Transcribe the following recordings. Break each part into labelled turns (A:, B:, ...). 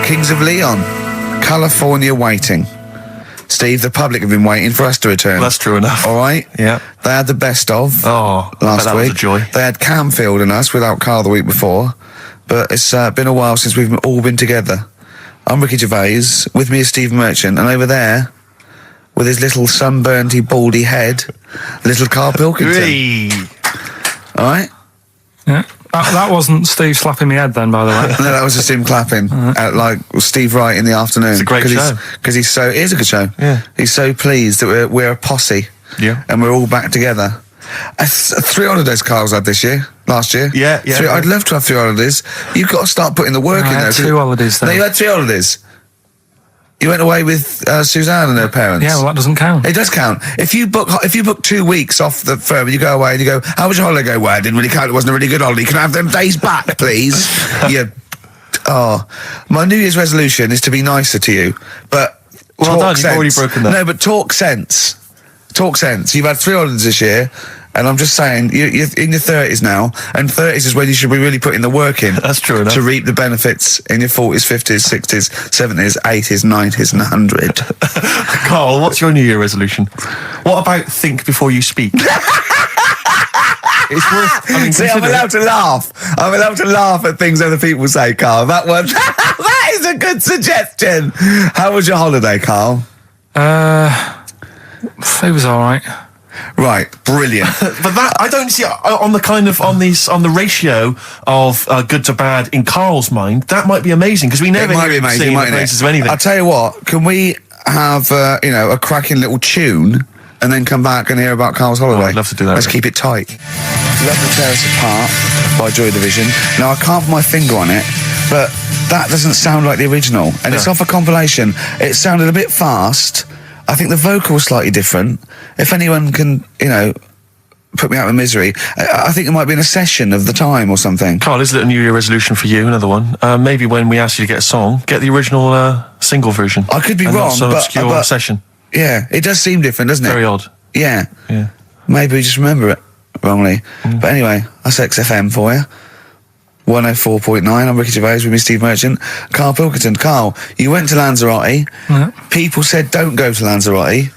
A: Kings of Leon, California Waiting. Steve, the public have been waiting for us to return.
B: Well, that's true enough.
A: All right?
B: Yeah.
A: They had the best of
B: last
A: last
B: week.
A: week.
B: Was a joy.
A: They had Camfield and us without Carl the week before. But it's been a while since we've all been together. I'm Ricky Gervais. With me is Steve Merchant. And over there, with his little sunburnty, baldy head, little Karl Pilkington.
B: Hey.
A: All right?
C: Yeah. That wasn't Steve slapping me head then, by the way.
A: No, that was just him clapping, like Steve Wright in the afternoon.
B: It's a great show.
A: Because it is a good show.
B: Yeah.
A: He's so pleased that we're a posse.
B: Yeah.
A: And we're all back together. 3 holidays Carl's had last year.
B: Yeah.
A: I'd love to have 3 holidays. You've got to start putting the work in
C: I
A: there.
C: had 2 holidays then.
A: No, you had 3 holidays. You went away with Suzanne and her parents.
C: Yeah, well, that doesn't count.
A: It does count. If you book 2 weeks off the firm and you go away and you go, how was your holiday? Go, well, I didn't really count. It wasn't a really good holiday. Can I have them days back, please? My New Year's resolution is to be nicer to you. But
B: well done, you've already broken that.
A: No, but talk sense. Talk sense. You've had 3 holidays this year. And I'm just saying, you're in your 30s now, and 30s is when you should be really putting the work in.
B: That's true enough.
A: To reap the benefits in your 40s, 50s, 60s, 70s, 80s, 90s, and 100.
B: Karl, what's your New Year resolution? What about think before you speak? It's worth.
A: See, I'm allowed to laugh. I'm allowed to laugh at things other people say, Karl. That one, that is a good suggestion. How was your holiday, Karl?
C: It was all right.
A: Right, brilliant.
B: But that I don't see on the ratio of good to bad in Karl's mind. That might be amazing because we never
A: It might be amazing,
B: see the
A: mightn't
B: places
A: it?
B: of anything.
A: I'll tell you what. Can we have a cracking little tune and then come back and hear about Karl's holiday?
B: I'd love to do that.
A: Let's keep it tight. Love to Tear Us Apart by Joy Division. Now, I can't put my finger on it, but that doesn't sound like the original. And it's off a compilation. It sounded a bit fast. I think the vocal was slightly different. If anyone can, put me out of misery, I think it might be in a session of the time or something.
B: Karl, is it a New Year resolution for you? Another one. Maybe when we ask you to get a song, get the original single version.
A: I could be
B: and
A: wrong,
B: not some
A: but
B: obscure session.
A: Yeah, it does seem different, doesn't it?
B: Very odd.
A: Yeah.
B: Yeah.
A: Maybe we just remember it wrongly. But anyway, that's XFM for you. 104.9, I'm Ricky Gervais with me, Steve Merchant. Karl Pilkington. Karl, you went to Lanzarote.
C: Yeah.
A: People said don't go to Lanzarote.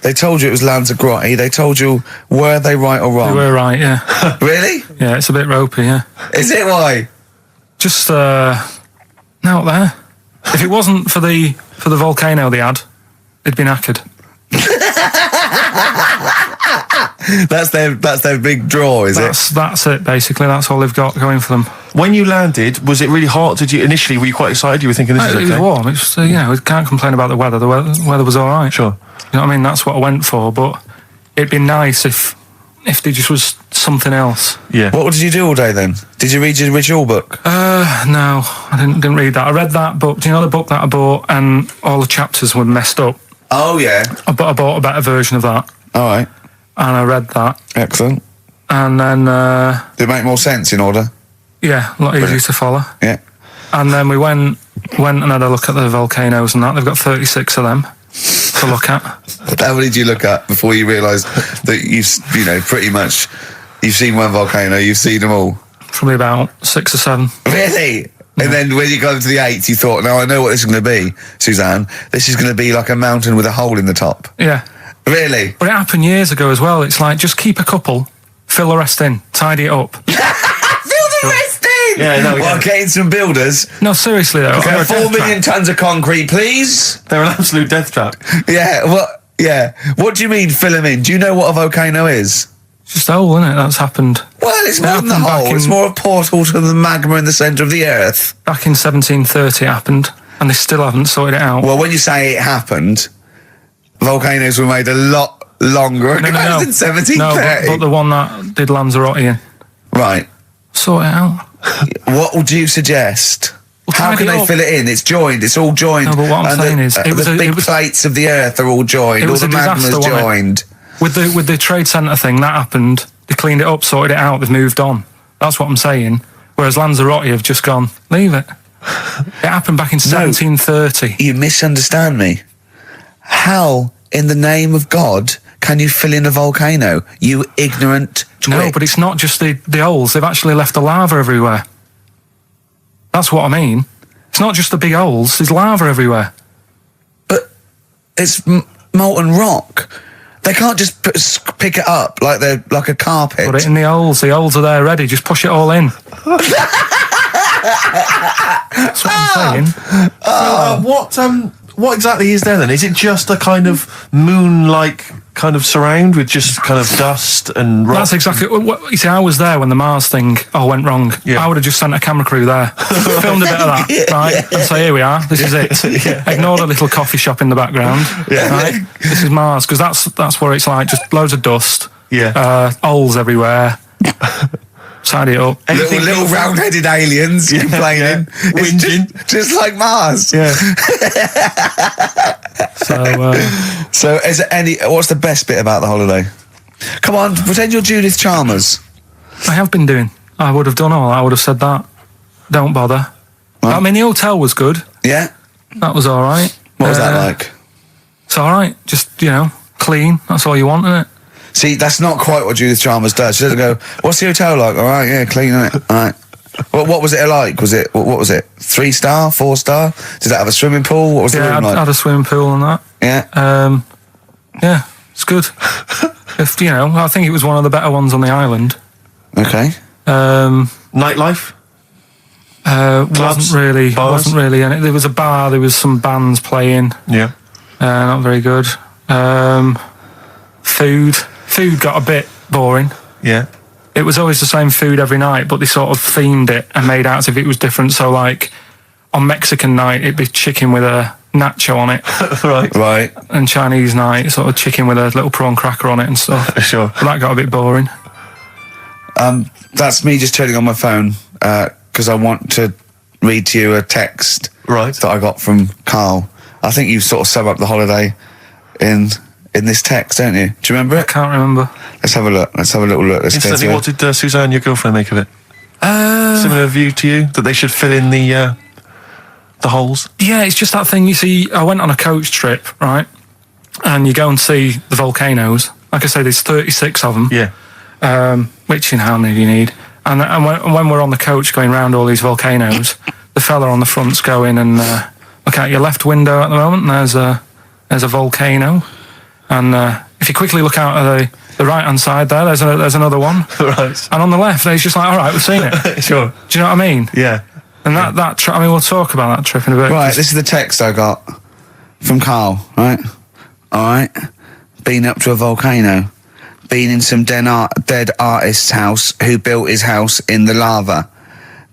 A: They told you it was Lanzarote. They told you, were they right or wrong?
C: You were right, yeah.
A: Really?
C: Yeah, it's a bit ropey, yeah.
A: Is it? Why?
C: Just out there. If it wasn't for the volcano they had, it'd been knackered.
A: That's their big draw, is it?
C: That's it, basically. That's all they've got going for them.
B: When you landed, was it really hot? Were you initially quite excited? You were thinking this is okay?
C: It was warm. It's we can't complain about the weather. The weather was all right.
B: Sure.
C: You know what I mean? That's what I went for. But it'd be nice if there just was something else.
B: Yeah.
A: What did you do all day then? Did you read your ritual book?
C: No, I didn't read that. I read that book. Do you know the book that I bought and all the chapters were messed up?
A: Oh, yeah.
C: I bought a better version of that.
A: All right.
C: And I read that.
A: Excellent.
C: And then...
A: Did it make more sense in order?
C: Yeah, a lot easier to follow.
A: Yeah.
C: And then we went and had a look at the volcanoes and that. They've got 36 of them to look at.
A: How many did you look at before you realised that pretty much you've seen one volcano, you've seen them all?
C: Probably about 6 or 7.
A: Really? Yeah. And then when you got to the 8th, you thought, now I know what this is going to be, Suzanne. This is going to be like a mountain with a hole in the top.
C: Yeah.
A: Really?
C: But it happened years ago as well. It's like, just keep a couple, fill the rest in, tidy it up.
A: Fill the rest in!
B: Yeah, no,
A: Well, getting some builders.
C: No, seriously though.
A: Okay, 4 million tons of concrete, please.
B: They're an absolute death trap.
A: Yeah, what do you mean fill them in? Do you know what a volcano is?
C: It's just a hole, isn't it? That's happened.
A: Well, it's more than the hole. It's more a portal to the magma in the centre of the earth.
C: Back in 1730 it happened, and they still haven't sorted it out.
A: Well, when you say it happened, volcanoes were made a lot longer ago than 1730.
C: No, but the one that did Lanzarote in.
A: Right.
C: Sort it out.
A: What would you suggest?
C: Well,
A: How can they fill it in? It's joined. It's all joined.
C: No, but what I'm saying is...
A: the big plates of the earth are all joined. All the magma's joined.
C: With the trade centre thing, that happened. They cleaned it up, sorted it out, they've moved on. That's what I'm saying. Whereas Lanzarote have just gone, leave it. It happened back in 1730.
A: You misunderstand me. How, in the name of God, can you fill in a volcano? You ignorant twit.
C: No, but it's not just the holes. They've actually left the lava everywhere. That's what I mean. It's not just the big holes. There's lava everywhere.
A: But it's molten rock. They can't just pick it up like they're like a carpet.
C: Put it in the holes. The holes are there ready. Just push it all in. That's what I'm saying.
B: What exactly is there then? Is it just a kind of moon-like kind of surround with just kind of dust and rock?
C: That's exactly what you see. I was there when the Mars thing all went wrong.
B: Yeah.
C: I would have just sent a camera crew there, filmed a bit of that, right? And say, here we are. This is it.
B: Yeah.
C: Ignore the little coffee shop in the background.
B: Yeah.
C: Right? This is Mars, because that's where it's like just loads of dust.
B: Yeah.
C: Holes everywhere. Tidy it up.
A: Little round-headed aliens complaining. It's just like Mars.
C: Yeah.
A: So is there what's the best bit about the holiday? Come on, pretend you're Judith Chalmers.
C: I have been doing. I would have done all. I would have said that. Don't bother.
A: Right.
C: I mean, the hotel was good.
A: Yeah?
C: That was all right.
A: What was that like?
C: It's all right. Just, clean. That's all you want, isn't it?
A: See, that's not quite what Judith Chalmers does. She doesn't go, what's the hotel like? All right, yeah, clean, isn't it? All right. What was it like? What was it? 3-star, 4-star? Did it have a swimming pool? What was the room like?
C: I had a swimming pool and that.
A: Yeah.
C: Yeah, it's good. I think it was one of the better ones on the island.
A: Okay.
B: Nightlife?
C: Wasn't really any. There was a bar, there was some bands playing.
B: Yeah.
C: Not very good. Food got a bit boring.
B: Yeah.
C: It was always the same food every night, but they sort of themed it and made out as if it was different. So, like, on Mexican night, it'd be chicken with a nacho on it.
B: Right.
C: And Chinese night, sort of chicken with a little prawn cracker on it and stuff.
B: Sure.
C: But that got a bit boring.
A: That's me just turning on my phone because I want to read to you a text that I got from Karl. I think you sort of sum up the holiday in this text, don't you? Do you remember it?
C: I can't remember.
A: Let's have a look. Let's have a little look.
B: Instantly, what did Suzanne, your girlfriend, make of it? Similar view to you, that they should fill in the holes? Yeah,
C: it's just that thing, you see, I went on a coach trip, right? And you go and see the volcanoes. Like I say, there's 36 of them.
B: Yeah.
C: Which, how many do you need? And when we're on the coach going round all these volcanoes, the fella on the front's going and look out your left window at the moment, and there's a volcano. And if you quickly look out at the right-hand side there, there's another one.
B: Right.
C: And on the left, there's just like, all right, we've seen it.
B: Sure.
C: Do you know what I mean?
B: Yeah.
C: And that trip, we'll talk about that trip in a bit.
A: Right, this is the text I got from Karl, right? All right. Been up to a volcano. Been in some dead artist's house who built his house in the lava.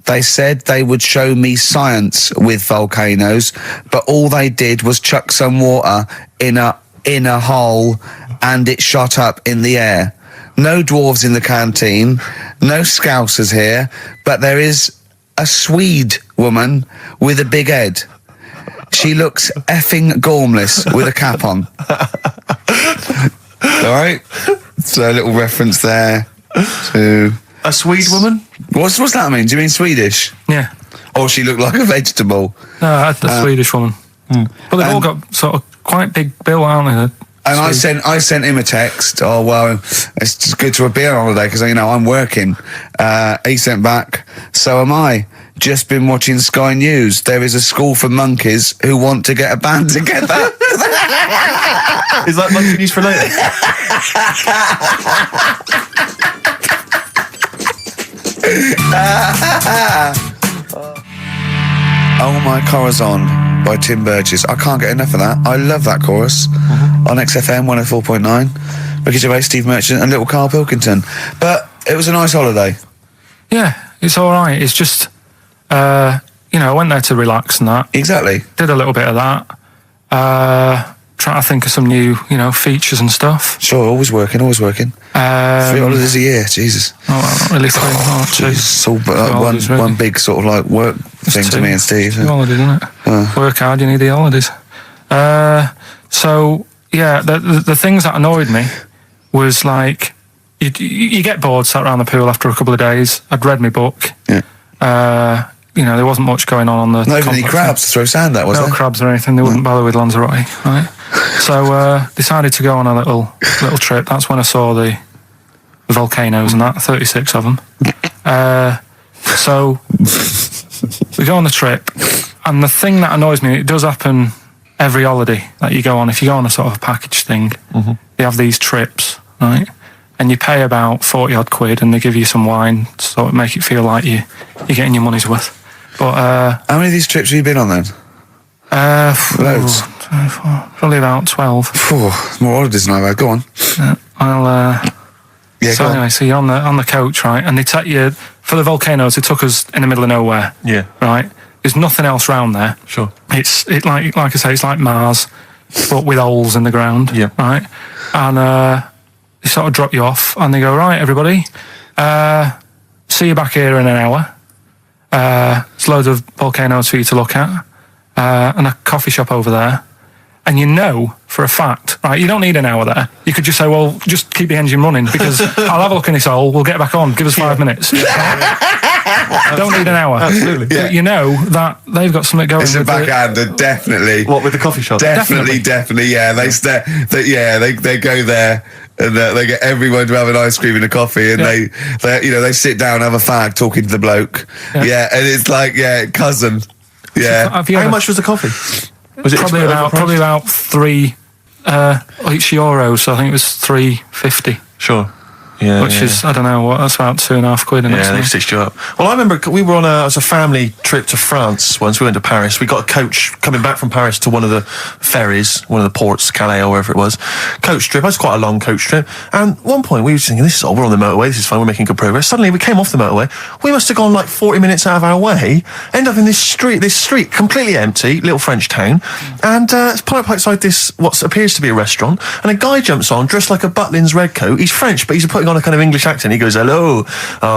A: They said they would show me science with volcanoes, but all they did was chuck some water in a hole and it shot up in the air. No dwarves in the canteen, no Scousers here, but there is a Swede woman with a big head. She looks effing gormless with a cap on. All right? So a little reference there to...
B: A Swede woman?
A: What's that mean? Do you mean Swedish?
C: Yeah.
A: Or she looked like a vegetable?
C: No, the Swedish woman. But they've all got sort of quite big bill, aren't they?
A: And I sent him a text. Oh, well, it's just good to be on holiday because, I'm working. He sent back, so am I. Just been watching Sky News. There is a school for monkeys who want to get a band together.
B: Is that monkey news for later?
A: Oh My Corazon by Tim Burgess. I can't get enough of that. I love that chorus on XFM 104.9. Ricky Gervais, Steve Merchant and little Karl Pilkington. But it was a nice holiday.
C: Yeah, it's all right. It's just, I went there to relax and that.
A: Exactly.
C: Did a little bit of that. Trying to think of some new, features and stuff.
A: Sure, always working. 3 holidays a year, Jesus.
C: Oh, not really 3. Oh, 2.
A: It's all one big sort of like work thing to me and Steve.
C: 2 holidays, isn't it? Work hard, you need the holidays. So, yeah, the things that annoyed me was like, you get bored, sat around the pool after a couple of days. I'd read my book.
A: Yeah.
C: There wasn't much going on the
A: Not even any crabs to throw sand at, was there?
C: No crabs or anything. They wouldn't bother with Lanzarote, right? So decided to go on a little trip. That's when I saw the volcanoes and that, 36 of them. So we go on the trip, And the thing that annoys me, it does happen every holiday that you go on. If you go on a sort of a package thing, they have these trips, right? And you pay about 40 odd quid, and they give you some wine, so it make it feel like you're getting your money's worth. But
A: how many of these trips have you been on then? Loads.
C: Probably about 12.
A: More holidays than I've had. Go on.
C: So anyway, so you're on the coach, right? And they take you for the volcanoes. They took us in the middle of nowhere.
B: Yeah.
C: Right. There's nothing else round there.
B: Sure.
C: It's like I say, it's like Mars, but with holes in the ground.
B: Yeah.
C: Right. And they sort of drop you off, and they go, right, everybody, see you back here in an hour. There's loads of volcanoes for you to look at, and a coffee shop over there. And you know for a fact, right, you don't need an hour there. You could just say, well, just keep the engine running, because I'll have a look in this hole, we'll get back on, give us 5 minutes. Don't need an hour.
B: Absolutely.
C: But you know that they've got something going.
A: It's a backhander, definitely.
B: What, with the coffee shop?
A: Definitely, yeah. They go there. And they get everyone to have an ice cream and a coffee, and they sit down, have a fag, talking to the bloke. Yeah, and it's like, cousin. Yeah.
B: How much was the coffee? Was it
C: probably about €3 each euro? So I think it was $3.50.
B: Sure. Yeah,
C: which is, I don't know, that's about £2.5.
B: Yeah, they stitched you up. Well, I remember we were on a family trip to France once. We went to Paris. We got a coach coming back from Paris to one of the ferries, one of the ports, Calais or wherever it was. Coach trip. That's quite a long coach trip. And at one point we were thinking, we're on the motorway, this is fine, we're making good progress. Suddenly we came off the motorway. We must have gone like 40 minutes out of our way, end up in this street, completely empty, little French town. And it's parked outside this, what appears to be a restaurant. And a guy jumps on, dressed like a Butlins red coat. He's French, but he's putting on a kind of English accent. He goes, hello,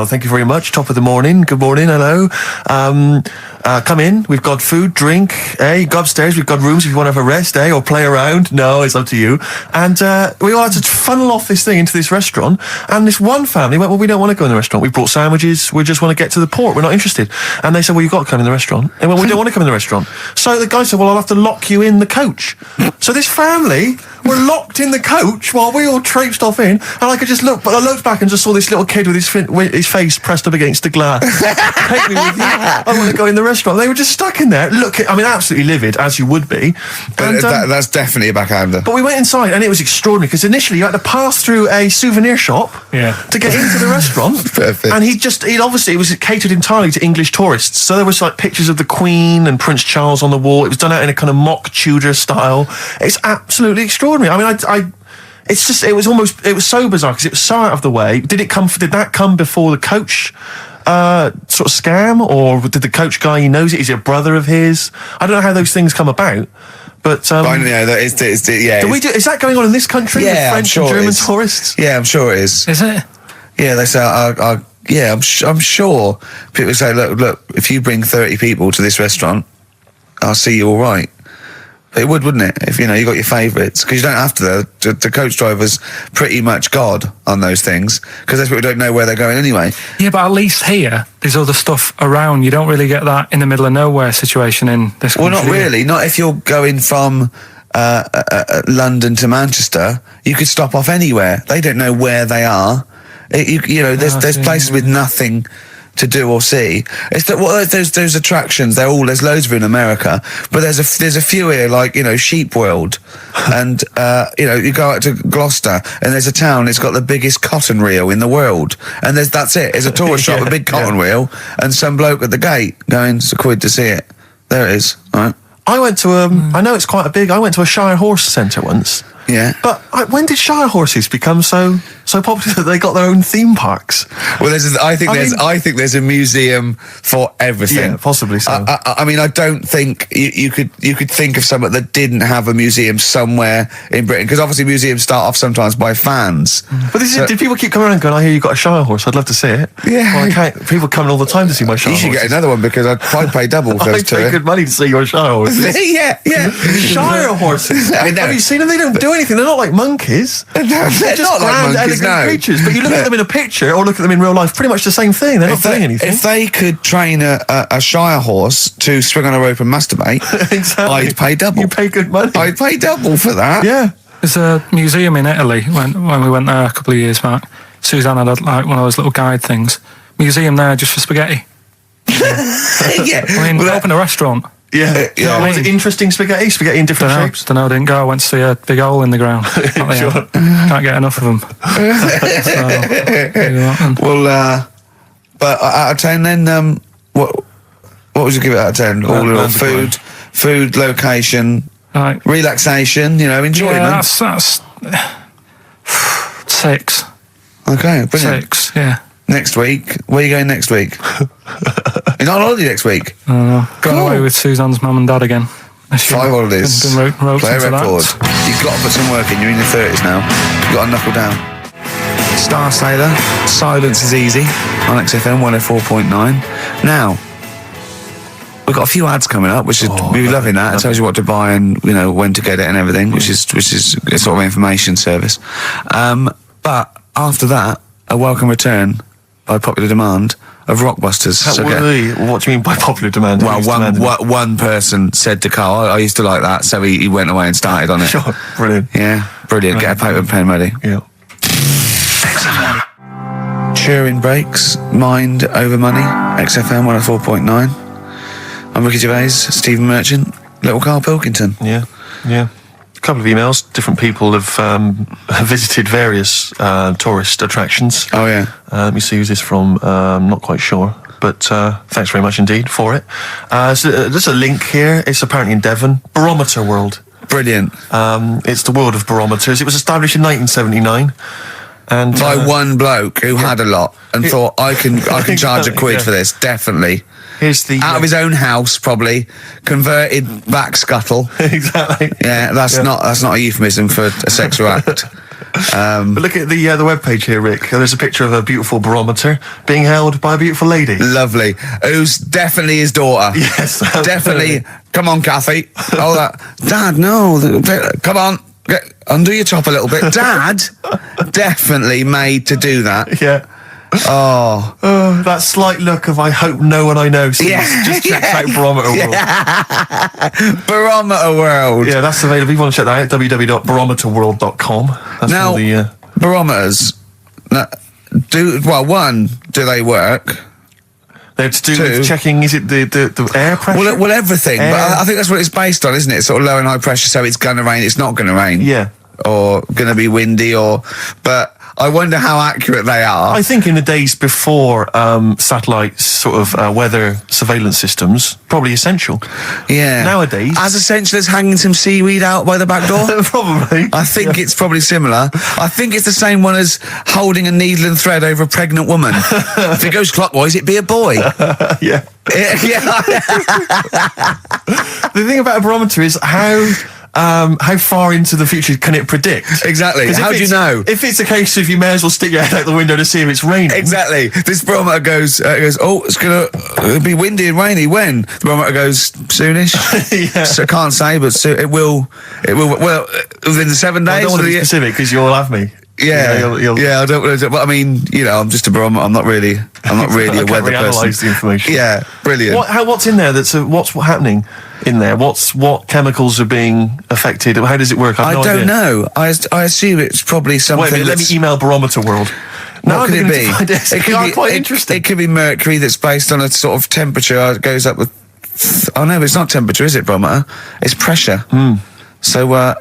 B: thank you very much, top of the morning, good morning, hello, come in, we've got food, drink, go upstairs, we've got rooms if you want to have a rest, or play around, no, it's up to you. And we all had to funnel off this thing into this restaurant, and this one family went, well, we don't want to go in the restaurant, we brought sandwiches, we just want to get to the port, we're not interested. And they said, well, you've got to come in the restaurant. And well, we don't want to come in the restaurant. So the guy said, well, I'll have to lock you in the coach. So this family were locked in the coach while we all traipsed off in, and I could just look, but I looked back and just saw this little kid with his face pressed up against the glass. Take me with you. I want to go in the restaurant. They were just stuck in there. Absolutely livid, as you would be.
A: But that's definitely a backhander.
B: But we went inside, and it was extraordinary, because initially you had to pass through a souvenir shop to get into the restaurant.
A: Perfect.
B: And it was catered entirely to English tourists. So there was like pictures of the Queen and Prince Charles on the wall. It was done out in a kind of mock Tudor style. It's absolutely extraordinary. I mean, it was so bizarre because it was so out of the way. Did that come before the coach sort of scam, or did the coach guy, he knows it? Is it a brother of his? I don't know how those things come about. But
A: I know that is
B: that going on in this country with French and German tourists?
A: Yeah, I'm sure it is.
C: Is it?
A: Yeah, they say, I'm sure people say, look, if you bring 30 people to this restaurant, I'll see you all right. It wouldn't it? If you got your favourites, because you don't have to. The coach driver's pretty much God on those things, because those people don't know where they're going anyway. Yeah,
C: but at least here, there's other stuff around. You don't really get that in the middle of nowhere situation in this country.
A: Well, not really. Not if you're going from London to Manchester. You could stop off anywhere. They don't know where they are. There's places with nothing to do or see. It's that those attractions. There's loads of in America, but there's a few here, like Sheep World, and you go out to Gloucester, and there's a town. It's got the biggest cotton reel in the world, and that's it. It's a tourist shop, a big cotton reel, and some bloke at the gate going, "It's a quid to see it." There it is. All right.
B: I went to I know it's quite a big. I went to a Shire Horse Centre once.
A: Yeah.
B: But when did Shire horses become so popular that they got their own theme parks?
A: Well, I think there's a museum for everything.
B: Yeah, possibly so.
A: I mean, I don't think you could think of somewhere that didn't have a museum somewhere in Britain, because obviously museums start off sometimes by fans.
B: But did people keep coming around and going, I hear you got a Shire horse, I'd love to see it?
A: Yeah.
B: Well, I can't. People coming all the time to see my Shire horses.
A: You should get another one, because I'd pay double for those two.
B: I'd pay good money to see your Shire horses.
A: Yeah.
B: Shire horses. Have you seen them? They don't do anything. They're not like monkeys.
A: They're
B: just
A: not like monkeys,
B: elegant creatures. But you look at them in a picture or look at them in real life, pretty much the same thing. They're not doing anything.
A: If they could train a Shire horse to swing on a rope and masturbate,
B: exactly.
A: I'd pay double.
B: You pay good money.
A: I'd pay double for that.
B: Yeah.
C: There's a museum in Italy when we went there a couple of years back. Suzanne had one of those little guide things. Museum there just for spaghetti.
A: Yeah.
C: I mean, open a restaurant.
B: Yeah.
A: Yeah.
B: Oh, was it interesting spaghetti? Spaghetti in different shapes?
C: Don't know, didn't go. I went to see a big hole in the ground.
B: Sure.
C: Can't get enough of them.
A: Well, but out of 10 then, what would you give it out of 10? All in all, food, location,
C: Right.
A: relaxation, enjoyment.
C: Yeah, that's 6.
A: Okay, brilliant.
C: 6, yeah.
A: Next week, where are you going next week? You're not on holiday next week?
C: Going
A: Cool.
C: away with Suzanne's mum and dad again.
A: 5 holidays.
C: Been roped
A: Play a
C: into
A: record.
C: that.
A: You've got to put some work in. You're in your 30s now. You've got to knuckle down. Star Sailor, Silence is Easy on XFM 104.9. Now, we've got a few ads coming up, which is we're loving that. It tells you what to buy and when to get it and everything, which is a sort of information service. But after that, a welcome return by popular demand of Rockbusters.
B: What do you mean by popular demand?
A: Well, one person said to Carl, I used to like that, so he went away and started on it.
B: Sure, brilliant.
A: Yeah, brilliant. Get a paper and pen ready.
B: Yeah.
A: Turing Breaks, Mind Over Money, XFM 104.9. I'm Ricky Gervais, Stephen Merchant, little Karl Pilkington.
B: Yeah. A couple of emails. Different people have visited various tourist attractions.
A: Oh, yeah.
B: Let me see who's this from. I'm not quite sure. But thanks very much indeed for it. So there's a link here. It's apparently in Devon. Barometer World.
A: Brilliant.
B: It's the world of barometers. It was established in 1979. And
A: By one bloke who had a lot and thought, I can charge a quid for this, definitely.
B: Here's the
A: Out of his own house, probably converted back scuttle.
B: Exactly.
A: Yeah, that's not a euphemism for a sexual act.
B: But look at the webpage here, Rick. There's a picture of a beautiful barometer being held by a beautiful lady.
A: Lovely. Who's definitely his daughter.
B: Yes,
A: definitely. Come on, Kathy. Oh, that. Dad, no. Come on. Undo your top a little bit. Dad, definitely made to do that.
B: Yeah.
A: Oh,
B: that slight look of I hope no one I know sees.
A: Yeah.
B: Just check out Barometer World.
A: Barometer World.
B: Yeah, that's available. If you want to check that out, www.barometerworld.com. That's
A: Now,
B: all the
A: barometers. Do they work?
B: they're to do with checking. Is it the air pressure?
A: Well, everything. But I think that's what it's based on, isn't it? Sort of low and high pressure, so it's going to rain. It's not going to rain.
B: Yeah.
A: Or going to be windy, but I wonder how accurate they are.
B: I think in the days before satellite sort of weather surveillance systems, probably essential.
A: Yeah.
B: Nowadays,
A: as essential as hanging some seaweed out by the back door.
B: probably.
A: I think it's probably similar. I think it's the same one as holding a needle and thread over a pregnant woman. If it goes clockwise, it'd be a boy.
B: Yeah.
A: Yeah.
B: The thing about a barometer is how far into the future can it predict?
A: Exactly.
B: 'Cause
A: How do you know?
B: If it's a case of you may as well stick your head out the window to see if it's raining.
A: Exactly. This barometer goes, oh, it'll be windy and rainy. When? The barometer goes, soonish.
B: Yeah.
A: So I can't say, but it will, well, within the 7 days.
B: I don't want to be specific because you'll have me.
A: Yeah,
B: you'll
A: yeah. I don't. But I mean, I'm just a barometer. I'm not really a weather person.
B: Reanalyse the information.
A: Yeah, brilliant.
B: What's in there? What's happening in there? What chemicals are being affected? How does it work?
A: I don't know. I assume it's probably something.
B: Wait a minute, let me email Barometer World.
A: What could it be?
B: It could be quite interesting.
A: It could be mercury that's based on a sort of temperature. It goes up with. Oh no, it's not temperature, is it? Barometer. It's pressure. So.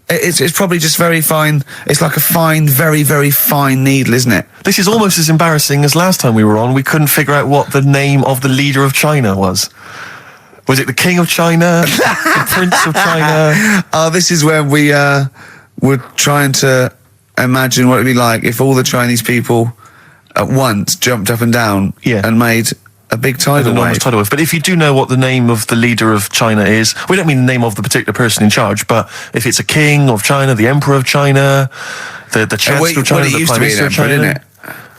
A: It's probably just very fine. It's like a fine, very, very fine needle, isn't it?
B: This is almost as embarrassing as last time we were on. We couldn't figure out what the name of the leader of China was. Was it the King of China? The Prince of China?
A: Oh, this is where we were trying to imagine what it'd be like if all the Chinese people at once jumped up and down and made a big tidal wave.
B: But if you do know what the name of the leader of China is, we don't mean the name of the particular person in charge, but if it's a king of China, the emperor of China, the chancellor of China, the prime minister of China,
A: didn't it?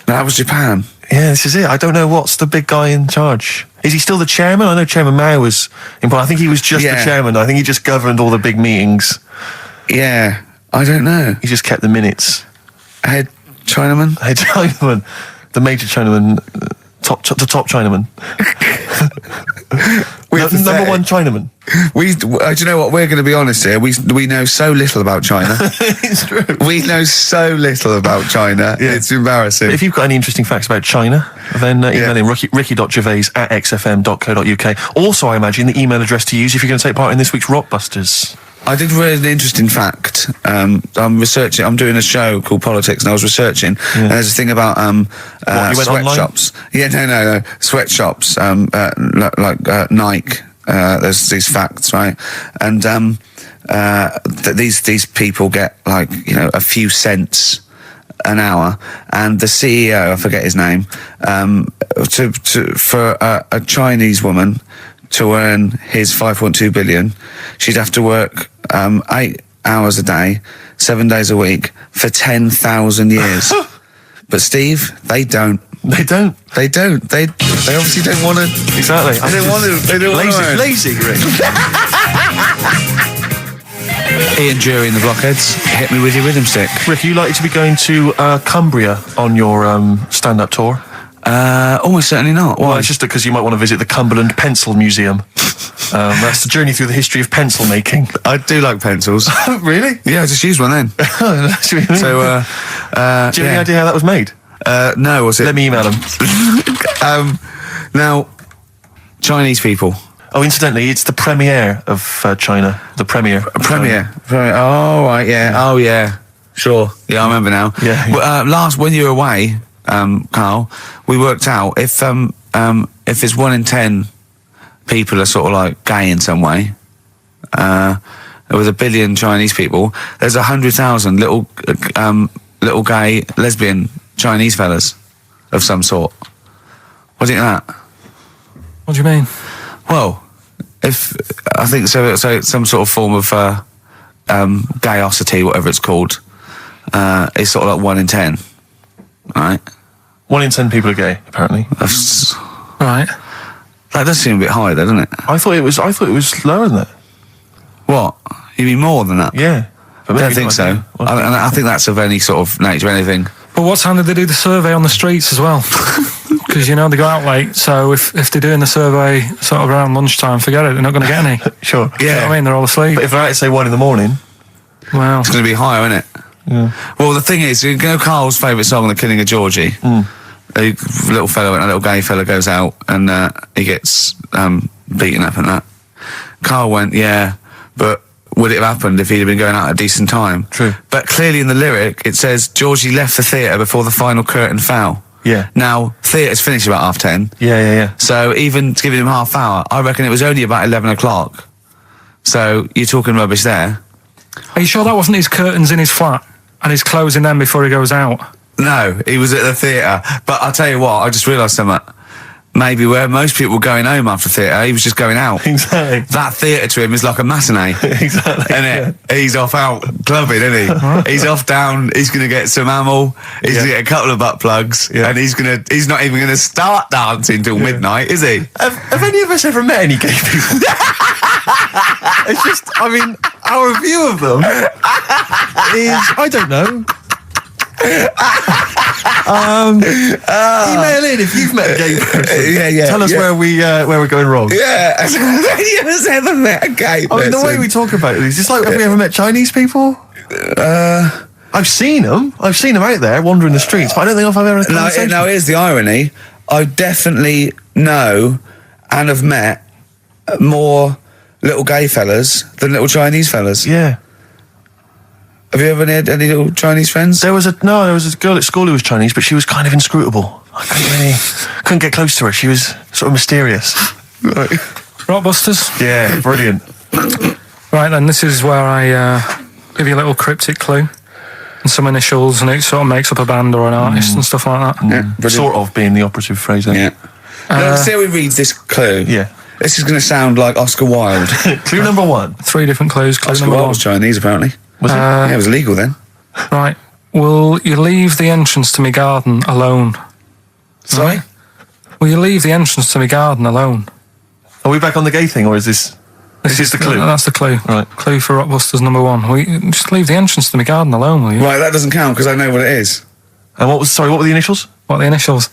A: That was Japan.
B: Yeah, this is it. I don't know what's the big guy in charge. Is he still the chairman? I know Chairman Mao was important. I think he was just the chairman. I think he just governed all the big meetings.
A: Yeah, I don't know.
B: He just kept the minutes.
A: Head Chinaman?
B: Head Chinaman. The major Chinaman. The top Chinaman. Number one Chinaman.
A: Do you know what? We're going to be honest here. We know so little about China.
B: It's true.
A: We know so little about China.
B: Yeah.
A: It's embarrassing.
B: If you've got any interesting facts about China, then email in ricky.gervais@xfm.co.uk. Also, I imagine the email address to use if you're going to take part in this week's Rockbusters.
A: I did read an interesting fact. I'm researching. I'm doing a show called Politics, and I was researching. And there's a thing about
B: you went
A: sweatshops. Yeah, no. Sweatshops, like Nike. There's these facts, right? And these people get like a few cents an hour, and the CEO, I forget his name, for a Chinese woman to earn his 5.2 billion, she'd have to work 8 hours a day, 7 days a week for 10,000 years. But Steve, they don't.
B: They don't.
A: They obviously don't want to.
B: Exactly.
A: They don't want to. They don't want to.
B: Lazy, Rick.
A: Ian Jury in the Blockheads, hit me with your rhythm stick.
B: Rick, are you likely to be going to Cumbria on your stand-up tour?
A: Almost certainly not.
B: Well, it's just because you might want to visit the Cumberland Pencil Museum. That's the journey through the history of pencil making.
A: I do like pencils.
B: Really?
A: Yeah, I just used one then.
B: That's what you mean.
A: So,
B: do you have any idea how that was made?
A: No, was it?
B: Let me email them.
A: Now, Chinese people.
B: Oh, incidentally, it's the premiere of China. The premiere.
A: Premiere. Oh, right, yeah. Oh, yeah. Sure. Yeah, I remember now.
B: Yeah.
A: Well, when you were away, Carl, we worked out if it's 1 in 10 people are sort of like gay in some way, with 1 billion Chinese people, there's 100,000 little gay lesbian Chinese fellas of some sort. What do you think of that?
C: What do you mean?
A: Well, if I think so it's some sort of form of gayosity, whatever it's called. It's sort of like 1 in 10, right?
B: 1 in 10 people are gay, apparently.
C: Right.
A: That does seem a bit high, though, doesn't it?
B: I thought it was lower than that.
A: What? You mean more than that?
B: Yeah.
A: I don't think so. I think that's of any sort of nature, anything.
C: But what time did they do the survey on the streets as well? Because, they go out late, so if they're doing the survey sort of around lunchtime, forget it, they're not going to get any.
B: Sure.
C: You know what I mean? They're all asleep.
B: But if they're out at, say, 1 in the morning...
C: Well...
A: It's going to be higher, isn't it?
B: Yeah.
A: Well, the thing is, Carl's favourite song, The Killing of Georgie. A little gay fella goes out and he gets beaten up and that. Carl went, yeah, but would it have happened if he'd have been going out at a decent time?
B: True.
A: But clearly in the lyric, it says, Georgie left the theatre before the final curtain fell.
B: Yeah.
A: Now, theatre's finished about 10:30.
B: Yeah.
A: So even giving him half hour, I reckon it was only about 11 o'clock. So you're talking rubbish there.
C: Are you sure that wasn't his curtains in his flat and he's closing them before he goes out?
A: No, he was at the theatre. But I'll tell you what, I just realised something. Maybe where most people were going home after theatre, he was just going out.
B: Exactly.
A: That theatre to him is like a matinee.
B: Exactly.
A: Isn't it? He's off out clubbing, isn't he? He's off down, he's going to get some ammo, he's going to get a couple of butt plugs, and he's not even going to start dancing till midnight, is he?
B: Have any of us ever met any gay people? It's just, our view of them is, I don't know. Email in if you've met a gay person.
A: Yeah.
B: Tell us where we're going wrong.
A: Yeah. Have you ever met a gay person?
B: The way we talk about these, it's like, have we ever met Chinese people? I've seen them. I've seen them out there wandering the streets, but I don't think I've ever had a conversation.
A: No, here's the irony. I definitely know and have met more little gay fellas than little Chinese fellas.
B: Yeah.
A: Have you ever had any little Chinese friends?
B: There was a girl at school who was Chinese, but she was kind of inscrutable. I couldn't get close to her. She was sort of mysterious.
A: Right.
C: Rockbusters?
B: Yeah, brilliant.
C: Right then, this is where I give you a little cryptic clue and some initials, and it sort of makes up a band or an artist and stuff like that.
A: Yeah,
B: sort of being the operative phrase there.
A: Yeah. Let's see how he reads this clue.
B: Yeah.
A: This is going to sound like Oscar Wilde.
B: Clue number 1.
C: 3 different clues. Clue
A: Oscar
C: number
A: Wilde
C: 1.
A: was Chinese, apparently.
B: Was it?
A: Yeah, it was illegal then.
C: Right. Will you leave the entrance to my garden alone?
A: Sorry?
C: Will you leave the entrance to my garden alone?
B: Are we back on the gay thing, or is this the clue?
C: That's the clue.
B: Right.
C: Clue for Rockbusters number 1. Will you just leave the entrance to my garden alone, will you?
A: Right, that doesn't count because I know what it is.
B: And what were the initials?
C: What are the initials?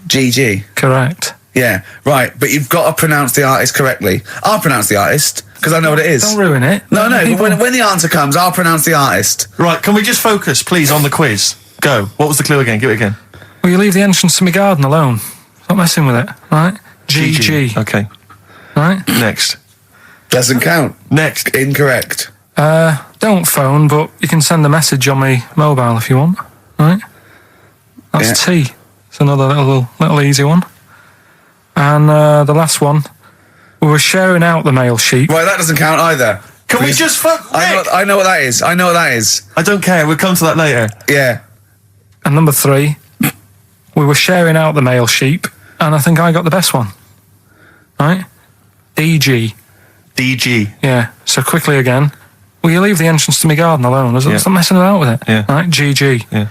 A: GG.
C: Correct.
A: Yeah, right. But you've got to pronounce the artist correctly. I'll pronounce the artist because I know what it is.
C: Don't ruin it.
A: No, but when the answer comes, I'll pronounce the artist.
B: Right, can we just focus, please, on the quiz? Go. What was the clue again? Give it again.
C: Well, you leave the entrance to my garden alone. Stop messing with it, right? GG.
B: Okay.
C: Right?
B: Next.
A: Doesn't count.
B: Next.
A: Incorrect.
C: Don't phone, but you can send a message on my mobile if you want, right? That's T. It's another little easy one. And the last one, we were sharing out the mail sheet.
A: Right, that doesn't count either.
B: Can we just fuck?
A: I know what that is. I know what that is.
B: I don't care. We'll come to that later.
A: Yeah.
C: And number 3, we were sharing out the mail sheet, and I think I got the best one. Right? DG.
B: DG.
C: Yeah. So quickly again, will you leave the entrance to my garden alone? Stop messing about with it.
B: Yeah.
C: Right? GG.
B: Yeah.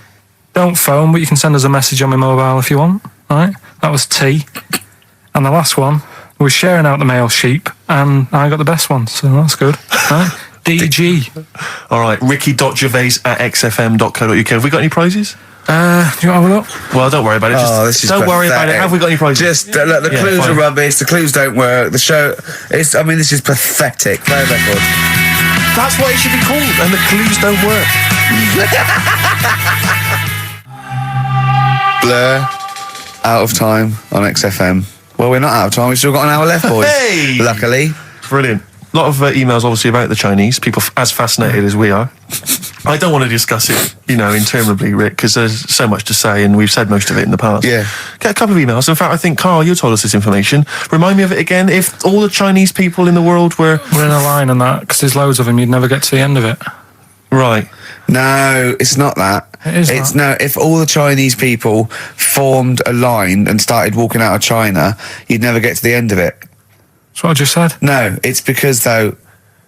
C: Don't phone, but you can send us a message on my mobile if you want. Right? That was T. And the last one, we were sharing out the mail sheet, and I got the best one, so that's good. Right? DG.
B: All right, ricky.gervais@xfm.co.uk. Have we got any prizes?
C: Do you want to have a look?
B: Well, don't worry about it. Just, don't worry about it. Have we got any prizes?
A: Just look, the clues
B: fine.
A: are rubbish. The clues don't work. The show is. I mean, this is pathetic. Play the record.
B: That's what it should be called, and the clues don't work.
A: Blur. Out of time on XFM. Well, we're not out of time. We've still got an hour left, boys.
B: Hey!
A: Luckily.
B: Brilliant. A lot of emails, obviously, about the Chinese. People as fascinated as we are. I don't want to discuss it, interminably, Rick, because there's so much to say, and we've said most of it in the past.
A: Yeah.
B: Get a couple of emails. In fact, I think, Carl, you told us this information. Remind me of it again. If all the Chinese people in the world were...
C: We're in a line on that, because there's loads of them. You'd never get to the end of it.
B: Right.
A: No, it's not that.
C: It is
A: It's
C: that.
A: no. If all the Chinese people formed a line and started walking out of China, you'd never get to the end of it.
C: That's what I just said.
A: No, it's because though.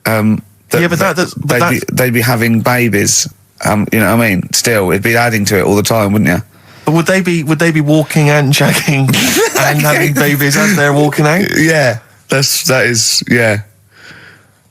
A: They'd be having babies. You know what I mean? Still, it'd be adding to it all the time, wouldn't you?
B: But would they be walking and shagging and having babies as they're walking out?
A: Yeah, that is.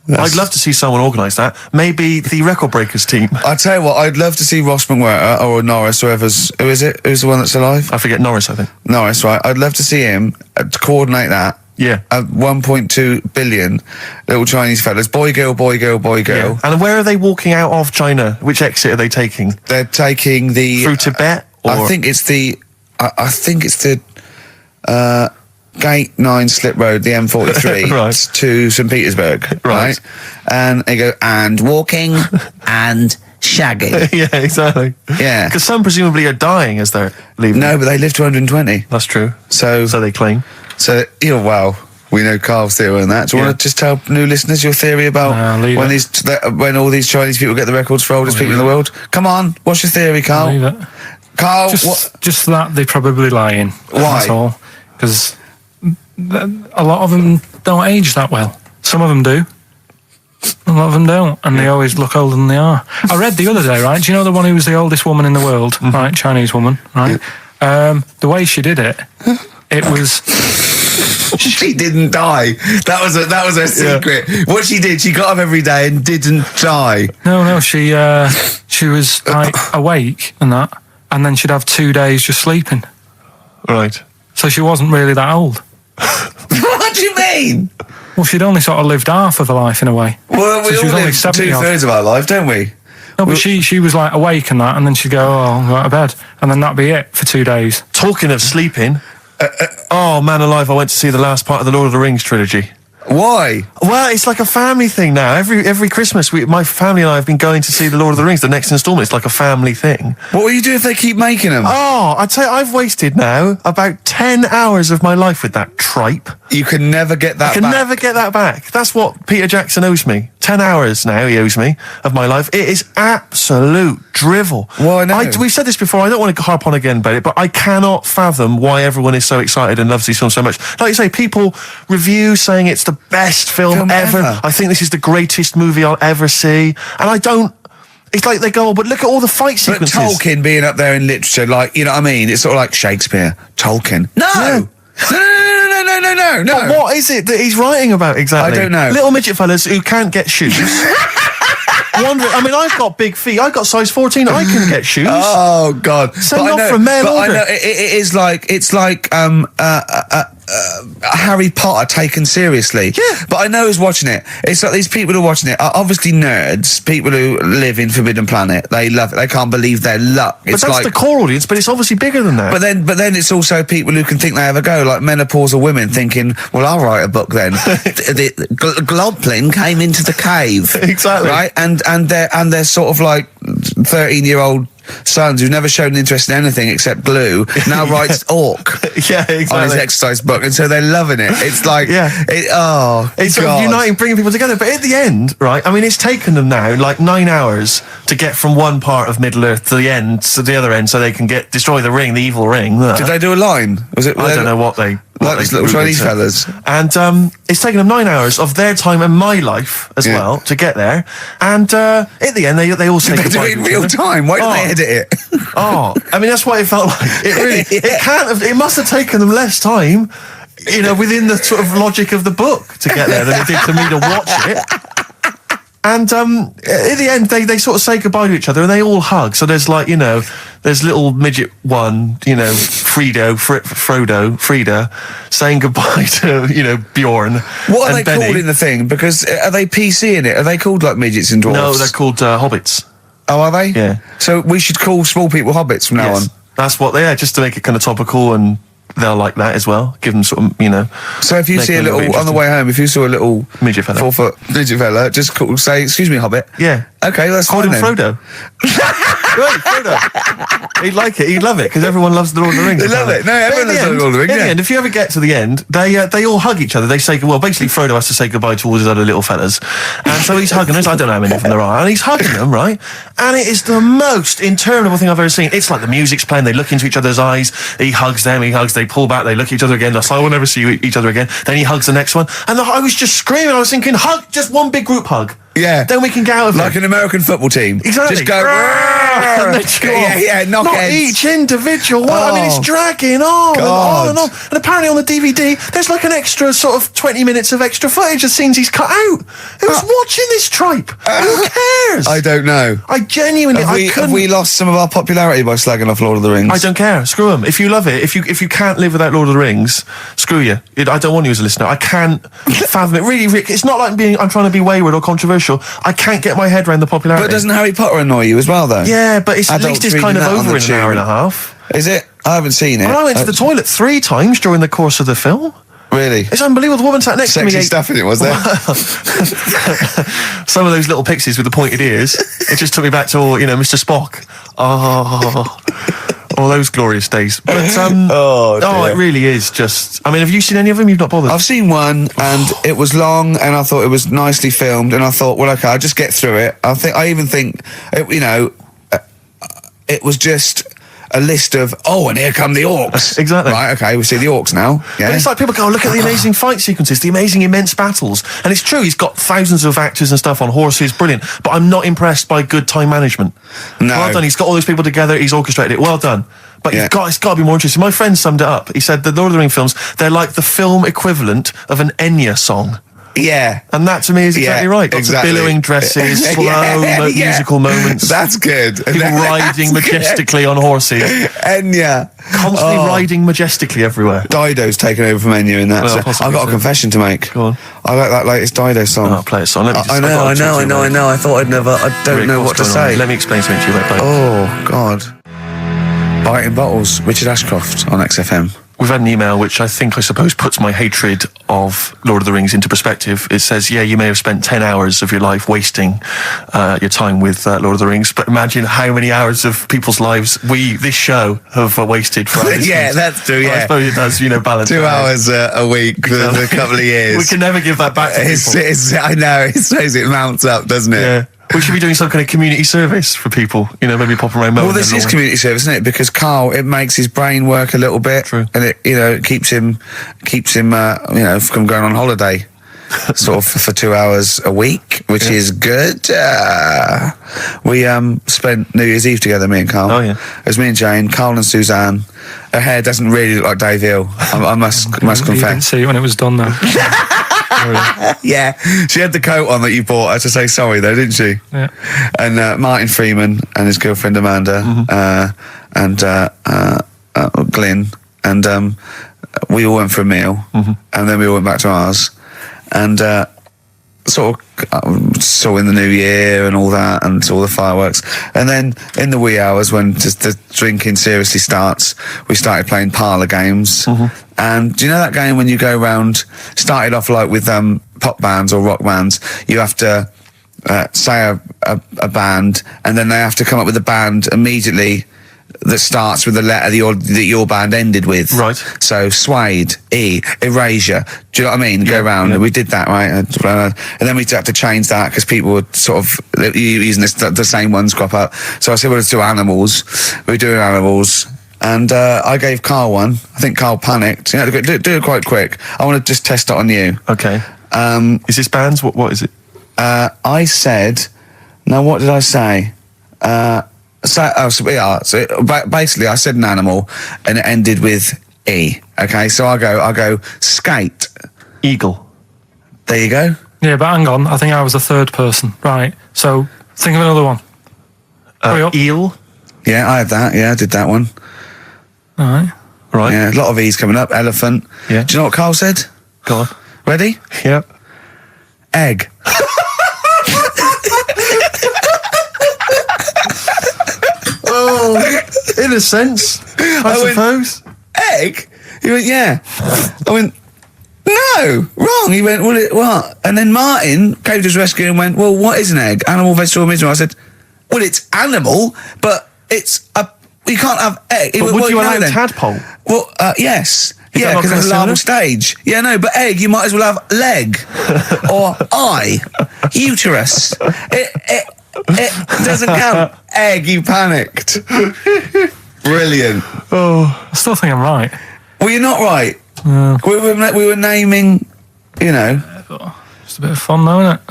B: I'd love to see someone organise that. Maybe the Record Breakers team.
A: I tell you what, I'd love to see Ross McWhirter or Norris, who is it? Who's the one that's alive?
B: I forget Norris, I think.
A: Norris, right? I'd love to see him to coordinate that.
B: Yeah.
A: 1.2 billion little Chinese fellas. Boy, girl, boy, girl, boy, girl.
B: Yeah. And where are they walking out of China? Which exit are they taking?
A: They're taking the...
B: Through Tibet? Or?
A: I think it's the Gate 9 Slip Road, the M43,
B: Right.
A: to St. Petersburg, right? And they go, and walking, and shagging.
B: Yeah, exactly.
A: Yeah.
B: Because some presumably are dying as they're leaving.
A: No, but they live to 120.
B: That's true.
A: So
B: they claim.
A: Well, we know Carl's theory on that. Do you want to just tell new listeners your theory about when all these Chinese people get the records for oldest people in the world? Come on, what's your theory, Carl?
C: Leave it.
A: Carl,
C: Just that they're probably lying.
A: Why?
C: That's all. Because a lot of them don't age that well. Some of them do. A lot of them don't, and they always look older than they are. I read the other day, right? Do you know the one who was the oldest woman in the world, right? Chinese woman, right? The way she did it, it was...
A: She didn't die. That was her secret. Yeah. What she did, she got up every day and didn't die.
C: No, she was like awake and that, and then she'd have 2 days just sleeping.
B: Right.
C: So she wasn't really that old.
A: What do you mean?
C: Well, she'd only sort of lived half of her life in a way.
A: Well, we
C: so
A: all live 2/3 of our life, don't we?
C: No, but she was like awake and that, and then she'd go, I'll go to bed, and then that'd be it for 2 days.
B: Talking of sleeping, oh man alive, I went to see the last part of the Lord of the Rings trilogy.
A: Why?
B: Well, it's like a family thing now. Every Christmas, my family and I have been going to see the Lord of the Rings, the next instalment. It's like a family thing.
A: What will you do if they keep making them?
B: Oh, I'd say I've wasted now about 10 hours of my life with that tripe.
A: You can never get that back.
B: Never get that back. That's what Peter Jackson owes me. 10 hours now he owes me of my life. It is absolute drivel.
A: Well, I know.
B: We've said this before. I don't want to harp on again about it, but I cannot fathom why everyone is so excited and loves these films so much. Like you say, people review saying it's the best film ever. I think this is the greatest movie I'll ever see. And I don't... It's like they go, oh, but look at all the fight sequences.
A: But Tolkien being up there in literature, like, you know what I mean? It's sort of like Shakespeare. Tolkien. No! No.
B: But what is it that he's writing about exactly?
A: I don't know.
B: Little midget fellas who can't get shoes. wondering. I mean, I've got big feet. I've got size 14. I can get shoes.
A: Oh God!
B: Send off for mail
A: but
B: order.
A: I know it is like Harry Potter taken seriously.
B: Yeah.
A: But I know who's watching it. It's like these people who are watching it are obviously nerds, people who live in Forbidden Planet. They love it. They can't believe their luck.
B: But
A: It's
B: that's
A: like,
B: the core audience, but it's obviously bigger than that.
A: but then it's also people who can think they have a go, like menopausal women thinking, well, I'll write a book then. the Globplin came into the cave.
B: Exactly.
A: Right? And they're sort of like 13-year-old sons who've never shown interest in anything except glue now writes orc
B: Yeah, exactly.
A: on his exercise book, and so they're loving it. It's like,
B: It's sort of
A: God.
B: uniting, bringing people together. But at the end, right, I mean, it's taken them now like 9 hours to get from one part of Middle Earth to the end, to the other end, so they can destroy the ring, the evil ring.
A: Did they do a line? Was it?
B: I don't know what they...
A: Like these little Chinese fellas.
B: And it's taken them 9 hours of their time and my life as well to get there. And at the end, they all say
A: They do
B: goodbye
A: it in
B: to each
A: real
B: other.
A: time. Why don't they edit it?
B: Oh, I mean, that's what it felt like. It really, it can't have, it must have taken them less time, within the sort of logic of the book to get there than it did to me to watch it. And at the end, they sort of say goodbye to each other and they all hug. So there's like, there's little midget one, Frida, saying goodbye to, Bjorn.
A: What are
B: and
A: they
B: Benny.
A: called in the thing? Because are they PC in it? Are they called like midgets and dwarfs?
B: No, they're called hobbits.
A: Oh, are they?
B: Yeah.
A: So we should call small people hobbits from now on.
B: That's what they are, just to make it kind of topical, and they'll like that as well. Give them sort of,
A: So if you
B: make
A: see a
B: them a bit
A: little, on the
B: interesting.
A: way home, if you saw a little
B: Midget fella.
A: 4 foot midget fella, just say, excuse me, hobbit.
B: Yeah.
A: Okay, that's
B: Call
A: fine
B: him
A: then.
B: Frodo. Right, Frodo. He'd like it. He'd love it because everyone loves the Lord of the Rings.
A: They love it. No,
B: But at
A: everyone loves the Lord of the Rings,
B: In the
A: yeah.
B: end, if you ever get to the end, they all hug each other. They say, well, basically Frodo has to say goodbye to all his other little fellas, and so he's hugging us. I don't know how many of them there are, and he's hugging them, right? And it is the most interminable thing I've ever seen. It's like the music's playing. They look into each other's eyes. He hugs them. He hugs. They pull back. They look at each other again. That's like, we'll never see each other again. Then he hugs the next one, and I was just screaming. I was thinking, hug, just one big group hug.
A: Yeah.
B: Then we can get out of
A: Like
B: here.
A: an American football team.
B: Exactly.
A: Just go,
B: And then go off.
A: knock
B: Not
A: heads.
B: each individual one. I mean, it's
A: Oh.
B: dragging on and
A: God.
B: on and on. And apparently on the DVD, there's like an extra sort of 20 minutes of extra footage of scenes he's cut out. Who's watching this tripe? Who cares?
A: I don't know.
B: I genuinely,
A: Have we lost some of our popularity by slagging off Lord of the Rings?
B: I don't care. Screw them. If you love it, if you can't live without Lord of the Rings, screw you. I don't want you as a listener. I can't fathom it. Really, Rick, it's not like I'm trying to be wayward or controversial. I can't get my head around the popularity.
A: But doesn't Harry Potter annoy you as well, though?
B: Yeah, but at
A: Adults
B: least it's
A: reading
B: kind of
A: that on
B: over
A: the
B: in an hour and a
A: tube.
B: half.
A: Is it? I haven't seen it.
B: And I went to the toilet 3 times during the course of the film.
A: Really?
B: It's unbelievable. The woman sat next to me.
A: Sexy stuff in it, was there?
B: Some of those little pixies with the pointed ears. It just took me back to all, Mr. Spock. Oh, all those glorious days. But
A: dear.
B: it really is just. I mean, have you seen any of them? You've not bothered.
A: I've seen one, and it was long, and I thought it was nicely filmed, and I thought, well, okay, I'll just get through it. I even think, it was just a list of, and here come the orcs.
B: Exactly.
A: Right, okay, we see the orcs now. Yeah.
B: But it's like people go, look at the amazing fight sequences, the amazing immense battles. And it's true, he's got thousands of actors and stuff on horses, brilliant. But I'm not impressed by good time management.
A: No.
B: Well done, he's got all those people together, he's orchestrated it, well done. But
A: Yeah.
B: it's got to be more interesting. My friend summed it up. He said the Lord of the Rings films, they're like the film equivalent of an Enya song.
A: Yeah.
B: And that to me is exactly right. Lots of billowing dresses, slow musical moments.
A: That's good.
B: People riding majestically on horses.
A: Enya.
B: Constantly riding majestically everywhere.
A: Dido's taken over from Enya in that.
B: Well,
A: So
B: possibly
A: I've got a
B: so.
A: confession to make.
B: Go on.
A: I like that latest Dido song.
B: I'll play a song. Let me just,
A: I
B: I've
A: know.
B: got to talk to you about it.
A: I thought I don't
B: Rick,
A: know
B: what's
A: what to
B: going on?
A: say.
B: Let me explain something to you about Dido.
A: Oh, God. Biting Bottles, Richard Ashcroft on XFM.
B: We've had an email which I suppose puts my hatred of Lord of the Rings into perspective. It says, yeah, you may have spent 10 hours of your life wasting your time with Lord of the Rings, but imagine how many hours of people's lives this show have wasted for our listeners.
A: Yeah, that's true,
B: Well, I
A: yeah.
B: suppose it does, balance.
A: 2
B: it out.
A: hours a week for a couple of years.
B: We can never give that back to people.
A: I know, it shows it mounts up, doesn't it?
B: Yeah. We should be doing some kind of community service for people, maybe pop around.
A: Well, this is community service, isn't it? Because Carl, it makes his brain work a little bit,
B: True.
A: and it keeps him, from going on holiday, sort of for 2 hours a week, which is good. We spent New Year's Eve together, me and Carl.
B: Oh, yeah.
A: It was me and Jane, Carl and Suzanne. Her hair doesn't really look like Dave Hill. I must
C: You didn't
A: confess.
C: see it when it was done, though.
A: Yeah, she had the coat on that you bought her to say sorry, though, didn't she?
C: Yeah.
A: And Martin Freeman and his girlfriend Amanda and Glyn and we all went for a meal, and then we all went back to ours, and sort of saw in the new year and all that, and all the fireworks. And then in the wee hours, when just the drinking seriously starts, we started playing parlour games. And do you know that game when you go round, started off like with pop bands or rock bands, you have to say a band, and then they have to come up with a band immediately that starts with the letter that your band ended with.
B: Right.
A: So Suede, E, Erasure. Do you know what I mean? Go around. And we did that, right? And then we had to change that because people were sort of using the same ones crop up. So I said, well, let's do Animals. We were doing Animals. And I gave Carl one. I think Carl panicked. You know, do it quite quick. I want to just test it on you.
B: Okay. Is this bands? What is it?
A: I said... Now, what did I say? So basically, I said an animal, and it ended with E. Okay, so I go skate.
B: Eagle.
A: There you go.
C: Yeah, but hang on. I think I was the third person. Right. So think of another one. Hurry up.
B: Eel.
A: Yeah, I had that. Yeah, I did that one.
C: All right.
B: Right.
A: Yeah, a lot of E's coming up. Elephant.
B: Yeah.
A: Do you know what Carl said?
B: Go on.
A: Ready?
B: Yep.
A: Egg.
B: Oh, in a sense, I suppose.
A: Egg? He went, yeah. I went, no, wrong. He went, well, what? And then Martin came to his rescue and went, well, what is an egg? Animal, vegetable, mineral. I said, well, it's animal, but it's you can't have egg.
B: But would you allow tadpole?
A: Well, yes.
B: Is
A: Yeah,
B: that not
A: because it's a
B: considered?
A: larval stage. Yeah, no, but egg, you might as well have leg or eye, uterus. It doesn't count. Egg, you panicked. Brilliant.
C: I still think I'm right.
A: Well, you're not right. We were naming, you know.
C: Just a bit of fun, though, isn't it?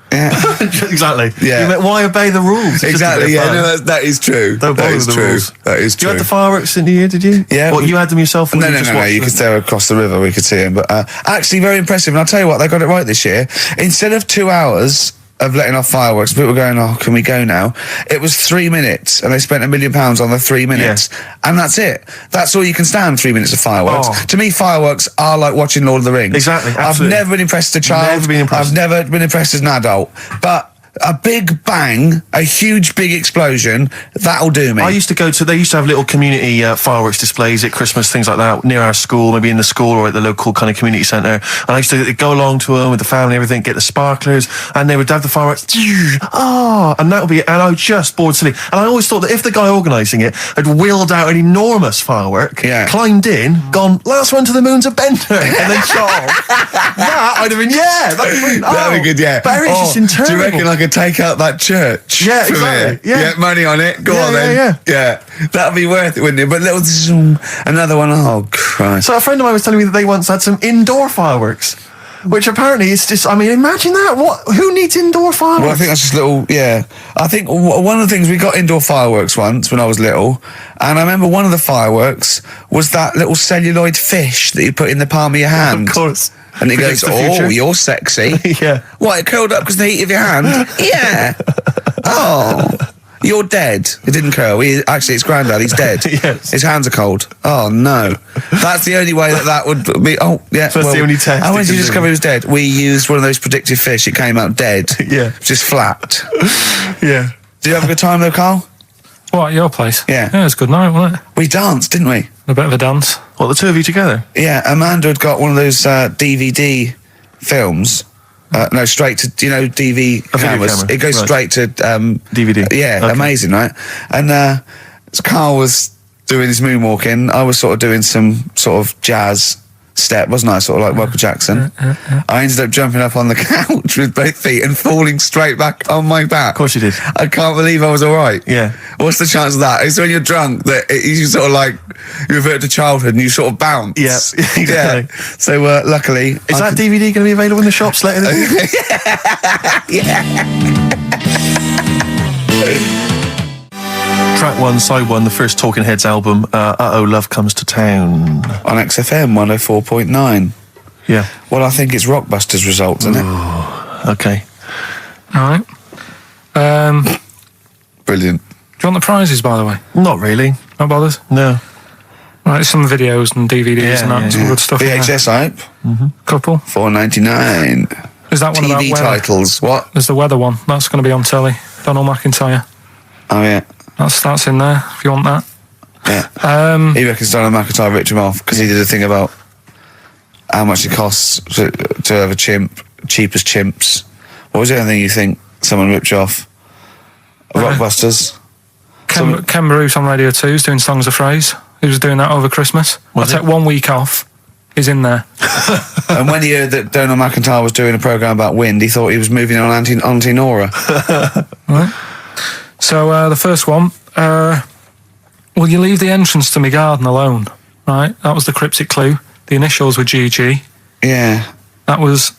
A: Yeah.
B: Exactly.
A: Yeah.
B: You meant, why obey the rules? It's just a
A: Exactly.
B: bit of
A: Yeah.
B: fun.
A: No, that is true.
B: Don't
A: That
B: bother
A: is
B: with the
A: true.
B: rules.
A: That is
B: You
A: true.
B: had the fireworks in the year, did you?
A: Yeah.
B: What, you had them yourself? Or
A: No,
B: you
A: no,
B: just
A: no,
B: watched
A: you
B: them?
A: could stare across the river, we could see him. But actually very impressive. And I'll tell you what, they got it right this year. Instead of 2 hours of letting off fireworks, people were going, oh, can we go now? It was 3 minutes, and they spent £1 million on the 3 minutes. And that's it. That's all you can stand, 3 minutes of fireworks.
B: Oh.
A: To me, fireworks are like watching Lord of the Rings.
B: Exactly,
A: I've
B: absolutely.
A: never been impressed as a child.
B: Never been impressed.
A: I've never been impressed as an adult. But a big bang, a huge big explosion, that'll do me.
B: They used to have little community fireworks displays at Christmas, things like that, near our school, maybe in the school or at the local kind of community centre. And I used to go along to them with the family and everything, get the sparklers, and they would have the fireworks. And that would be, and I was just bored silly. And I always thought that if the guy organising it had wheeled out an enormous firework, climbed in, gone, last one to the moon's a bender, and then shot off, that I'd have been,
A: that'd be good, yeah.
B: But it's just interminable.
A: Do you reckon I could take out that church?
B: Yeah,
A: from
B: exactly.
A: here?
B: Yeah.
A: Money on it. Go
B: Yeah,
A: on then.
B: yeah.
A: That'd be worth it, wouldn't it? But little zoom, another one. Oh Christ.
B: So a friend of mine was telling me that they once had some indoor fireworks, which apparently is just, I mean, imagine that. Who needs indoor fireworks?
A: Well, I think that's just little, yeah. I think one of the things, we got indoor fireworks once when I was little, and I remember one of the fireworks was that little celluloid fish that you put in the palm of your hand.
B: Of course.
A: And it
B: Predicts
A: goes,
B: the
A: oh,
B: future.
A: you're sexy.
B: Yeah.
A: What, it curled up because of the heat of your hand? Yeah. Oh, you're dead. It didn't curl. Actually, it's Grandad. He's dead.
B: Yes.
A: His hands are cold. Oh, no. That's the only way that would be... Oh, yeah.
B: So that's the only test
A: How
B: it
A: did you
B: can
A: discover
B: do.
A: he was dead? We used one of those predictive fish. It came out dead.
B: Yeah.
A: Just flapped.
B: Yeah.
A: Did you have a good time, though, Carl?
C: What, at your place?
A: Yeah.
C: Yeah, it was a good night, wasn't it?
A: We danced, didn't we?
C: A bit of a dance.
B: What, the two of you together?
A: Yeah, Amanda had got one of those DVD films. No, straight to, DV cameras.
B: camera,
A: It goes
B: right.
A: straight to...
B: DVD.
A: Yeah,
B: Okay.
A: amazing, right? And Carl was doing his moonwalking. I was sort of doing some sort of jazz step, wasn't I? Sort of like Michael Jackson. I ended up jumping up on the couch with both feet and falling straight back on my back.
B: Of course you did.
A: I can't believe I was all right.
B: Yeah.
A: What's the chance of that? It's when you're drunk that you sort of like, you revert to childhood and you sort of bounce.
B: Yeah, exactly.
A: Yeah. So luckily...
B: Is that DVD going to be available in the shops later this year? Track 1, side 1, the first Talking Heads album, Uh-Oh, Love Comes to Town.
A: On XFM 104.9.
B: Yeah.
A: Well, I think it's Rockbusters results, isn't it?
B: Okay.
C: All right.
A: Brilliant.
C: Do you want the prizes, by the way?
B: Not really.
C: Not bothered?
B: No.
C: Right, some videos and DVDs and that,
B: yeah,
C: some
B: yeah.
C: good stuff. in there.
A: VHS, I hope.
C: Couple.
A: $4.99.
C: Is that one about
A: TV
C: weather?
A: titles. What?
C: There's the weather one. That's going to be on telly. Donald McIntyre.
A: Oh, yeah.
C: That's in there, if you want that.
A: Yeah. He reckons Donald McIntyre ripped him off because he did a thing about how much it costs to have a chimp, cheap as chimps. What was the other thing you think someone ripped you off? Rockbusters.
C: Ken Bruce on Radio 2 is doing Songs of Phrase. He was doing that over Christmas. I
B: Was
C: took
B: it?
C: 1 week off. He's in there.
A: And when he heard that Donald McIntyre was doing a programme about wind, he thought he was moving on Auntie Nora.
C: Right. So the first one, will you leave the entrance to my garden alone? Right, that was the cryptic clue. The initials were GG.
A: Yeah.
C: That was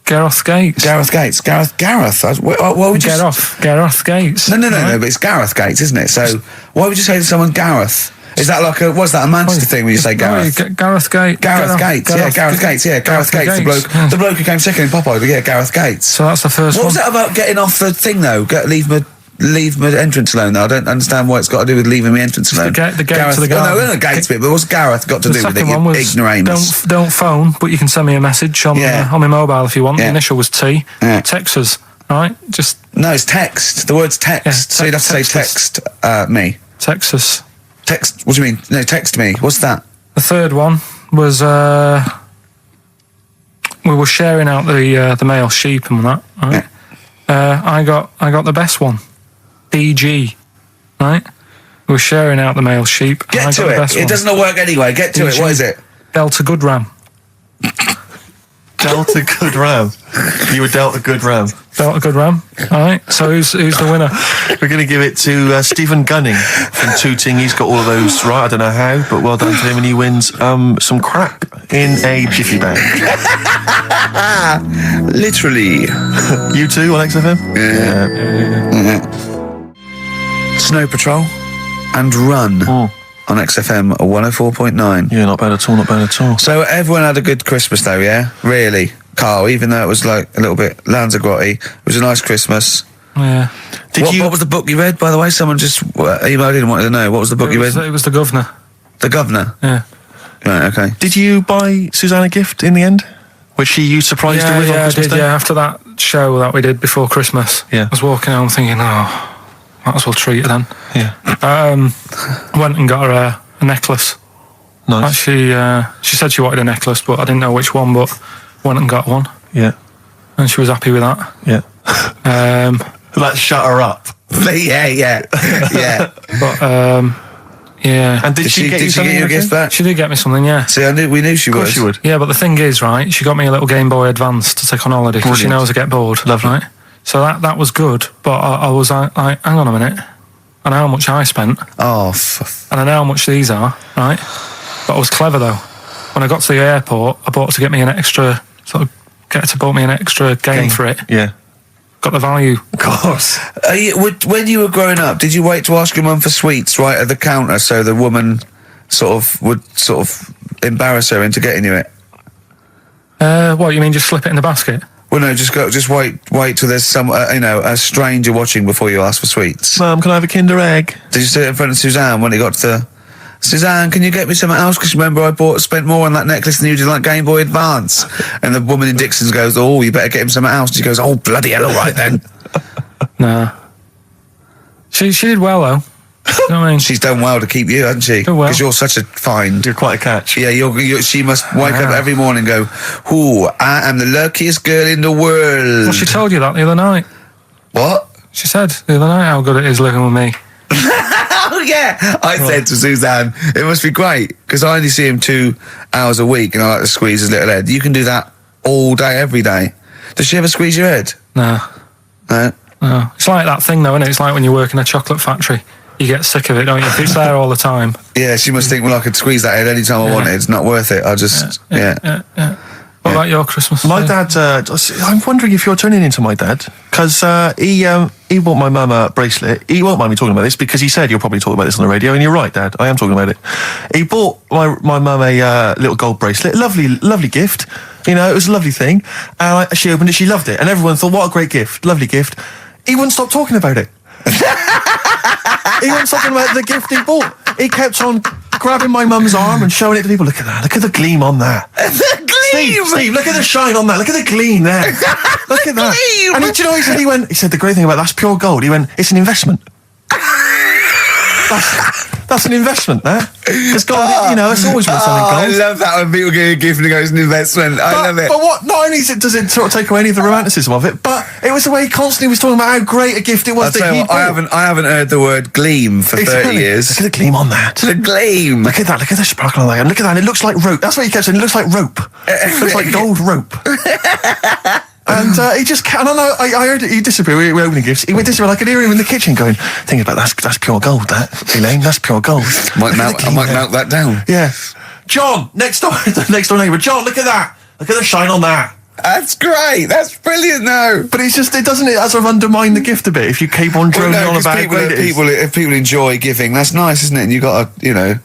C: Gareth Gates.
A: Gareth Gates. Gareth. What would you
C: Gareth Gates.
A: No, but it's Gareth Gates, isn't it? So why would you say to someone Gareth? Is that like what's that, a Manchester thing when you say Gareth?
C: Gareth Gates.
A: Gareth Gates, Gareth Gates, the bloke who came second in Popeye, yeah, Gareth Gates.
C: So that's the first
A: What
C: one.
A: was that about getting off the thing though? Leave my entrance alone though. I don't understand what it's got to do with leaving my entrance alone.
C: The gate
A: Gareth,
C: to the garden.
A: No, the gates bit, but what's Gareth got to
C: The
A: do with it,
C: second one
A: you
C: was
A: ignoramus?
C: don't phone, but you can send me a message on my mobile if you want.
A: Yeah.
C: The initial was T.
A: Yeah.
C: Text us, right? Just
A: No, it's text. The word's text.
C: Yeah,
A: So you'd have to say
C: text
A: text me.
C: text us.
A: Text, what do you mean? No, text me. What's that?
C: The third one was we were sharing out the male sheep and that. Right? I got the best one, DG, right? We were sharing out the male sheep. And I
A: Get
C: got
A: to
C: the
A: it.
C: best
A: It
C: one.
A: doesn't work anyway. Get to it. What is it?
C: Delta Good Ram.
B: Dealt a good ram. You were dealt a good ram.
C: Delta Good Ram. All right. So who's the winner?
B: We're going to give it to Stephen Gunning from Tooting. He's got all of those right. I don't know how, but well done to him. And he wins some crack in a jiffy bag.
A: Literally.
B: You too on XFM?
A: Yeah. Snow Patrol and Run on XFM 104.9.
B: Yeah, not bad at all, not bad at all.
A: So everyone had a good Christmas though, yeah? Really? Carl, even though it was like a little bit Lanzagrotte, it was a nice Christmas.
C: Yeah.
A: What was the book you read, by the way? Someone just emailed in and wanted to know. What was the book you read?
C: It was The Governor.
A: The Governor?
C: Yeah.
A: Right, okay.
B: Did you buy Suzanne a gift in the end? Which you surprised her with on
C: I
B: Christmas
C: did,
B: Day?
C: yeah. After that show that we did before Christmas,
B: Yeah.
C: I was walking home thinking, might as well treat her then.
B: Yeah.
C: Went and got her a necklace.
B: Nice.
C: Actually, she said she wanted a necklace, but I didn't know which one, but went and got one.
B: Yeah.
C: And she was happy with that.
B: Yeah.
C: Um,
B: Shut her up.
A: yeah.
C: but, yeah.
B: And did she get you something?
A: a gift back?
C: She did get me something, yeah.
A: See, we knew she
B: Of course
A: would.
B: she would.
C: Yeah, but the thing is, right, she got me a little Game Boy Advance to take on holiday because she
B: Brilliant.
C: knows I get bored.
B: Lovely.
C: Right? So that was good, but I was like, hang on a minute. I know how much I spent,
A: Oh,
C: and I know how much these are, right? But I was clever though. When I got to the airport, I bought her to get me an extra, bought me an extra game for it.
B: Yeah.
C: Got the value.
B: Of course.
A: when you were growing up, did you wait to ask your mum for sweets right at the counter so the woman would embarrass her into getting you it?
C: What, you mean just slip it in the basket?
A: Well, no, just wait till there's some, a stranger watching before you ask for sweets.
B: Mum, can I have a Kinder Egg?
A: Did you sit in front of Suzanne when it got to, Suzanne, can you get me something else? Because remember I spent more on that necklace than you did on that Game Boy Advance. And the woman in Dixon's goes, oh, you better get him something else. She goes, oh, bloody hell, all right then.
C: Nah. She did well though. You know what I mean?
A: She's done well to keep you, hasn't she?
C: Done well.
A: Because you're such a find.
B: You're quite a catch.
A: Yeah, she must wake up every morning and go, ooh, I am the luckiest girl in the world.
C: Well, she told you that the other night.
A: What?
C: She said the other night how good it is living with me.
A: Oh, yeah. I said to Suzanne, it must be great, because I only see him 2 hours a week and I like to squeeze his little head. You can do that all day, every day. Does she ever squeeze your head?
C: No.
A: No.
C: No. It's like that thing though, isn't it? It's like when you work in a chocolate factory. You get sick of it, don't you? If it's there all the time.
A: Yeah, she must think, well, I could squeeze that head anytime I wanted. It's not worth it. I just, yeah.
C: What about your Christmas?
B: My dad, I'm wondering if you're turning into my dad, because he bought my mum a bracelet. He won't mind me talking about this because he said you'll probably talk about this on the radio, and you're right, Dad. I am talking about it. He bought my mum a little gold bracelet, lovely gift, You know, it was a lovely thing. And she opened it, she loved it. And everyone thought, what a great gift, lovely gift. He wouldn't stop talking about it. He wouldn't stop talking about the gift he bought. He kept on grabbing my mum's arm and showing it to people. Look at that, look at the gleam on that.
A: The gleam!
B: Steve, look at the shine on that, look at the gleam there. Look at that.
A: Gleam!
B: And do you know what he said? He said, the great thing about that's pure gold. He went, it's an investment. That's an investment there. It's gold, you know, it's always been something gold.
A: I love that when people get a gift and it goes an investment. I love it.
B: But what, not only does it sort of take away any of the romanticism of it, but it was the way he constantly was talking about how great a gift it was that he bought.
A: I haven't heard the word gleam for 30 years.
B: Look at the gleam on that.
A: The gleam.
B: Look at that, look at the sparkle on that. And look at that, and it looks like rope. That's what he kept saying, it looks like rope. It looks like gold rope. And he just, and I heard it, he disappeared, we were opening gifts, he went disappear, I could hear him in the kitchen going, think about that's pure gold, that, Elaine, that's pure gold.
A: I might melt that down.
B: Yeah. John, next door neighbour, John, look at that, look at the shine on that.
A: That's great, that's brilliant though.
B: But it's just, it doesn't sort of undermine the gift a bit if you keep on droning on about how great it is.
A: If people enjoy giving, that's nice, isn't it? And you got to, you know,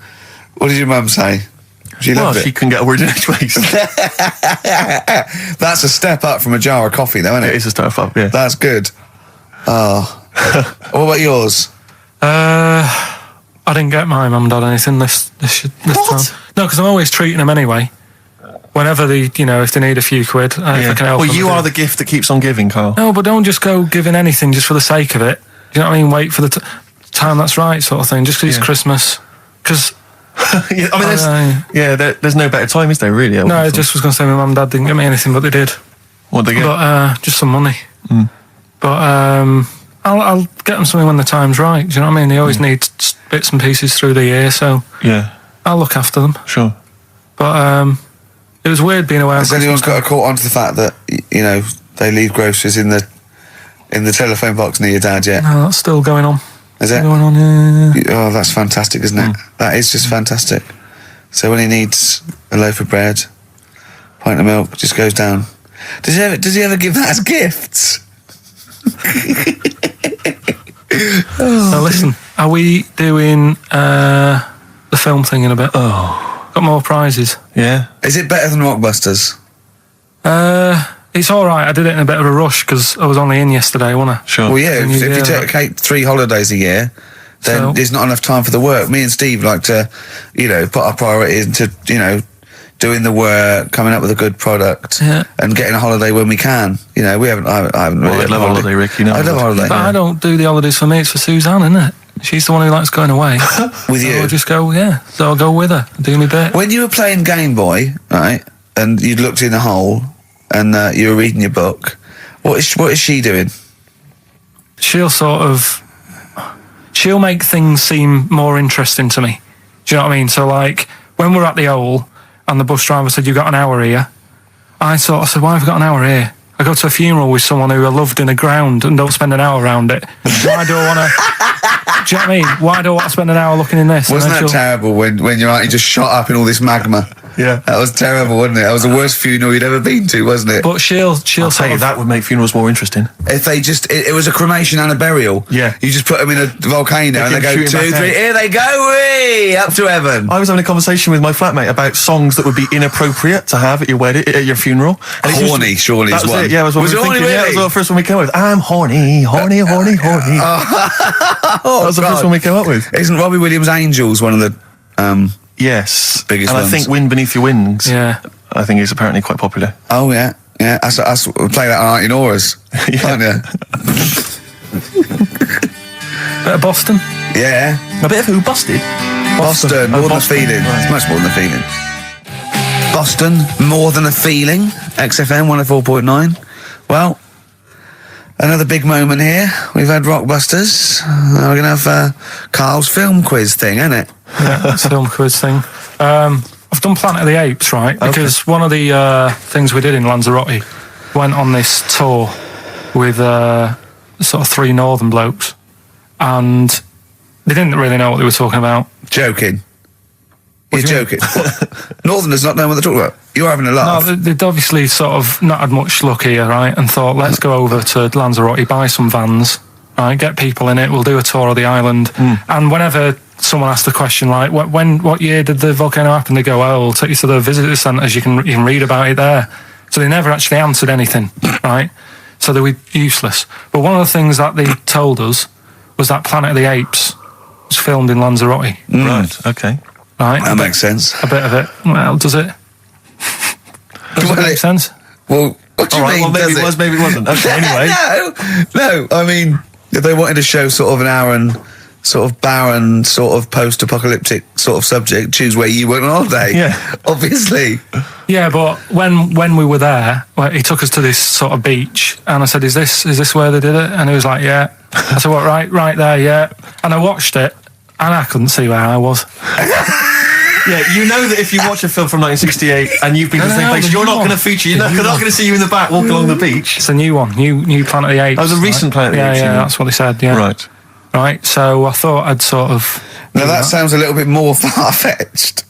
A: what did your mum say? She loved it.
B: She couldn't get a word in edgeways.
A: That's a step up from a jar of coffee, though, isn't it?
B: It is a step up, yeah.
A: That's good. Oh. What about yours?
C: I didn't get my mum and dad anything this time. No, because I'm always treating them anyway. Whenever if they need a few quid, if I can help them.
B: Well, you are the gift that keeps on giving, Carl.
C: No, but don't just go giving anything just for the sake of it. Do you know what I mean? Wait for the time that's right, sort of thing. Just because it's Christmas. Because...
B: yeah, I mean, there's no better time, is there, really?
C: No, I just was going to say my mum and dad didn't get me anything, but they did.
B: What did they get?
C: But just some money. But I'll get them something when the time's right. Do you know what I mean? They always need bits and pieces through the year, so
B: yeah,
C: I'll look after them.
B: Sure.
C: But it was weird being away.
A: Has anyone got a caught onto the fact that they leave groceries in the telephone box near your dad yet?
C: No, that's still going on.
A: Is it?
C: Going on, yeah.
A: Oh, that's fantastic, isn't it? That is just fantastic. So when he needs a loaf of bread, pint of milk, just goes down. Does he ever give that as gifts?
C: Now listen, are we doing the film thing in a bit?
B: Oh.
C: Got more prizes.
B: Yeah.
A: Is it better than Rockbusters?
C: It's all right. I did it in a bit of a rush because I was only in yesterday, wasn't I?
B: Sure.
A: Well, yeah. If you take 3 holidays a year, then there's not enough time for the work. Me and Steve like to, put our priority into, doing the work, coming up with a good product, and getting a holiday when we can. I haven't. I haven't really.
B: I love a holiday, Rick.
A: I love a holiday.
C: But I don't do the holidays for me. It's for Suzanne, isn't it? She's the one who likes going away.
A: With you?
C: I'll just go. Yeah. So I'll go with her. Do me bit.
A: When you were playing Game Boy, right, and you'd looked in the hole. And you were reading your book. What is she doing?
C: She'll make things seem more interesting to me. Do you know what I mean? So like when we're at the Owl and the bus driver said, "You got an hour here," I said, "Why have I got an hour here? I go to a funeral with someone who I loved in the ground and don't spend an hour around it. Why do I want to?" Do you know what I mean? Why do I want to spend an hour looking in this?
A: Wasn't that terrible when your auntie just shot up in all this magma?
B: Yeah.
A: That was terrible, wasn't it? That was the worst funeral you'd ever been to, wasn't it?
C: But she'll
B: I'll tell you, that would make funerals more interesting.
A: If they it was a cremation and a burial.
B: Yeah.
A: You just put them in a volcano and they go 2, 3, here they go, wee, up to heaven.
B: I was having a conversation with my flatmate about songs that would be inappropriate to have at your wedding, at your funeral. And
A: horny, surely is one.
B: It, yeah, was it horny, really? Yeah, that was the first one we came up with. I'm horny, horny, horny, horny. That was the first one we came up with.
A: Isn't Robbie Williams' Angels one of the...
B: Yes.
A: Biggest
B: ones. I think Wind Beneath Your Wings.
C: Yeah.
B: I think is apparently quite popular.
A: Oh, yeah. Yeah. I play that on Auntie Nora's. Aren't you?
C: Bit of Boston.
A: Yeah.
B: A bit of who? Busted?
A: Boston. More than a feeling.
B: Right.
A: It's much more than a feeling. Boston, More Than a Feeling. XFM 104.9. Well, another big moment here. We've had Rockbusters. We're going to have Carl's film quiz thing, isn't it?
C: Yeah, it's a film quiz thing. I've done Planet of the Apes, right? Because one of the things we did in Lanzarote, went on this tour with sort of 3 northern blokes, and they didn't really know what they were talking about.
A: Joking. You're joking. Northerners not knowing what they're talking about. You're having a laugh.
C: No, they'd obviously sort of not had much luck here, right? And thought, let's go over to Lanzarote, buy some vans, right? Get people in it. We'll do a tour of the island. And whenever someone asked the question, like, what year did the volcano happen? They go, "Oh, we'll take you to the visitor centres. You can read about it there." So they never actually answered anything, right? So they were useless. But one of the things that they told us was that Planet of the Apes was filmed in Lanzarote.
B: Right, okay.
C: Right?
A: That makes sense.
C: A bit of it. Well, does it? Does it make sense?
A: Well, what do you
B: All right,
A: mean?
B: well, maybe
A: does
B: it was, maybe it wasn't. Okay, anyway.
A: No. I mean, if they wanted to show sort of an Aaron, sort of barren, sort of post-apocalyptic sort of subject, choose where you went on holiday.
B: Yeah.
A: Obviously.
C: Yeah, but when we were there, well, he took us to this sort of beach, and I said, "Is this where they did it?" And he was like, "Yeah." I said, "What? Right there, yeah." And I watched it, and I couldn't see where I was.
B: Yeah, you know that if you watch a film from 1968 and you've been to the same place, you're not going to feature. You're not going to see you in the back walking along the beach.
C: It's a new one, new Planet of the Apes.
B: Oh, the recent Planet of the Apes.
C: Yeah, that's what they said. Yeah, right. So I thought I'd sort of.
A: Now that sounds a little bit more far-fetched.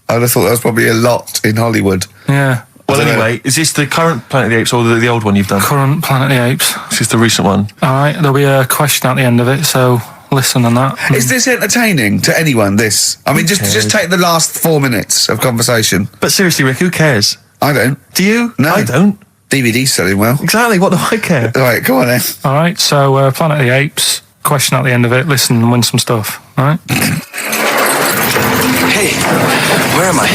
A: I'd have thought that was probably a lot in Hollywood.
C: Yeah.
B: Well, anyway, is this the current Planet of the Apes or the old one you've done?
C: Current Planet of the Apes.
B: This is the recent one.
C: All right, there'll be a question at the end of it, so listen on that.
A: Is this entertaining to anyone, this? I mean, just take the last 4 minutes of conversation.
B: But seriously, Rick, who cares?
A: I don't.
B: Do you?
A: No.
B: I don't.
A: DVD's selling well.
B: Exactly, what do I care?
A: Right, come on then.
C: All right, so Planet of the Apes, question at the end of it, listen and win some stuff, all right?
D: Hey, where am I?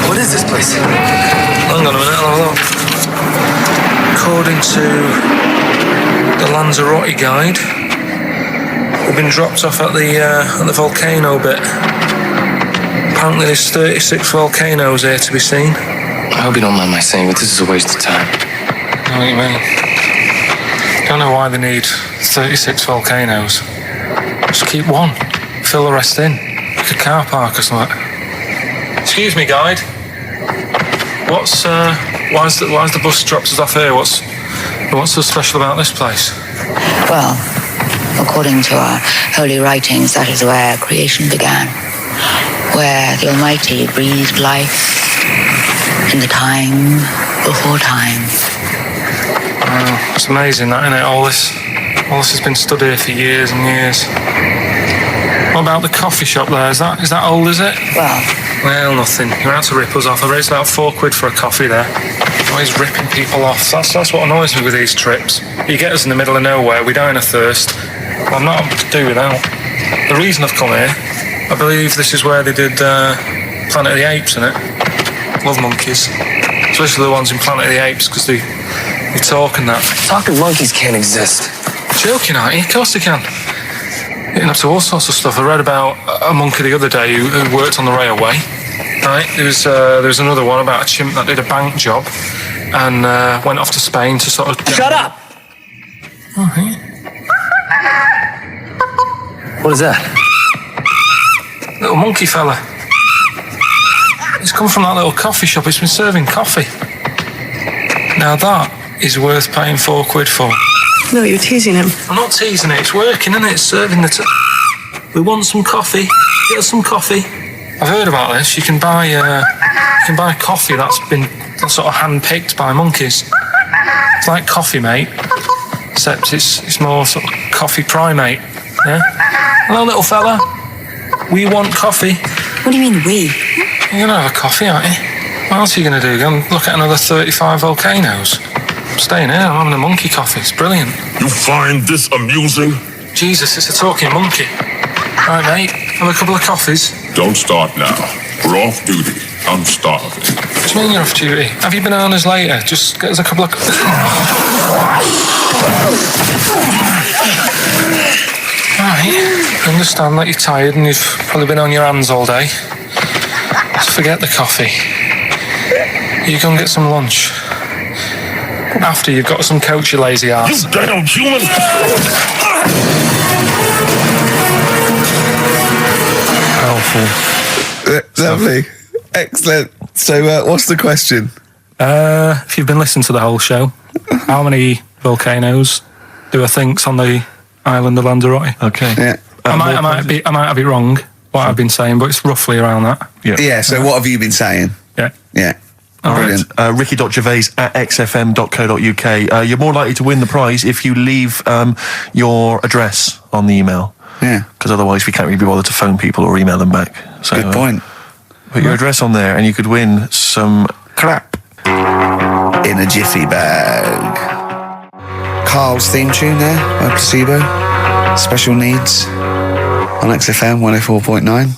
D: What is this place?
C: Hang on a minute, I'll have a look. According to the Lanzarote guide, we've been dropped off at the volcano bit. Apparently there's 36 volcanoes here to be seen.
D: I hope you don't mind my saying, but this is a waste of time.
C: I know what you mean. Don't know why they need 36 volcanoes. Just keep one. Fill the rest in. Like a car park or something. Excuse me, guide. Why's the bus dropped us off here? What's so special about this place?
E: Well, according to our holy writings, that is where creation began, where the Almighty breathed life in the time before time.
C: Wow, it's amazing that, isn't it? All this has been stood here for years and years. What about the coffee shop there? Is that old, is it? Well, nothing. You're out to rip us off. I raised about £4 for a coffee there. Always ripping people off. That's what annoys me with these trips. You get us in the middle of nowhere, we die in a thirst. Well, I'm not able to do without. The reason I've come here, I believe this is where they did Planet of the Apes, innit? Love monkeys. Especially the ones in Planet of the Apes, because they talk and that.
D: Talking monkeys can't exist.
C: Joking, aren't you? Of course they can. Getting up to all sorts of stuff. I read about a monkey the other day who worked on the railway. Right, there was another one about a chimp that did a bank job and went off to Spain to sort of.
D: Shut up!
C: Oh, hey.
D: What is that?
C: Little monkey fella. It's come from that little coffee shop. It's been serving coffee. Now that is worth paying £4 for.
F: No, you're teasing him.
C: I'm not teasing it. It's working, isn't it? It's serving the. We want some coffee. Get us some coffee. I've heard about this. You can buy coffee that's been sort of hand-picked by monkeys. It's like Coffee Mate, except it's more sort of coffee primate. Yeah. Hello, little fella. We want coffee.
F: What do you mean, we?
C: You're gonna have a coffee, aren't you? What else are you gonna do? Go and look at another 35 volcanoes? I'm staying here. I'm having a monkey coffee. It's brilliant.
G: You find this amusing?
C: Jesus, it's a talking monkey. All right, mate. Have a couple of coffees.
G: Don't start now. We're off duty. I'm starving.
C: What do you mean you're off duty? Have you bananas later? Just get us a couple of... Right, I understand that you're tired and you've probably been on your hands all day. Just forget the coffee. You go and get some lunch. After you've got some coach, you lazy ass.
G: You damn human!
C: Helpful.
A: Lovely. Excellent. So, what's the question?
C: If you've been listening to the whole show, how many volcanoes do I think's on the island of Lanzarote?
B: Okay.
A: Yeah.
C: I might have it wrong, what I've been saying, but it's roughly around that.
A: Yeah, so what have you been saying?
C: Yeah.
A: Yeah.
B: All
A: Brilliant.
B: right. Ricky.Gervais at xfm.co.uk. You're more likely to win the prize if you leave your address on the email.
A: Yeah.
B: Because otherwise we can't really be bothered to phone people or email them back. So,
A: Good point.
B: Put your address on there and you could win some
A: crap in a jiffy bag. Carl's theme tune there by Placebo. Special Needs on XFM 104.9.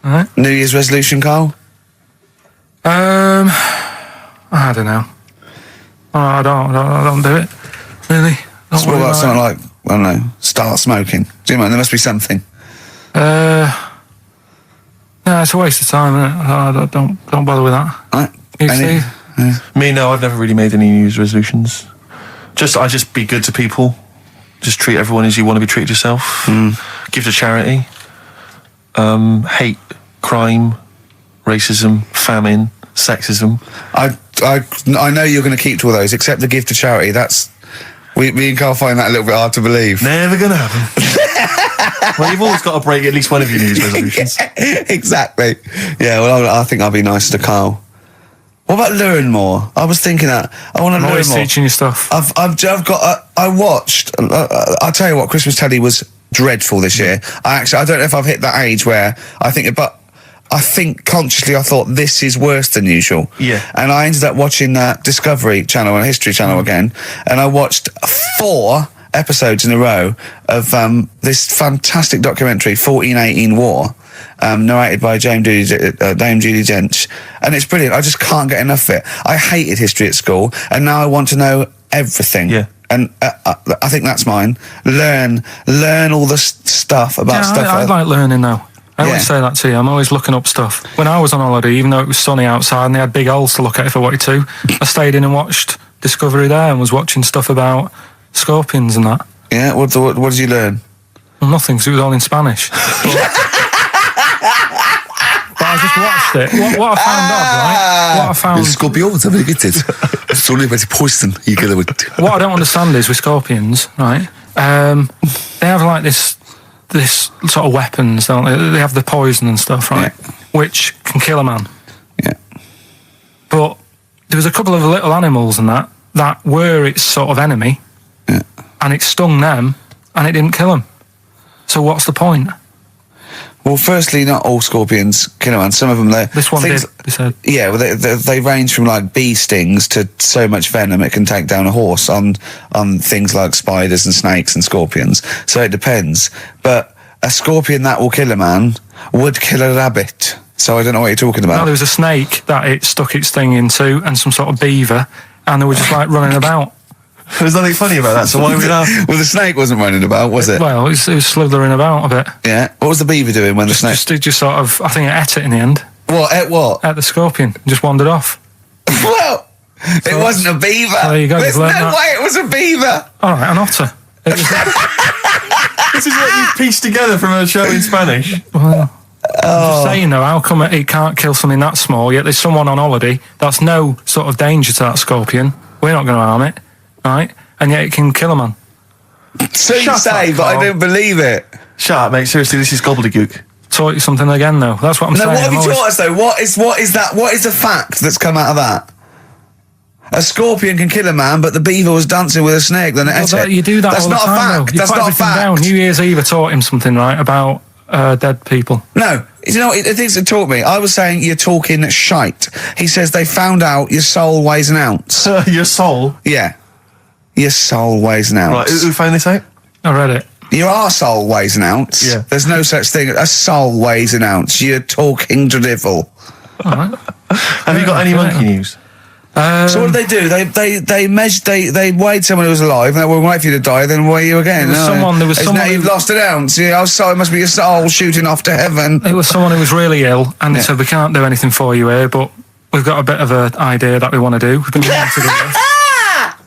C: Alright.
A: New Year's resolution, Carl?
C: I don't know. I don't do it. Really? Not
A: What
C: really
A: about
C: like
A: something like, I don't know, start smoking? Do you know, there must be something.
C: No, it's a waste of time, isn't it? I don't bother with that.
A: Right.
C: You, Steve?
B: Me, no, I've never really made any New Year's resolutions. I just be good to people. Just treat everyone as you want to be treated yourself. Give to charity. Hate crime, racism, famine, sexism.
A: I know you're going to keep to all those, except the gift to charity. That's... Me and Carl find that a little bit hard to believe.
B: Never gonna happen. Well, you've always got to break at least one of your New Year's resolutions.
A: Yeah, exactly. Yeah, well, I think I'll be nice to Carl. What about learn more? I was thinking that. I want to
C: I'm
A: learn
C: always
A: more.
C: teaching you stuff.
A: I watched... I'll tell you what, Christmas telly was dreadful this year. I don't know if I've hit that age where I think... But I think consciously I thought this is worse than usual.
B: Yeah.
A: And I ended up watching Discovery Channel and History Channel again, and I watched 4 episodes in a row of this fantastic documentary, 1418 War, narrated by Dame Judi Dench, and it's brilliant. I just can't get enough of it. I hated history at school, and now I want to know everything.
B: Yeah.
A: And I think that's mine. Learn all the stuff about stuff.
C: I like learning though. I always say that to you. I'm always looking up stuff. When I was on holiday, even though it was sunny outside and they had big holes to look at if I wanted to, I stayed in and watched Discovery there and was watching stuff about scorpions and that.
A: Yeah, what did you learn?
C: Well, nothing, because it was all in Spanish. But I just watched it. What I found odd, right? What I found...
A: Scorpions, have you get it? It's only about poison. You get it.
C: What I don't understand is with scorpions, right? They have like this sort of weapons, don't they? They have the poison and stuff, right?
A: Yeah.
C: Which can kill a man.
A: Yeah.
C: But there was a couple of little animals and that were its sort of enemy, and it stung them, and it didn't kill them. So what's the point?
A: Well, firstly, not all scorpions kill a man. Some of them,
C: This one did, they said.
A: Yeah, well, they range from like bee stings to so much venom it can take down a horse on things like spiders and snakes and scorpions. So it depends. But a scorpion that will kill a man would kill a rabbit. So I don't know what you're talking about.
C: No, there was a snake that it stuck its thing into, and some sort of beaver, and they were just like running about.
B: There's nothing funny about that, so why are we laughing?
A: Well, the snake wasn't running about, was it?
C: Well, it was slithering about a bit.
A: Yeah. What was the beaver doing when the snake...
C: Just sort of, I think it ate it in the end.
A: What? Ate what?
C: Ate the scorpion. Just wandered off.
A: Well, it wasn't a beaver.
C: There you go,
A: There's
C: you've
A: no
C: learned that.
A: way it was a beaver.
C: All right, an otter. It was,
B: This is what you pieced together from a show in Spanish.
C: well, I'm just saying though, how come it can't kill something that small, yet there's someone on holiday that's no sort of danger to that scorpion. We're not going to harm it, right? And yet it can kill a man.
A: So you
C: Shut
A: say,
C: up,
A: but I
C: Carl.
A: don't believe it.
B: Shut up, mate. Seriously, this is gobbledygook.
C: Taught you something again though. That's what I'm
A: No,
C: saying.
A: what have
C: I'm
A: you
C: always-
A: taught us though? What is that? What is the fact that's come out of that? A scorpion can kill a man, but the beaver was dancing with a snake. Then it
C: Well,
A: ate
C: that-
A: it.
C: you do that
A: That's
C: all the
A: not
C: time
A: a fact.
C: though. You
A: That's
C: put
A: not a
C: everything
A: fact.
C: down. New Year's Eve I taught him something, right, about dead people.
A: No, you know what the things that taught me. I was saying you're talking shite. He says they found out your soul weighs an ounce.
B: Your soul.
A: Yeah, your soul weighs an ounce.
B: Right, who found this out?
C: I read it.
A: Your arsehole weighs an ounce.
B: Yeah.
A: There's no such thing. A soul weighs an ounce. You're talking drivel.
C: All right.
B: Have you got any monkey news?
A: So what did they do? They measured. They weighed someone who was alive, and they will wait for you to die, then weigh you again.
C: There was someone
A: You've
C: who-
A: lost an ounce. Yeah, so it must be your soul shooting off to heaven.
C: It was someone who was really ill, and they said, we can't do anything for you here, but we've got a bit of an idea that we want to do. We've been wanting to do this.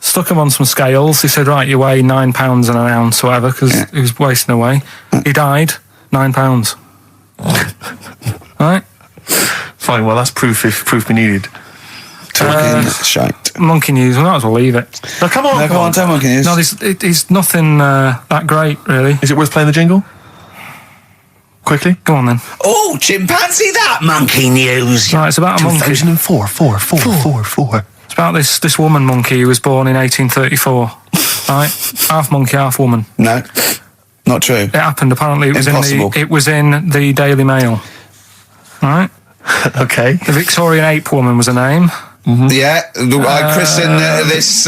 C: Stuck him on some scales. He said, right, you weigh 9 pounds and an ounce or whatever, because he was wasting away. He died, 9 pounds. Right?
B: Fine, well, that's proof if proof be needed.
A: Talking shite.
C: Monkey news, we might as well leave it.
B: No, come on,
A: No, come on, tell monkey news.
C: No, it's nothing that great, really.
B: Is it worth playing the jingle? Quickly?
C: Go on then.
A: Oh, chimpanzee, that monkey news.
C: Right, it's about a monkey.
B: 2004, four.
C: It's about this woman monkey who was born in 1834. Right? Half monkey, half woman.
A: No, not true.
C: It happened, apparently. It was
A: Impossible.
C: it was in the Daily Mail. Right?
B: Okay.
C: The Victorian ape woman was her name.
A: Yeah, I christened this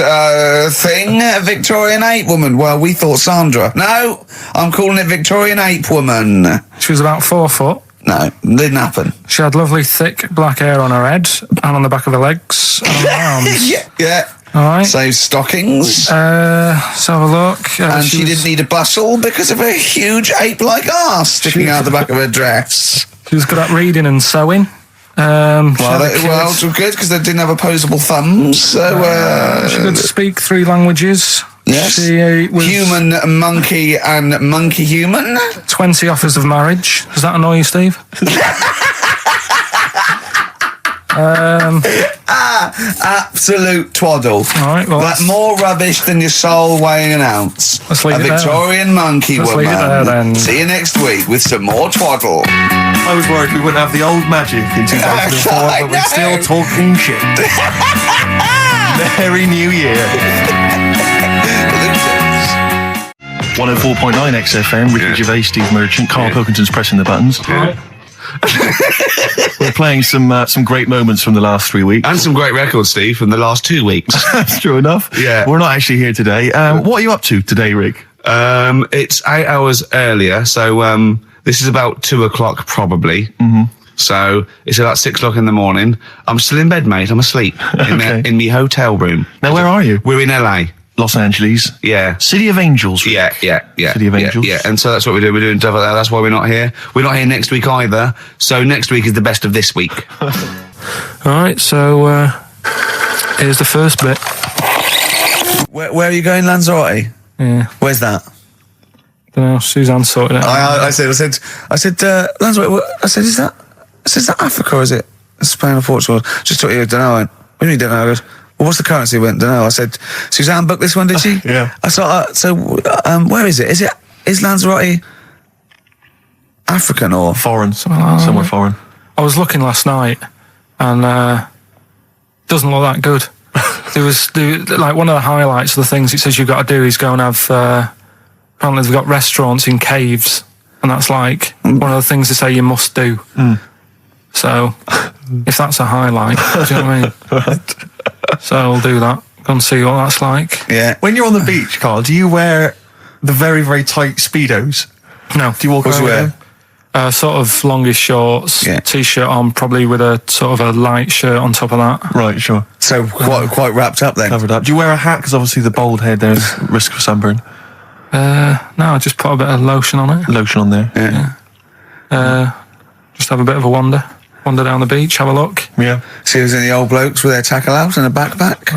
A: thing Victorian ape woman. Well, we thought Sandra. No, I'm calling it Victorian ape woman.
C: She was about 4 foot.
A: No, didn't happen.
C: She had lovely thick black hair on her head and on the back of her legs and on her arms.
A: Yeah.
C: All right.
A: So stockings.
C: Let's have a look.
A: And she didn't need a bustle because of a huge ape-like arse sticking out the back of her dress.
C: She was good at reading and sewing.
A: Well, it was good because they didn't have opposable thumbs. So
C: she could speak 3 languages.
A: yes,
C: She was
A: human, monkey, and monkey human.
C: 20 offers of marriage. Does that annoy you, Steve?
A: Absolute twaddle.
C: All right, well,
A: Like more rubbish than your soul weighing an ounce.
C: Let's leave
A: a
C: it there.
A: Victorian monkey
C: Let's
A: woman.
C: leave it there, then.
A: See you next week with some more twaddle.
B: I was worried we wouldn't have the old magic in 2004,
A: I
B: but we're
A: know.
B: still talking shit. Merry New Year. 104.9 XFM, Ricky Gervais, Steve Merchant, Karl Pilkington's pressing the buttons. We're playing some great moments from the last 3 weeks.
A: And some great records, Steve, from the last 2 weeks.
B: That's true enough.
A: Yeah.
B: We're not actually here today. What are you up to today, Rick?
H: It's 8 hours earlier, so this is about 2 o'clock probably. Mm-hmm. So it's about 6 o'clock in the morning. I'm still in bed, mate. I'm asleep in my hotel room.
B: Now, where are you?
H: We're in LA.
B: Los Angeles.
H: Yeah.
B: City of Angels, Rick.
H: Yeah.
B: City of Angels.
H: Yeah. And so that's what we do. We're doing stuff like that. That's why we're not here. We're not here next week either. So next week is the best of this week.
C: All right, so here's the first bit.
A: Where are you going, Lanzarote?
C: Yeah.
A: Where's that?
C: Don't know, Suzanne sorted it out.
A: I said, Lanzarote. I said, is that Africa or is it Spain or Portugal? Just thought you don't know. I went, what do you mean don't know? I goes, well, what's the currency? He went, don't know. I said, Suzanne booked this one, did she?
B: Yeah.
A: I thought, where is it? Is Lanzarote African or
B: Foreign. Somewhere foreign.
C: I was looking last night, and doesn't look that good. There was like one of the highlights of the things it says you've got to do is go and have. Apparently, they've got restaurants in caves, and that's like one of the things they say you must do. So, if that's a highlight, do you know what I mean?
B: Right.
C: So I'll do that. Go and see what that's like.
A: Yeah.
B: When you're on the beach, Carl, do you wear the very, very tight Speedos?
C: No.
B: Do you walk
A: What's
B: around
A: you
B: with
A: wear?
B: them?
C: Sort of longish shorts,
A: Yeah.
C: t-shirt on, probably with a sort of a light shirt on top of that.
B: Right, sure.
A: So quite wrapped up then.
B: Covered up. Do you wear a hat? Because obviously the bald head, there's risk of sunburn.
C: No, I just put a bit of lotion on it.
B: Lotion on there.
A: Yeah.
C: Just have a bit of a wander down the beach, have a look.
B: Yeah.
A: See if there's any old blokes with their tackle out and a backpack.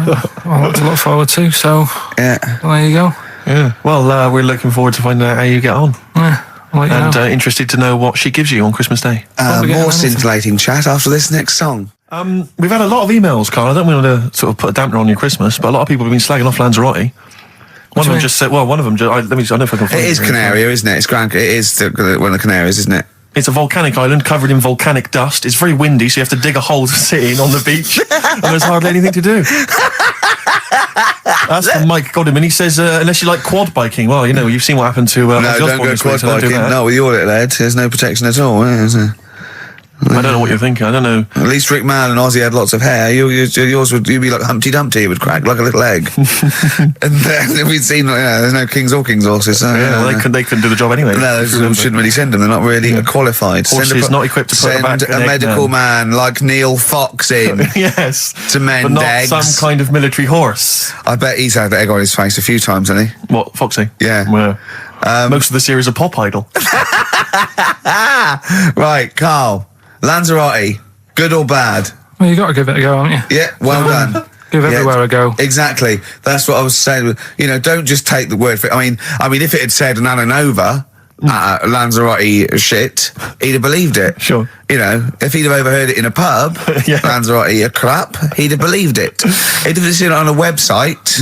C: I'll have to look forward to. So
A: Yeah.
C: well, there you go.
B: Yeah. Well, we're looking forward to finding out how you get on.
C: Yeah, I'll let you
B: And
C: know.
B: interested to know what she gives you on Christmas Day.
C: Probably get
A: More
C: anything.
A: scintillating chat after this next song.
B: We've had a lot of emails, Carl. I don't want to sort of put a dampener on your Christmas, but a lot of people have been slagging off Lanzarote. One of them just said, well, one of them, I don't know if I can find
A: It is Canaria, isn't it? It is one of the Canaries, isn't it?
B: It's a volcanic island covered in volcanic dust. It's very windy, so you have to dig a hole to sit in on the beach, and there's hardly anything to do. That's from Mike Godham, and he says, unless you like quad biking, well, you know, you've seen what happened to
A: No,
B: Ozzy
A: don't
B: Osbourne
A: go
B: this week,
A: quad
B: so don't do
A: biking.
B: that.
A: No, with your little head, there's no protection at all, is there?
B: I don't know what you're thinking. I don't know.
A: At least Rick Mann and Ozzy had lots of hair. Yours would be like Humpty Dumpty. It would crack like a little egg. And then we'd seen, there's no kings or kings horses. So,
B: Yeah, well, they couldn't do the job anyway.
A: No, we shouldn't really send them. They're not really qualified.
B: Horses not equipped to put
A: send
B: back an
A: a
B: egg
A: medical
B: man.
A: man like Neil Fox in
B: Yes.
A: to mend
B: But not
A: eggs.
B: some kind of military horse.
A: I bet he's had the egg on his face a few times, hasn't he?
B: What, Foxy?
A: Yeah.
B: Well, most of the series are Pop Idol.
A: Right, Carl. Lanzarote, good or bad?
C: Well, you got to give it a go, haven't you?
A: Yeah, well done.
C: Give everywhere a go.
A: Exactly. That's what I was saying. You know, don't just take the word for it. I mean, if it had said Nananova, Lanzarote shit, he'd have believed it.
B: Sure.
A: You know, if he'd have overheard it in a pub,
B: Yeah.
A: Lanzarote a crap, he'd have believed it. He'd have seen it on a website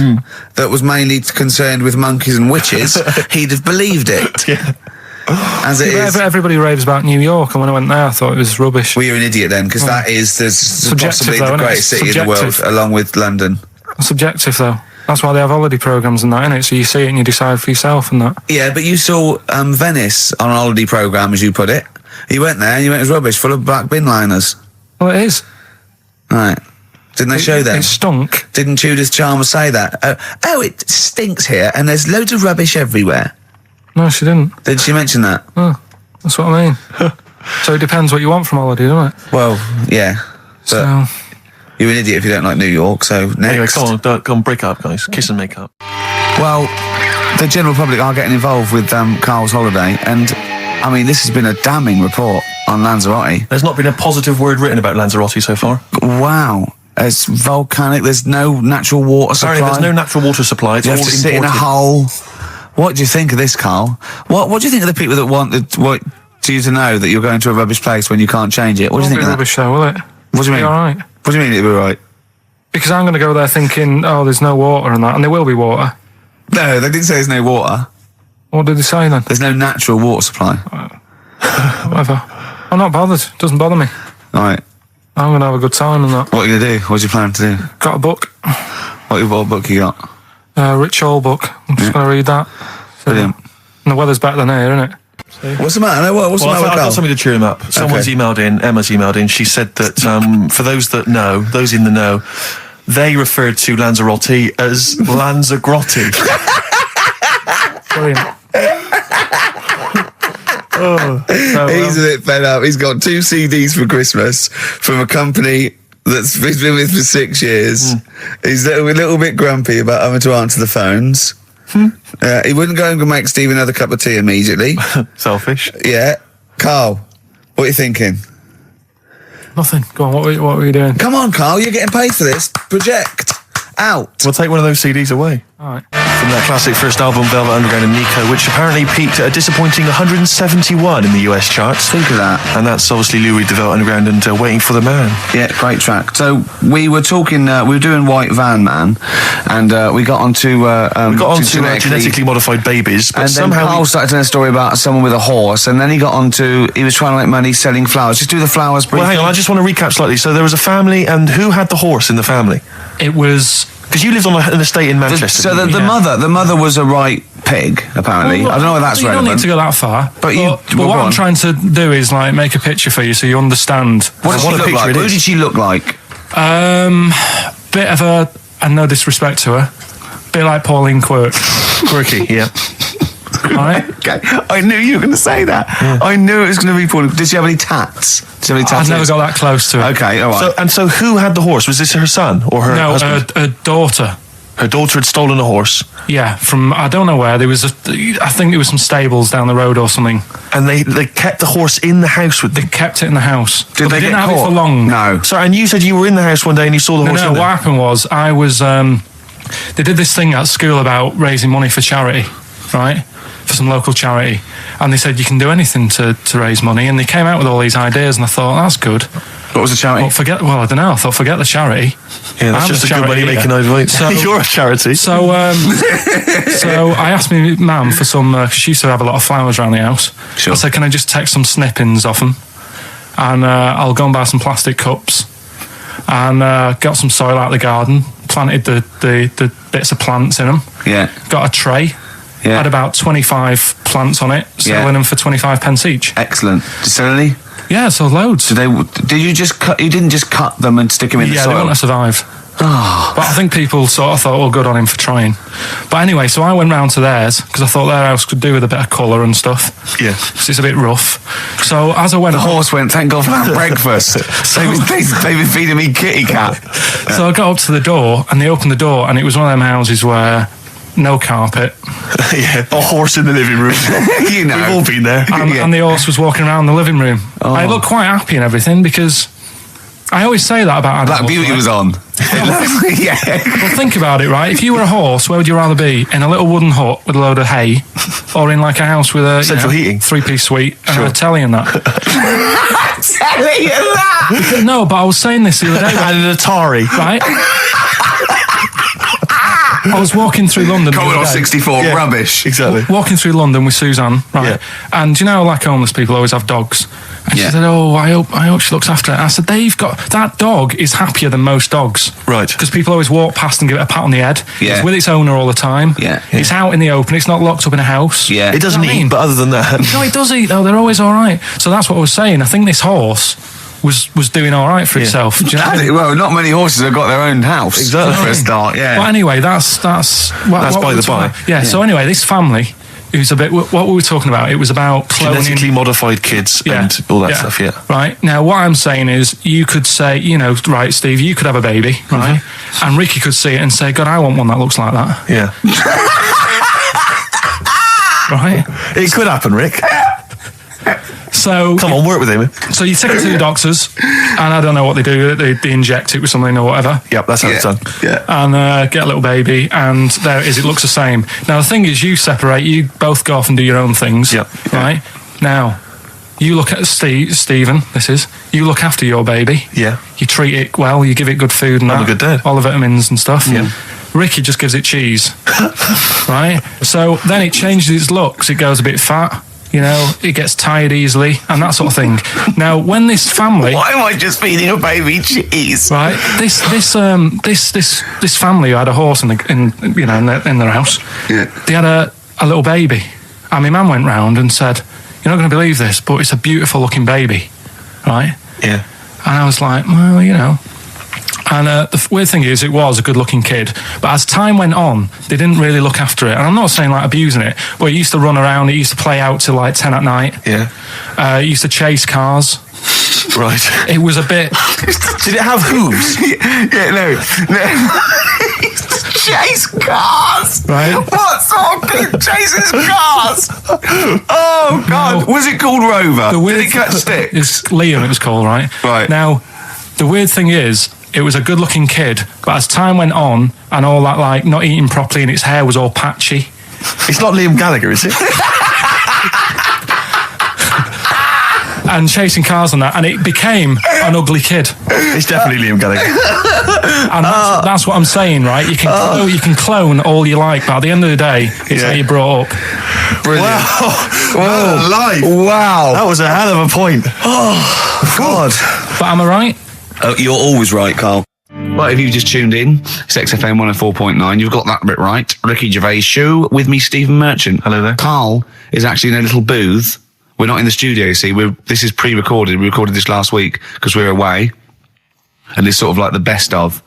A: that was mainly concerned with monkeys and witches, he'd have believed it.
B: Yeah.
A: As it is.
C: Everybody raves about New York, and when I went there, I thought it was rubbish.
A: Well, you're an idiot then, because that is possibly
C: though,
A: the
C: isn't it?
A: greatest city in the world,
C: Subjective.
A: along with London.
C: Subjective, though. That's why they have holiday programmes and that, innit? So you see it and you decide for yourself and that.
A: Yeah, but you saw Venice on a holiday programme, as you put it. You went there and you went, it was rubbish, full of black bin liners.
C: Well, it is.
A: Right. Didn't they show them?
C: It stunk.
A: Didn't Judith Chalmers say that? It stinks here and there's loads of rubbish everywhere.
C: No, she didn't.
A: Did she mention that?
C: Oh, that's what I mean. So it depends what you want from holiday, doesn't it?
A: Well, yeah. But
C: So,
A: you're an idiot if you don't like New York, so next.
B: Anyway, come on, break up, guys. Kiss and make up.
A: Well, the general public are getting involved with Carl's holiday, and I mean, this has been a damning report on Lanzarote.
B: There's not been a positive word written about Lanzarote so far.
A: Wow. It's volcanic, there's no natural water supply.
B: Apparently there's no natural water supply. It's
A: You
B: all
A: have to sit in a
B: imported.
A: hole. What do you think of this, Carl? What do you think of the people that want you to know that you're going to a rubbish place when you can't change it? What do you think of that?
C: rubbish though, will it?
A: What do you mean?
C: Be all right.
A: What do you mean it'll be right?
C: Because I'm going to go there thinking, oh, there's no water and that, and there will be water.
A: No, they didn't say there's no water.
C: What did they say then?
A: There's no natural water supply.
C: Whatever. I'm not bothered. It doesn't bother me.
A: All right.
C: I'm going to have a good time and that.
A: What are you going to do? What do you plan to do?
C: Got a book.
A: What book you got?
C: Rich Hall book. I'm just going to read that.
A: Brilliant.
C: And the weather's better than here, isn't it?
A: What's the matter? What's the matter with
B: I've
A: Carl?
B: got something to cheer him up. Someone's emailed in, Emma's emailed in, she said that for those that know, those in the know, they referred to Lanzarote as Lanzagrotte.
C: Brilliant.
A: He's a bit fed up. He's got 2 CDs for Christmas from a company that's he's been with for 6 years. He's a little bit grumpy about having to answer the phones. He wouldn't go and make Steve another cup of tea immediately.
B: Selfish.
A: Yeah. Carl, what are you thinking?
C: Nothing. Go on, what were you doing?
A: Come on, Carl, you're getting paid for this. Project. Out.
B: We'll take one of those CDs away.
C: All right.
B: From that classic first album, Velvet Underground and Nico, which apparently peaked at a disappointing 171 in the US charts.
A: Think of that.
B: And that's obviously Lou Reed, the Velvet Underground, and Waiting for the Man.
A: Yeah, great track. So we were talking, we were doing White Van Man, and we got onto
B: Genetically modified babies, but
A: and then
B: somehow
A: Carl started telling a story about someone with a horse, and then he got onto, he was trying to make money selling flowers. Just do the flowers briefly.
B: Well, hang on, I just want to recap slightly. So there was a family, and who had the horse in the family?
C: It was...
B: Because you lived on an estate in Manchester.
A: So the mother was a right pig, apparently.
C: Well,
A: I don't know whether that's
C: you
A: relevant.
C: don't need to go that far.
A: But
C: what
A: go
C: I'm
A: on.
C: trying to do is like make a picture for you so you understand.
A: What did she look like?
B: it
A: Who
B: is.
A: did she look like?
C: Bit of a, and no disrespect to her, bit like Pauline Quirk.
B: Quirky, yeah.
C: Right?
A: Okay, I knew you were going to say that.
B: Yeah.
A: I knew it was going to be Pauline. Did she have any tats? Did she have any tattoos?
C: I've never got that close to it.
A: Okay, all right.
B: So who had the horse? Was this her son or her
C: No,
B: husband?
C: her daughter.
B: Her daughter had stolen a horse,
C: Yeah, from I don't know where. I think there was some stables down the road or something.
B: and they kept the horse in the house with
C: They
B: them.
C: kept it in the house.
A: Did
C: But
A: they
C: didn't
A: get
C: have
A: caught?
C: it for long.
A: No.
B: Sorry, and you said you were in the house one day and you saw the horse
C: No,
B: in
C: what
B: there.
C: happened was I was. They did this thing at school about raising money for charity, right? For some local charity, and they said you can do anything to raise money, and they came out with all these ideas, and I thought that's good.
A: What was the charity?
C: Well, I don't know. I thought forget the charity.
B: Yeah, that's
C: I'm
B: just
C: the
B: a good way
C: charity
B: of making
C: here.
B: those weights.
C: So-
B: You're a charity.
C: So, so I asked my mum for some, because she used to have a lot of flowers around the house.
A: Sure.
C: I said, can I just take some snippings off them? And I'll go and buy some plastic cups. And got some soil out of the garden, planted the bits of plants in them.
A: Yeah.
C: Got a tray.
A: Yeah.
C: Had about 25 plants on it, selling
A: Yeah.
C: them for 25 pence each.
A: Excellent. Did you sell any?
C: Yeah, so loads.
A: Did you just cut? You didn't just cut them and stick them in the
C: Yeah,
A: soil.
C: they wouldn't have survived.
A: Oh.
C: But I think people sort of thought, oh, good on him for trying. But anyway, so I went round to theirs because I thought their house could do with a bit of colour and stuff.
B: Yeah.
C: 'Cause it's a bit rough. So as I went,
A: The horse went, thank God for that breakfast. They've been feeding me kitty cat.
C: so I got up to the door and they opened the door and it was one of them houses where no carpet
B: Yeah, a horse in the living room.
A: You know.
B: We've all been there.
C: and the horse was walking around the living room.
A: Oh.
C: I looked quite happy and everything because I always say that about animals.
A: Black Beauty
C: right?
A: was on. Yeah.
C: Well, think about it, right? If you were a horse, where would you rather be? In a little wooden hut with a load of hay, or in like a house with a
B: Central heating.
C: 3-piece suite and
B: Sure.
C: a telly and that?
A: Telling you that.
C: No, but I was saying this the other day,
B: And an Atari.
C: right? I was walking through London. the
A: Commodore
C: other day.
A: 64,
B: Yeah.
A: rubbish.
B: Exactly.
C: Walking through London with Suzanne, right?
B: Yeah.
C: And you know, like homeless people always have dogs. And
A: Yeah.
C: she said, "Oh, I hope she looks after it." I said, "They've got that dog is happier than most dogs,
B: Right.
C: Because people always walk past and give it a pat on the head.
A: Yeah.
C: It's with its owner all the time.
A: Yeah.
C: It's out in the open. It's not locked up in a house.
A: Yeah.
B: It doesn't
C: You know what I
B: eat,
C: mean?
B: but other than that...
C: No, it does eat though. They're always all right. So that's what I was saying. I think this horse was doing all right for itself. Do you know what I mean?
A: Well, not many horses have got their own house.
B: Exactly.
A: For a start, yeah.
C: Well, anyway, that's
B: That's by the by.
C: Yeah. So anyway, this family, who's a bit. What were we talking about? It was about cloning.
B: Genetically modified kids and all that stuff, yeah.
C: Right. Now, what I'm saying is, you could say, right, Steve, you could have a baby, right? And Ricky could see it and say, God, I want one that looks like that.
B: Yeah.
C: Right?
B: It could happen, Rick.
C: So
B: Come on, work with him.
C: So you take it to the doctors, and I don't know what they do. They inject it with something or whatever.
B: Yep, that's how it's done.
A: Yeah.
C: And get a little baby, and there it is. It looks the same. Now the thing is, you separate. You both go off and do your own things.
B: Yep.
C: Right. Now, you look at Stephen. You look after your baby.
B: Yeah.
C: You treat it well. You give it good food and
B: I'm a good dad.
C: all the vitamins and stuff.
B: Yeah.
C: Ricky just gives it cheese. Right. So then it changes its looks. It goes a bit fat. It gets tired easily and that sort of thing. Now, when this family,
A: Why am I just feeding a baby cheese?
C: right? This family who had a horse in their house.
A: Yeah.
C: They had a little baby, and my man went round and said, "You're not going to believe this, but it's a beautiful looking baby," right?
B: Yeah.
C: And I was like, well, And the weird thing is, it was a good-looking kid, but as time went on, they didn't really look after it. And I'm not saying like abusing it, but it used to run around. It used to play out till like 10 at night.
B: Yeah.
C: It used to chase cars.
B: Right.
C: It was a bit.
B: Did it have hooves?
A: Yeah, no. Chase cars.
C: Right.
A: What sort of kid chases cars? Oh God!
C: No.
A: Was it called Rover?
C: The weird
A: Did it catch sticks?
C: It's Liam. It was called, right?
A: Right.
C: Now, the weird thing is, it was a good-looking kid, but as time went on, and all that, like not eating properly, and its hair was all patchy.
B: It's not Liam Gallagher, is it?
C: And chasing cars and that, and it became an ugly kid.
B: It's definitely Liam Gallagher.
C: And that's what I'm saying, right? You can clone all you like, but at the end of the day, it's how you brought up.
B: Brilliant. Wow. Life.
A: Wow!
B: That was a hell of a point.
A: Oh God!
C: But am I right?
A: Oh, you're always right, Carl.
H: Well, if you've just tuned in, it's XFM 104.9. You've got that bit right. Ricky Gervais show with me, Stephen Merchant.
B: Hello there.
H: Carl is actually in a little booth. We're not in the studio, you see. This is pre-recorded. We recorded this last week because we're away. And it's sort of like the best of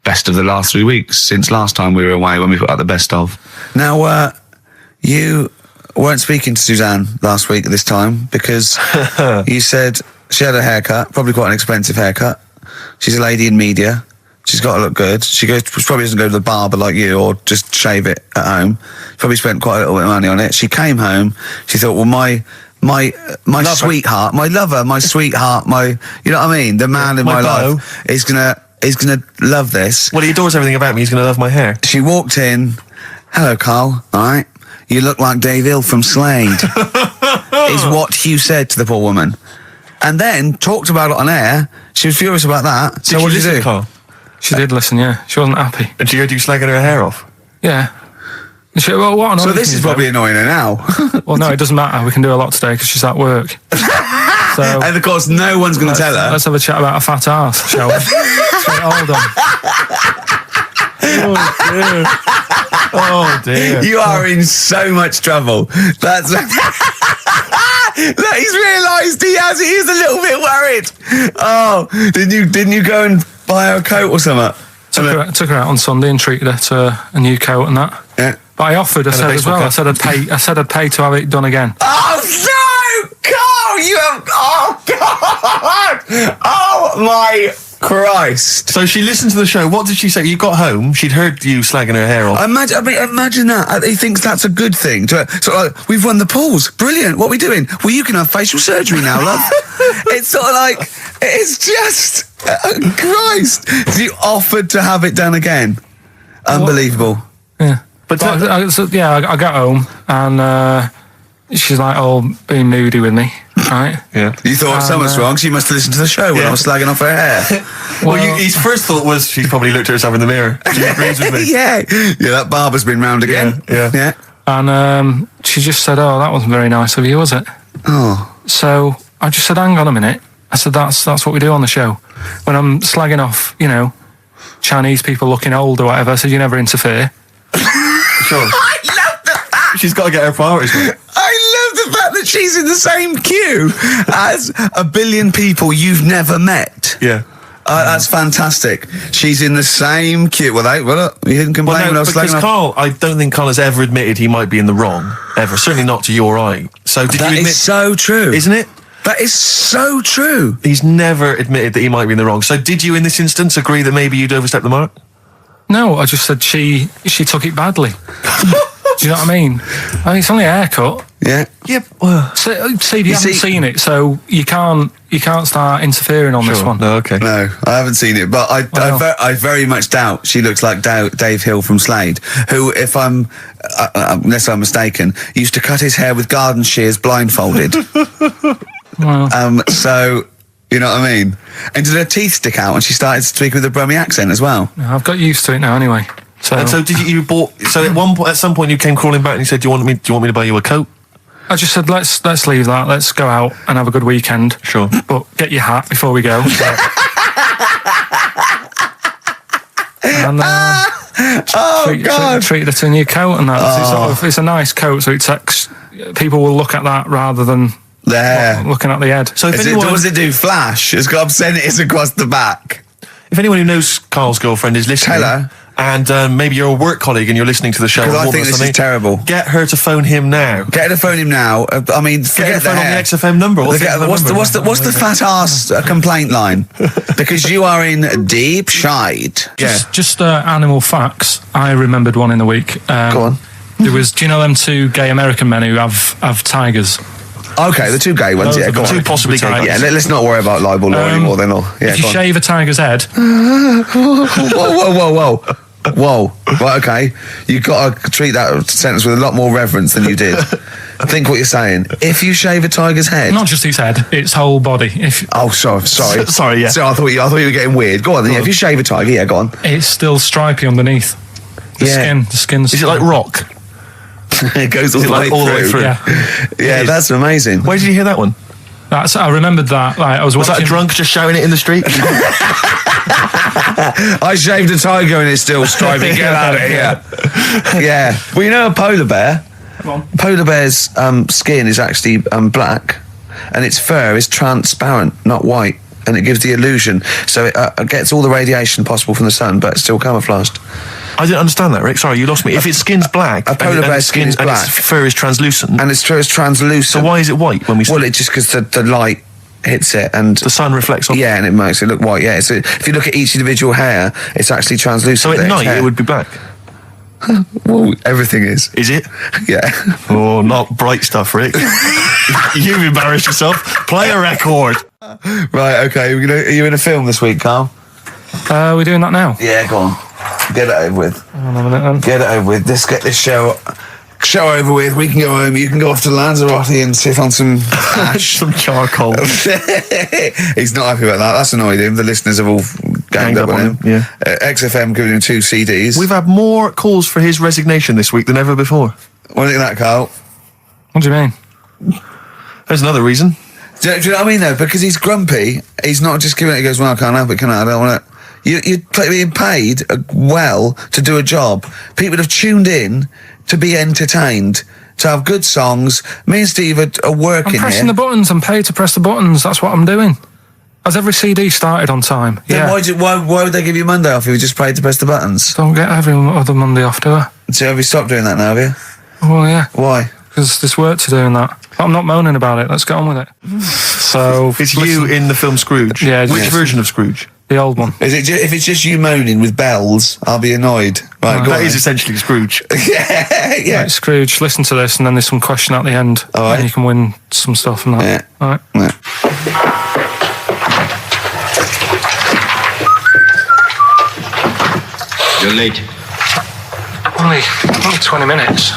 H: the last 3 weeks since last time we were away when we put out the best of.
A: Now, you weren't speaking to Suzanne last week at this time because you said she had a haircut, probably quite an expensive haircut. She's a lady in media. She's got to look good. She probably doesn't go to the barber like you or just shave it at home. She probably spent quite a little bit of money on it. She came home. She thought, well, my sweetheart, my lover, my sweetheart, you know what I mean? The man in my life is gonna love this.
B: Well, he adores everything about me. He's going to love my hair.
A: She walked in. Hello, Carl. All right. You look like Dave Hill from Slade. Is what Hugh said to the poor woman. And then talked about it on air. She was furious about that. So what did you do?
B: Carl?
C: She did listen, yeah. She wasn't happy.
B: And she heard you slagging her hair off?
C: Yeah. And she, well, what
A: So this is probably annoying her now.
C: Well, no, it doesn't matter. We can do a lot today because she's at work. So
A: And of course, no one's going to tell her.
C: let's have a chat about a fat ass, shall we? So, hold on.
B: Oh, dear.
A: You are in so much trouble. That's. Look, he's realised he is a little bit worried. Oh, didn't you go and buy her a coat or something?
C: Took her out on Sunday and treated her to a new coat and that.
A: Yeah.
C: But I offered, I said as well, I said I'd pay to have it done again.
A: Oh no, Carl! You have. Oh God! Oh my Christ!
B: So she listened to the show. What did she say? You got home. She'd heard you slagging her hair off.
A: Imagine that. He thinks that's a good thing. So like, we've won the pools. Brilliant. What are we doing? Well, you can have facial surgery now, love. It's sort of like, it's just, Christ. You offered to have it done again. Unbelievable.
C: Yeah. But I got home and she's like all being moody with me, right?
B: Yeah.
A: You thought something's wrong, so you must have listened to the show when I was slagging off her hair.
B: Well, his first thought was she probably looked at herself in the mirror. She agrees with me.
A: Yeah, that barber's been round again.
B: Yeah.
C: And she just said, "Oh, that wasn't very nice of you, was it?"
A: Oh.
C: So I just said, "Hang on a minute." I said, "That's what we do on the show. When I'm slagging off, Chinese people looking old or whatever." I said, "You never interfere."
B: Sure.
A: I love the fact
B: She's got to get her priorities right.
A: I love the fact that she's in the same queue as a billion people you've never met.
B: Yeah.
A: That's fantastic. She's in the same queue. Well, look, you didn't complain when I was
B: because Carl, I don't think Carl has ever admitted he might be in the wrong, ever. Certainly not to your eye. So did
A: That
B: you admit?
A: is so true.
B: Isn't it?
A: That is so true.
B: He's never admitted that he might be in the wrong. So did you, in this instance, agree that maybe you'd overstepped the mark?
C: No, I just said she took it badly. Do you know what I mean? It's only a haircut.
A: Yeah.
B: Yep. Well,
C: Steve, you haven't seen it, so you can't start interfering on this one.
B: No, okay.
A: No, I haven't seen it, but I very much doubt she looks like Dave Hill from Slade, who, if I'm, unless I'm mistaken, used to cut his hair with garden shears blindfolded.
C: Well.
A: So, you know what I mean? And did her teeth stick out and she started to speak with a Brummie accent as well?
C: I've got used to it now anyway. So,
B: And so did you bought? So at some point you came crawling back and you said, "Do you want me to buy you a coat?"
C: I just said, let's leave that. Let's go out and have a good weekend.
B: Sure.
C: But get your hat before we go. And treated her to a new coat and that. It's a nice coat, so it takes people will look at that rather than looking at the head.
B: So if
A: does it do flash? It's got obscenities across the back.
B: If anyone who knows Carl's girlfriend is listening,
A: tell her.
B: And maybe you're a work colleague and you're listening to the show,
A: Because I think this is terrible.
B: Get her to phone him now.
A: Get her to phone him now. I mean, forget
B: her
A: the
B: phone on
A: hair.
B: the XFM number.
A: What's the fat ass complaint line? Because you are in deep shite.
C: Just animal facts. I remembered one in the week.
A: Go on.
C: There was, do you know them two gay American men who have tigers?
A: Okay, the two gay ones,
C: Those
A: yeah,
C: are
A: go
C: the
A: on.
C: two possibly gay
A: Yeah,
C: ones.
A: let's not worry about libel law anymore then. Yeah,
C: If you
A: go on.
C: shave a tiger's head,
A: Whoa. Right, okay. You've got to treat that sentence with a lot more reverence than you did. Think what you're saying. If you shave a tiger's head...
C: not just its head, its whole body.
A: sorry.
B: Sorry, yeah.
A: So I thought you were getting weird. Go on then. Yeah, if you shave a tiger, yeah, go on.
C: It's still stripy underneath. The skin's...
B: Is it like rock?
A: It goes all the way through.
C: Yeah.
A: That's amazing.
B: Where did you hear that one?
C: I remembered that. Like,
B: Was that a drunk just shouting it in the street?
A: I shaved a tiger and it's still stripy. Get out of here. Yeah. Well, you know a polar bear?
C: Come on.
A: Polar bear's skin is actually black and its fur is transparent, not white, and it gives the illusion. So it gets all the radiation possible from the sun, but it's still camouflaged.
B: I didn't understand that, Rick. Sorry, you lost me. If its skin's black,
A: A polar bear's skin is
B: and
A: black.
B: its fur is translucent,
A: And its fur is translucent.
B: so why is it white when we see
A: Well, it's just because the light hits it and...
B: the sun reflects on
A: Yeah, and it makes it look white, yeah. So if you look at each individual hair, it's actually translucent.
B: So at
A: Its
B: night
A: hair.
B: it would be black.
A: Well, everything is.
B: Is it?
A: Yeah.
B: Oh, not bright stuff, Rick. You've embarrassed yourself. Play a record.
A: Right, okay. Are you in a film this week, Carl?
C: We're doing that now.
A: Yeah, go on. Get it over with.
C: Hang on a minute then.
A: Get it over with. Let's get this show over with. We can go home. You can go off to Lanzarote and sit on some ash.
B: Some charcoal.
A: He's not happy about that. That's annoyed him. The listeners have all ganged up on him.
B: Yeah.
A: XFM giving him 2 CDs.
B: We've had more calls for his resignation this week than ever before.
A: What do you think of that, Carl?
C: What do you mean?
B: There's another reason.
A: Do you know what I mean, though? Because he's grumpy. He's not just giving it. He goes, well, I can't help it, can I? I don't want it. You're being paid well to do a job. People have tuned in to be entertained, to have good songs. Me and Steve are working
C: I'm pressing
A: here.
C: the buttons. I'm paid to press the buttons. That's what I'm doing. Has every CD started on time?
A: Then why would they give you Monday off if you just paid to press the buttons?
C: Don't get every other Monday off, do I?
A: So have you stopped doing that now, have you?
C: Well, yeah.
A: Why?
C: Because there's work to do in that. But I'm not moaning about it. Let's get on with it. So
B: It's you in the film Scrooge.
C: Yeah,
B: Which
C: yes.
B: version of Scrooge?
C: the old one.
A: Is it if it's just you moaning with bells, I'll be annoyed. Right, go
B: That
A: on
B: is
A: then.
B: essentially Scrooge.
A: yeah.
C: Right, Scrooge, listen to this, and then there's some question at the end,
A: All right.
C: and you can win some stuff and that.
A: Yeah.
C: All right.
A: Yeah.
I: You're late.
C: Only 20 minutes.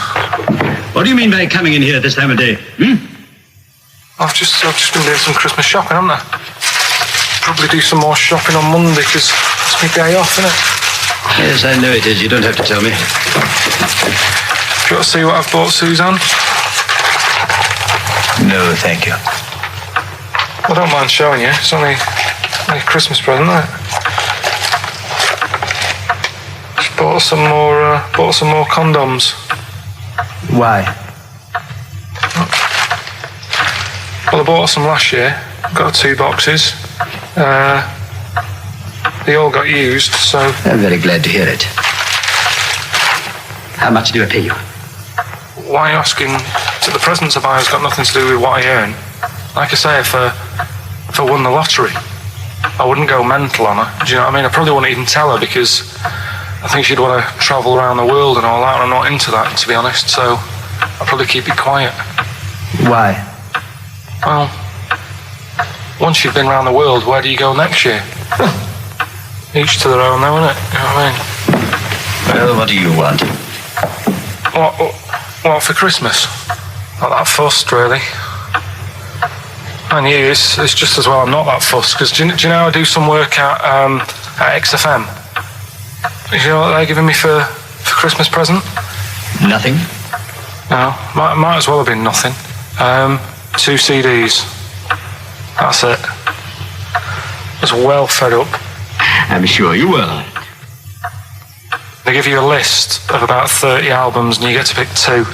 I: What do you mean by coming in here at this time of day?
C: I've just been doing some Christmas shopping, haven't I? Probably do some more shopping on Monday because it's my day off, isn't it?
I: Yes, I know it is. You don't have to tell me.
C: Do you want to see what I've bought Suzanne?
I: No, thank you.
C: I don't mind showing you. It's only a Christmas present, isn't it? Just bought some more condoms.
I: Why?
C: Well, I bought some last year. Got 2 boxes. They all got used, so...
I: I'm very glad to hear it. How much do I pay you?
C: Why are you asking? The presents I buy has got nothing to do with what I earn. Like I say, if I won the lottery, I wouldn't go mental on her. Do you know what I mean? I probably wouldn't even tell her because I think she'd want to travel around the world and all that, and I'm not into that, to be honest, so I'll probably keep it quiet.
I: Why?
C: Well, once you've been around the world, where do you go next year? Each to their own, though, innit? You know what I mean?
I: Well, what do you want?
C: What for Christmas? Not that fussed, really. And you, it's just as well I'm not that fussed, because do you know I do some work at XFM? Do you know what they're giving me for Christmas present?
I: Nothing?
C: No, might as well have been nothing. 2 CDs. That's it. I was well fed up.
I: I'm sure you will.
C: They give you a list of about 30 albums and you get to pick 2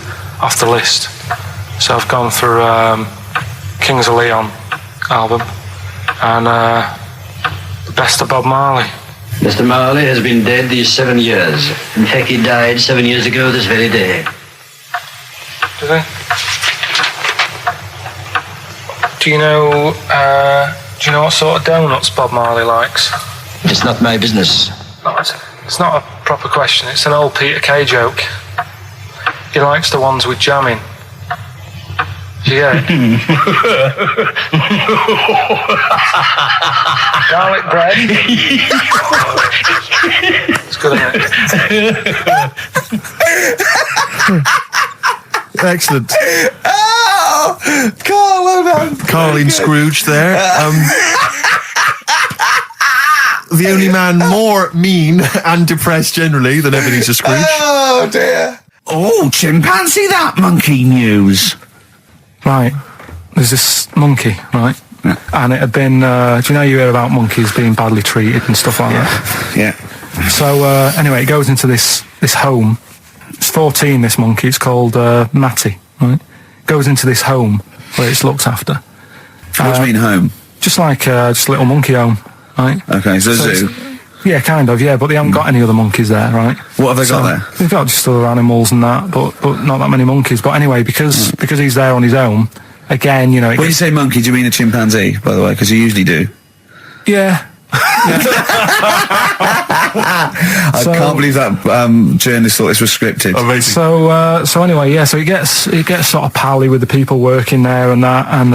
C: off the list. So I've gone for Kings of Leon album and the best of Bob Marley.
I: Mr. Marley has been dead these 7 years. In fact, he died 7 years ago this very day.
C: Did he? Do you know what sort of donuts Bob Marley likes?
I: It's not my business.
C: No, it's not a proper question. It's an old Peter Kay joke. He likes the ones with jam in. Do you get it? Garlic bread. It's good, isn't it?
B: Excellent.
A: Oh, Carl, well done.
B: Carling Scrooge there. The only man more mean and depressed generally than Ebenezer Scrooge.
A: Oh, dear. Oh, chimpanzee that monkey news.
C: Right. There's this monkey, right?
A: Yeah.
C: And it had been, do you know you hear about monkeys being badly treated and stuff like that?
A: Yeah.
C: So, anyway, it goes into this home. It's 14, this monkey. It's called Matty, right? Goes into this home where it's looked after.
A: What do you mean home?
C: Just like just a little monkey home, right?
A: Okay, so zoo.
C: Yeah, kind of, yeah, but they haven't got any other monkeys there, right?
A: What have they got there?
C: They've got just other animals and that, but not that many monkeys. But anyway, because he's there on his own, again, you know...
A: When you say monkey, do you mean a chimpanzee, by the way? Because you usually do.
C: Yeah.
A: I can't believe that journalist thought this was scripted.
B: Amazing.
C: So anyway, yeah. So he gets sort of pally with the people working there and that, and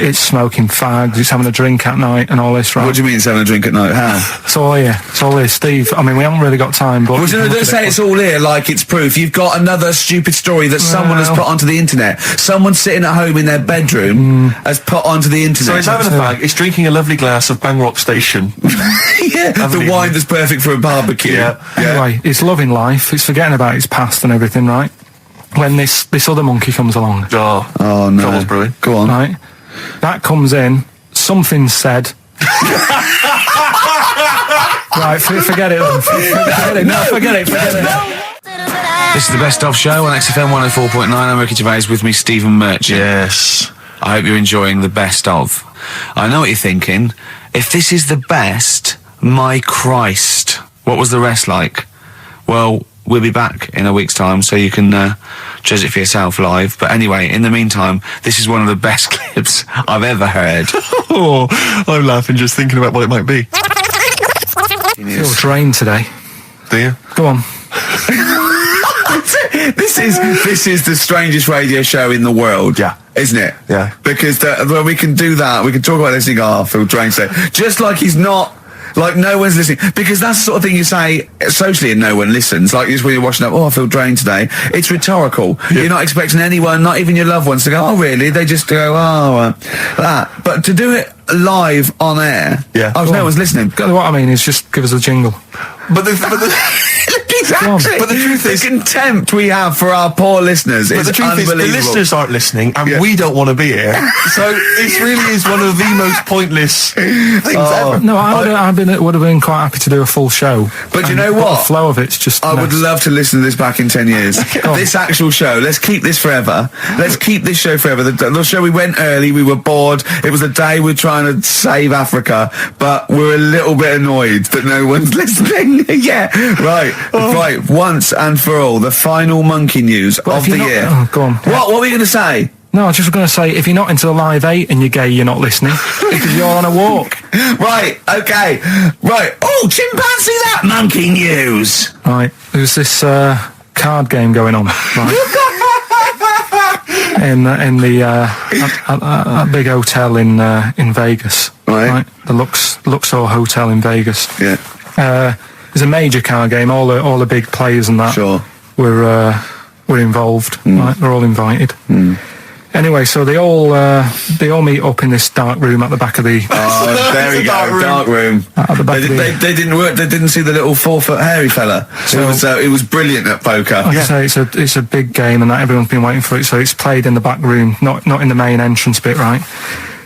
C: it's smoking fags. It's having a drink at night and all this, right?
A: What do you mean it's having a drink at night? How?
C: It's all here. It's all here, Steve. I mean, we haven't really got time, but
A: Well, don't say it's all here like it's proof. You've got another stupid story that someone has put onto the internet. Someone sitting at home in their bedroom has put onto the internet.
B: So he's having a fag, he's drinking a lovely glass of Bangrock Station.
A: Yeah, the wine that's perfect for a barbecue.
B: Yeah.
C: Anyway, he's loving life. He's forgetting about his past and everything, right? When this other monkey comes along,
B: Oh
A: no.
B: Trouble's brewing.
A: Go on.
C: right? That comes in. Something's said. Right, forget it. Forget it.
H: This is the Best Of Show on XFM 104.9. I'm Ricky Gervais, with me Stephen Merchant.
B: Yes.
H: I hope you're enjoying the Best Of. I know what you're thinking. If this is the best, my Christ, what was the rest like? Well, we'll be back in a week's time, so you can judge it for yourself live. But anyway, in the meantime, this is one of the best clips I've ever heard.
B: Oh, I'm laughing just thinking about what it might be.
C: I feel drained today.
B: Do you?
C: Go on.
A: This is the strangest radio show in the world.
B: Yeah.
A: Isn't it?
B: Yeah.
A: Because well, we can do that. We can talk about this and go, oh, I feel drained today. Just like he's not... Like, no one's listening. Because that's the sort of thing you say socially and no one listens. Like, just when you're watching up, oh, I feel drained today. It's rhetorical. Yeah. You're not expecting anyone, not even your loved ones, to go, oh, really? They just go, oh, that. But to do it live on air,
B: yeah.
A: no one's listening.
C: What I mean is just give us a jingle.
B: But the
A: Exactly.
B: But the truth is,
A: contempt we have for our poor listeners is
B: the truth is,
A: unbelievable.
B: the listeners aren't listening, and we don't want to be here. So this really is one of the most pointless things ever.
C: No, I would have been quite happy to do a full show.
A: But you know
C: The
A: what?
C: flow of it's just.
A: I would
C: mess.
A: love to listen to this back in 10 years. This actual show, let's keep this forever. Let's keep this show forever. The show, we went early, we were bored. It was a day we're trying to save Africa, but we're a little bit annoyed that no one's listening. Yeah, right. Right, once and for all, the final monkey news of
C: if
A: the
C: you're not-
A: year.
C: oh, go on.
A: What were you going to say?
C: No, I was just going to say, if you're not into the Live 8 and you're gay, you're not listening. Because you're on a walk.
A: Right, okay. Right. Oh, chimpanzee that monkey news.
C: Right, there's this card game going on, right? in the a big hotel in Vegas,
A: Right.
C: The Luxor Hotel in Vegas.
A: Yeah.
C: It's a major card game. All the big players and that
A: Sure.
C: were involved. Right, they're all invited. Anyway, so they all meet up in this dark room at the back of the.
A: Oh, there we go, dark room.
C: At the back of the.
A: They didn't work. They didn't see the little 4-foot hairy fella. It was brilliant at poker.
C: Like I say, it's a big game, and that everyone's been waiting for it. So it's played in the back room, not in the main entrance bit, right?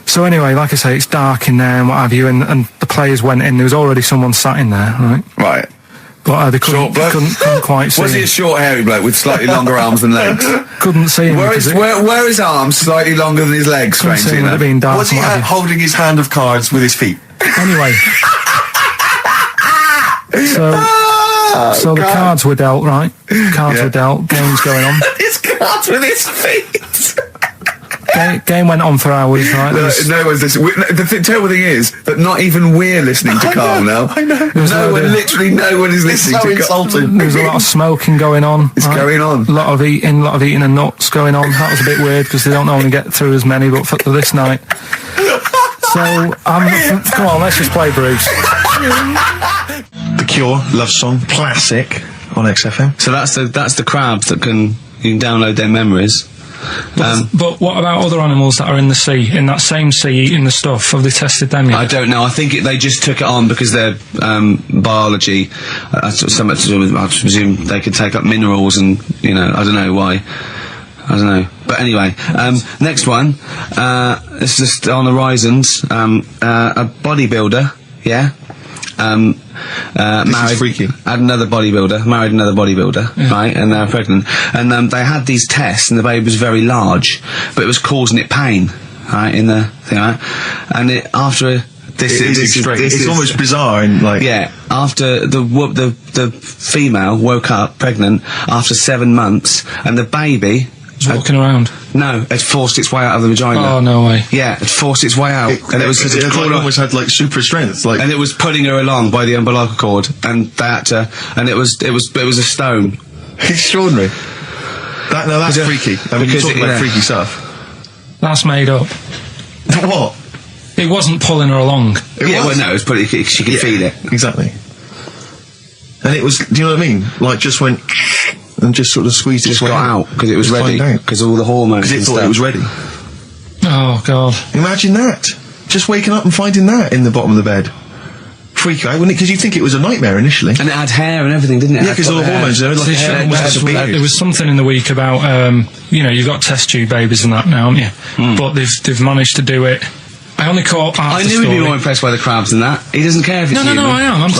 C: So anyway, like I say, it's dark in there and what have you, and the players went in. There was already someone sat in there, right?
A: Right.
C: But they couldn't quite see.
A: Was he
C: him.
A: a short, hairy bloke with slightly longer arms than legs?
C: Couldn't see him.
A: Were his arms slightly longer than his legs?
C: Couldn't see
A: Strangely
C: him. It
A: enough.
C: had been dark.
B: Was he
C: and what have you.
B: holding his hand of cards with his feet?
C: Anyway. So the cards were dealt, right? Cards were dealt. Games going on.
A: His cards with his feet.
C: Game went on for hours, right? There was-
A: No one's listening. The terrible thing is that not even we're listening to Carl now.
B: I know.
A: Literally no one is listening
B: so
A: to Carl.
B: insulting.
C: There was a lot of smoking going on.
A: It's going on.
C: A lot of eating and nuts going on. That was a bit weird because they don't normally get through as many, but for this night. So, come on, let's just play Bruce.
B: The Cure, Love Song, classic on XFM.
H: So that's the crabs that you can download their memories.
C: But what about other animals that are in the sea, in that same sea, eating the stuff? Have they tested them yet?
H: I don't know. I think they just took it on because their biology. Something to do with, I presume they could take up minerals, and I don't know why. I don't know. But anyway, next one. It's just on the horizons. A bodybuilder. Yeah. Married,
B: freaky.
H: married another bodybuilder, right, and they're pregnant, and they had these tests, and the baby was very large, but it was causing it pain, right, in the thing, right, and
B: It's almost bizarre and
H: after the female woke up pregnant after 7 months, and the baby
C: walking around.
H: No, it forced its way out of the vagina.
C: Oh, no way.
H: Yeah, it forced its way out, and it was
B: almost had super strength,
H: and it was pulling her along by the umbilical cord, and they had to, and it was a stone.
B: Extraordinary. That's freaky. I mean, you talk about freaky stuff.
C: That's made up.
B: What?
C: It wasn't pulling her along.
H: Well, no, it was she could feel it.
B: Exactly. And it was, do you know what I mean? Like, just went and just sort of squeezed its way
H: out because it was ready, because all the hormones.
B: Because it thought it was ready.
C: Oh God!
B: Imagine that. Just waking up and finding that in the bottom of the bed. Freak out, wouldn't it? Because you think it was a nightmare initially.
H: And it had hair and everything, didn't it?
B: Yeah, because all the hormones there, like
C: there was something in the week about you've got test tube babies and that now, haven't you? But they've managed to do it. I only caught half
H: I
C: the
H: knew
C: story.
H: he'd be more impressed by the crabs than that. He doesn't care if it's human.
C: No, I am. I'm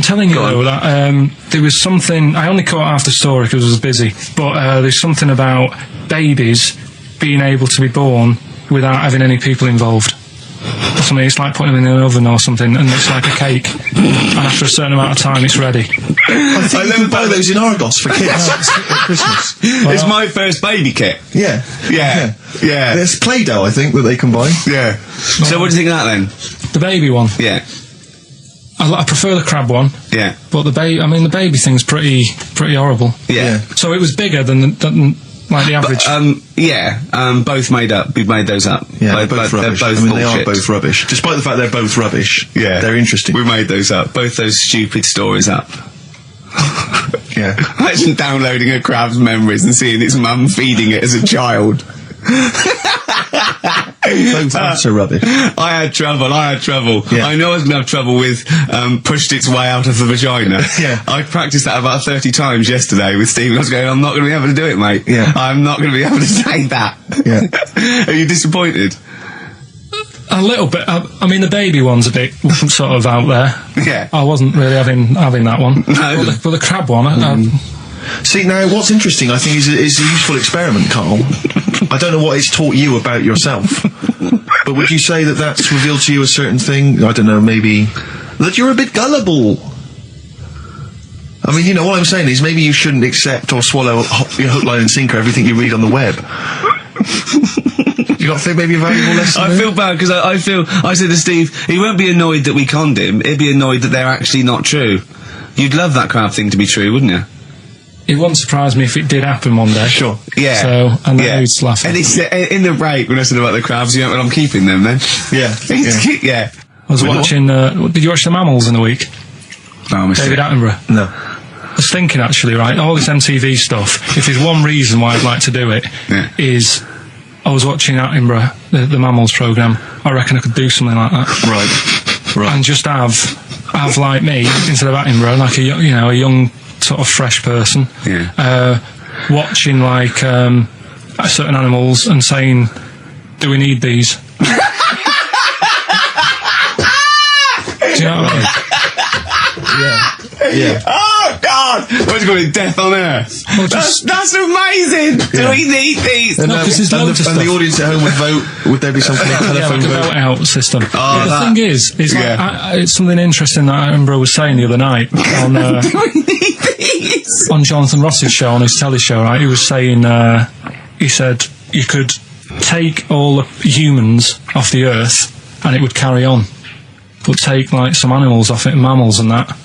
C: telling you though that there was something. I only caught half the story because I was busy. But there's something about babies being able to be born without having any people involved. Or something. It's like putting them in an oven or something, and it's like a cake. And after a certain amount of time, it's ready.
B: I think you can buy those in Argos for kids at Christmas.
H: It's my first baby kit.
B: Yeah.
H: There's
B: There's Play-Doh, I think, that they can buy.
H: Yeah. So what do you think of that then?
C: The baby one.
H: Yeah.
C: I prefer the crab one.
H: Yeah.
C: But the baby thing's pretty horrible.
H: Yeah.
C: So it was bigger than like the average.
H: Both made up. We've made those up.
B: Yeah, they're both rubbish.
H: They're both
B: they are both rubbish. Despite the fact they're both rubbish.
H: Yeah.
B: They're interesting.
H: We made those up. Both those stupid stories up.
B: Yeah.
H: Imagine downloading a crab's memories and seeing its mum feeding it as a child.
B: Both answer rubbish.
H: I had trouble.
B: Yeah.
H: I know I was going to have trouble with pushed its way out of the vagina.
B: Yeah.
H: I practiced that about 30 times yesterday with Steve. I was going, I'm not going to be able to do it, mate.
B: Yeah.
H: I'm not going to be able to say that.
B: Yeah.
H: Are you disappointed?
C: A little bit. I mean, the baby one's a bit sort of out there.
H: Yeah.
C: I wasn't really having that one.
H: No.
C: But the crab one,
B: See, now, what's interesting, I think, is a useful experiment, Carl. I don't know what it's taught you about yourself, but would you say that that's revealed to you a certain thing? I don't know, maybe that you're a bit gullible. I mean, what I'm saying is maybe you shouldn't accept or swallow hook, line and sinker everything you read on the web. You got to think maybe a valuable lesson?
H: I feel bad because I said to Steve, he won't be annoyed that we conned him, he'd be annoyed that they're actually not true. You'd love that crab thing to be true, wouldn't you?
C: it wouldn't surprise me if it did happen one day.
B: Sure.
H: Yeah.
C: So, and then he's laughing.
H: And it's in the break when I said about the crabs, well, I'm keeping them then.
B: Yeah.
H: Yeah.
C: I was watching, did you watch The Mammals in the week?
H: No, I missed
C: David
H: it.
C: Attenborough.
B: No.
C: I was thinking actually, right, all this MTV stuff, if there's one reason why I'd like to do it, is I was watching Attenborough, the Mammals programme. I reckon I could do something like that.
B: Right.
C: And just have like me, instead of Attenborough, like a young sort of fresh person, watching like certain animals and saying, do we need these? Do you know what I mean?
B: Yeah.
H: Oh God! What's going to Death on Earth?
C: Well,
H: that's amazing. Do we need these?
B: And,
C: No, 'cause there's
B: and
C: loads of
B: the
C: stuff.
B: audience at home would vote. Would there be some kind of telephone
C: like a
B: vote?
C: vote out system.
H: Oh,
C: the thing is like, it's something interesting that Attenborough was saying the other night on
H: Do we need these?
C: on Jonathan Ross's show, on his telly show, right? He was saying, he said you could take all the humans off the earth and it would carry on, but take like some animals off it, mammals and that,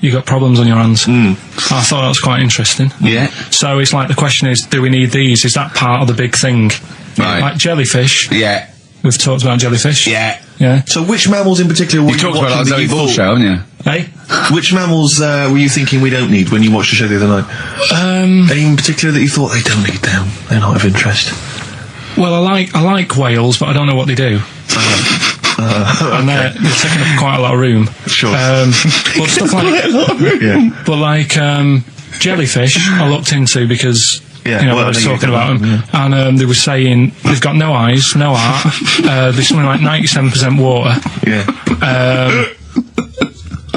C: you got problems on your hands. I thought that was quite interesting.
H: Yeah.
C: So it's like the question is, do we need these? Is that part of the big thing?
H: Right.
C: Like jellyfish.
H: Yeah.
C: We've talked about jellyfish.
H: Yeah.
C: Yeah.
B: So which mammals in particular were
H: You
B: you
H: talked about
B: watching
H: that
B: that you
H: Zoe Ball
B: thought?
H: show, haven't you?
C: Hey?
B: Which mammals were you thinking we don't need when you watched the show the other night? Any in particular that you thought they don't need them? They're not of interest.
C: Well, I like whales, but I don't know what they do. And they're taking up quite a lot of room.
B: Sure.
C: But stuff like,
B: Yeah.
C: but like jellyfish, I looked into because
B: Yeah,
C: I
B: well,
C: was
B: I think
C: talking about them, and they were saying they've got no eyes, no heart. There's something like 97% water.
B: Yeah.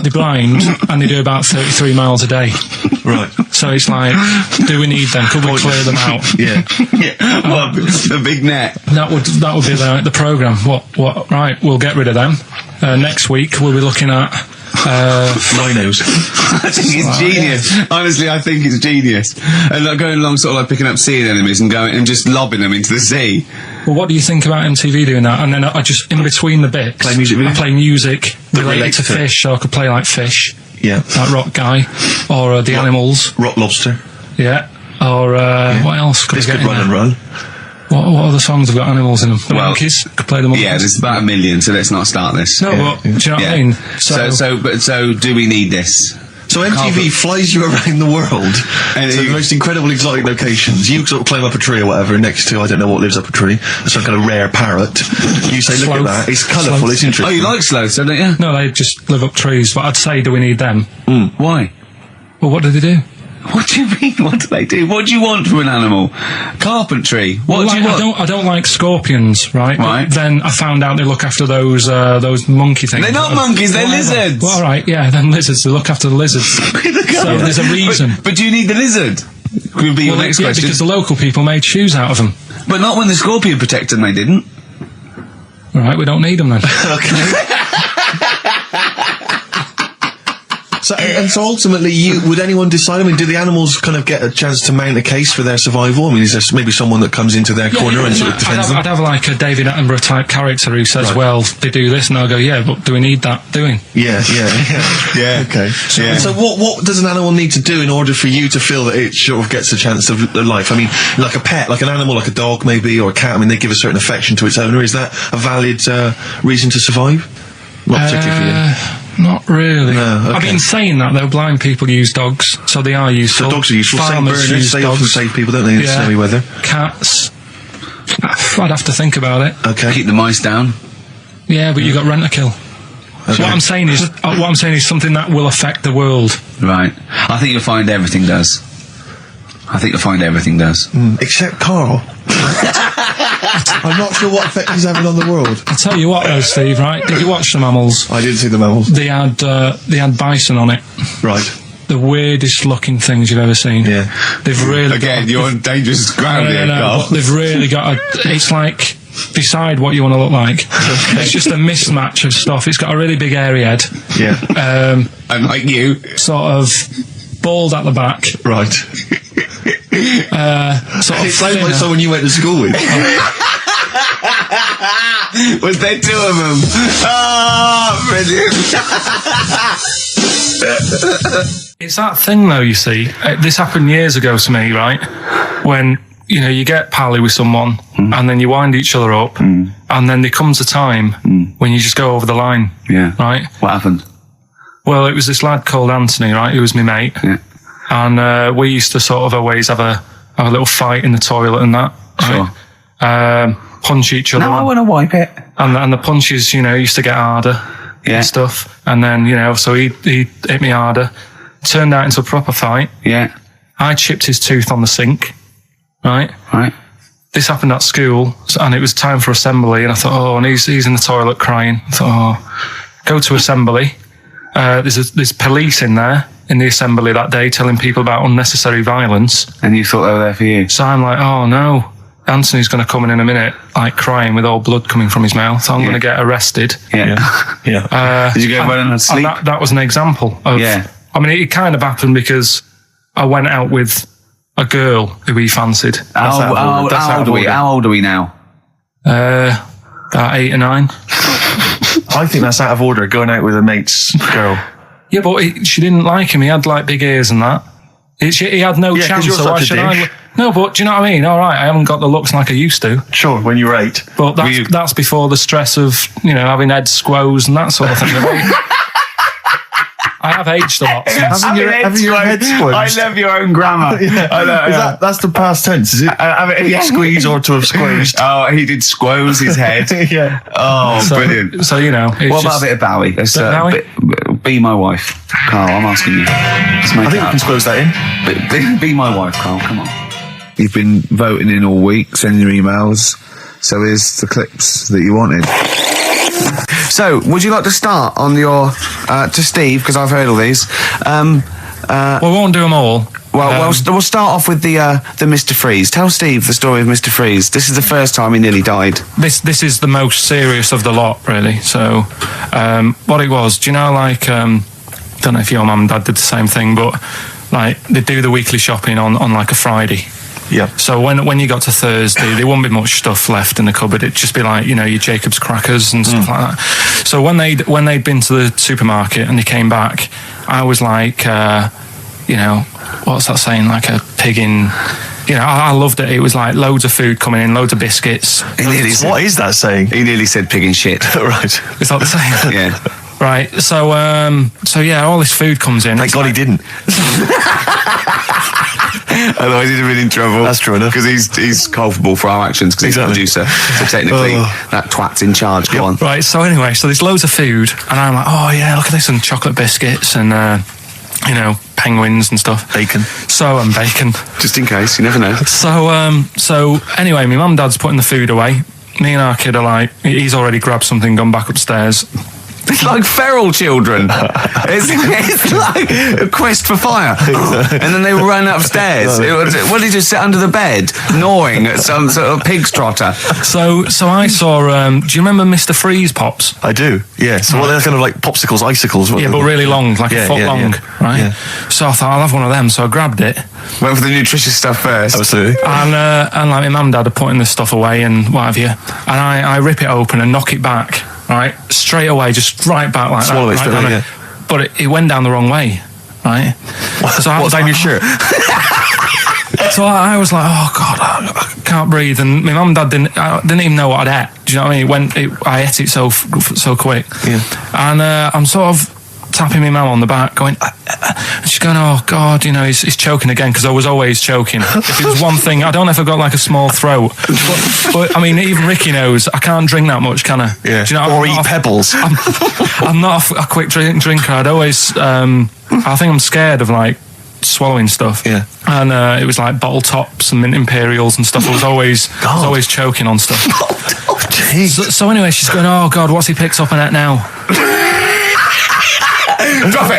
C: They're blind, and they do about 33 miles a day.
B: Right.
C: So it's like, do we need them? Could we clear them out?
B: Yeah.
H: Well, the big net.
C: That would be the programme. What? Right, we'll get rid of them. Next week we'll be looking at
B: Rhinos.
H: I think it's genius. Honestly, I think it's genius. And like going along, sort of like picking up sea anemones and going and just lobbing them into the sea.
C: Well, what do you think about MTV doing that? And then I just, in between the bits,
B: Play music videos?
C: I play music
B: That
C: related
B: relates
C: to
B: to it.
C: fish, so I could play like fish,
B: Yeah.
C: like Rock Guy, or the animals,
B: Rock Lobster.
C: yeah, or what else could
B: This
C: I get
B: could
C: in
B: run
C: there?
B: and run.
C: What other songs have got animals in them? The
H: Well,
C: Monkeys, could play the Monkeys.
H: Yeah, there's about 1 million, so let's not start this.
C: No, but do you know what I mean?
H: So do we need this?
B: So MTV flies you around the world
H: And
B: to the most incredible exotic locations. You sort of climb up a tree or whatever next to, I don't know what lives up a tree, some kind of rare parrot. You say, look at
C: Sloth.
B: that, it's colourful,
C: Sloth.
B: it's interesting.
H: Oh, you like sloths, don't you?
C: No, they just live up trees, but I'd say, do we need them?
H: Why?
C: Well, what do they do?
H: What do you mean? What do they do? What do you want from an animal? Carpentry. What do you want?
C: I don't like scorpions, right?
H: Right.
C: But then I found out they look after those monkey things.
H: They're not monkeys, they're lizards.
C: Well, all right, yeah, then lizards. They look after the lizards. So there's a reason.
H: But do you need the lizard? Could be your next
C: yeah,
H: question.
C: because the local people made shoes out of them.
H: But not when the scorpion protected them, they didn't.
C: All right, we don't need them then.
B: So ultimately, would anyone decide? I mean, do the animals kind of get a chance to mount a case for their survival? I mean, is there maybe someone that comes into their corner and sort of defends them?
C: I'd have like a David Attenborough type character who says,
B: Right.
C: well, they do this, and I'll go, yeah, but do we need that doing?
B: Yeah. Okay. So what does an animal need to do in order for you to feel that it sort of gets a chance of life? I mean, like a pet, like an animal, like a dog maybe, or a cat. I mean, they give a certain affection to its owner. Is that a valid reason to survive? Not particularly for you.
C: Not really.
B: No, okay.
C: I mean, saying that, though, blind people use dogs, so they are useful.
B: So dogs are useful.
C: Farmers
B: Same burners,
C: use
B: they
C: dogs.
B: often save people, don't they, in snowy weather?
C: Cats. I'd have to think about it.
B: Okay.
A: Keep the mice down.
C: Yeah, but you got Rent-A-Kill. So what I'm saying is something that will affect the world.
A: Right. I think you'll find everything does.
B: Except Carl. I'm not sure what effect he's having on the world.
C: I'll tell you what though, Steve, right? Did you watch the mammals?
B: I did see the mammals.
C: They had bison on it.
B: Right.
C: The weirdest looking things you've ever seen.
B: Yeah.
C: They've really
H: You're on dangerous ground here, Carl.
C: They've really got it's like, decide what you want to look like. It's just a mismatch of stuff. It's got a really big airy head.
B: Yeah.
H: And like you.
C: Sort of bald at the back.
B: Right.
C: Sort of
B: It sounds like someone you went to school with.
H: Was there two of them? Oh, brilliant.
C: It's that thing though, you see. This happened years ago to me, right? When, you get pally with someone and then you wind each other up and then there comes a time when you just go over the line.
A: Yeah.
C: Right?
A: What happened?
C: Well, it was this lad called Anthony, right? Who was my mate.
A: Yeah.
C: And we used to sort of always have a little fight in the toilet and that. Right? Punch each other.
A: No, I want to wipe it.
C: And the punches, used to get harder.
A: Yeah.
C: And stuff. And then, so he hit me harder. Turned out into a proper fight.
A: Yeah.
C: I chipped his tooth on the sink. Right?
A: Right.
C: This happened at school, and it was time for assembly, and I thought, and he's in the toilet crying. I thought, go to assembly. There's police in there in the assembly that day telling people about unnecessary violence.
A: And you thought they were there for you?
C: So I'm like, oh no, Anthony's going to come in a minute, like crying with all blood coming from his mouth. I'm going to get arrested.
A: Yeah. Did you go running and sleep?
C: And that was an example of.
A: Yeah.
C: I mean, it kind of happened because I went out with a girl who he fancied.
A: How old are we now?
C: About 8 or 9.
B: I think that's out of order, going out with a mate's girl.
C: Yeah, but she didn't like him. He had like big ears and that. He had no chance.
B: You're
C: So why
B: such a
C: should
B: dick.
C: No, but do you know what I mean? All right, I haven't got the looks like I used to.
B: Sure, when you were 8.
C: But that's before the stress of having head squoes and that sort of thing. I have aged a lot.
B: Having your head squeezed.
H: I love your own grammar. I know,
B: That's the past tense, is it? Squeeze or to have squeezed.
H: Oh, he did squoze his head.
B: Yeah.
H: Oh, brilliant.
C: So,
A: What about a bit of Bowie? Let's, be my wife. Carl, I'm asking you.
B: I think we can squeeze that in.
A: Be my wife, Carl, come on. You've been voting in all week, sending your emails. So here's the clips that you wanted. So, would you like to start on your, to Steve, because I've heard all these.
C: We won't do them all.
A: Well, we'll start off with the Mr. Freeze. Tell Steve the story of Mr. Freeze. This is the first time he nearly died.
C: This is the most serious of the lot, really. So, what it was, do you know, like, don't know if your mum and dad did the same thing, but like they do the weekly shopping on like a Friday.
B: Yeah.
C: So when you got to Thursday, there wouldn't be much stuff left in the cupboard. It'd just be like, your Jacob's crackers and stuff like that. So when they'd been to the supermarket and they came back, I was like, what's that saying? Like a pig in. I loved it. It was like loads of food coming in, loads of biscuits.
B: What is that saying?
A: He nearly said pig and shit.
B: Right.
C: Is that the saying?
A: Yeah.
C: Right. So all this food comes in.
B: Thank God he didn't.
A: Otherwise he'd have been in trouble.
B: That's true enough.
A: Because he's culpable for our actions because he's the producer. So technically, that twat's in charge. Go on.
C: Right, so anyway, there's loads of food, and I'm like, oh yeah, look at this, and chocolate biscuits, and penguins and stuff.
B: Bacon.
C: And bacon.
A: Just in case, you never know.
C: So anyway, my mum and dad's putting the food away. Me and our kid are like, he's already grabbed something, gone back upstairs.
A: It's like feral children. It's like a quest for fire. And then they run upstairs. What did you sit under the bed, gnawing at some sort of pig's trotter?
C: So I saw, do you remember Mr. Freeze Pops?
B: I do, yeah. So they're kind of like popsicles, icicles.
C: Yeah, but really long, like a foot long, right? Yeah. So I thought, I'll have one of them. So I grabbed it.
A: Went for the nutritious stuff first.
B: Absolutely.
C: And like my mum and dad are putting this stuff away and what have you. And I rip it open and knock it back. Right, straight away, just right back like
B: Swallow
C: that.
B: Swallow it,
C: right,
B: yeah.
C: But it went down the wrong way, right?
B: So I was down your shirt?
C: So I was like, oh God, I can't breathe. And my mum and dad didn't even know what I'd ate. Do you know what I mean? I ate it so quick.
B: Yeah.
C: And I'm sort of tapping my mum on the back, going, and she's going, oh God, he's choking again, because I was always choking. If it was one thing, I don't know if I've got like a small throat, but I mean, even Ricky knows I can't drink that much, can I?
B: Yeah.
C: Do you know,
B: or eat pebbles.
C: I'm not a quick drinker. I'd always, I think I'm scared of like swallowing stuff.
B: Yeah.
C: And it was like bottle tops and mint imperials and stuff. I was always choking on stuff.
B: Oh, jeez.
C: So anyway, she's going, oh God, what's he picked up on it now?
H: Drop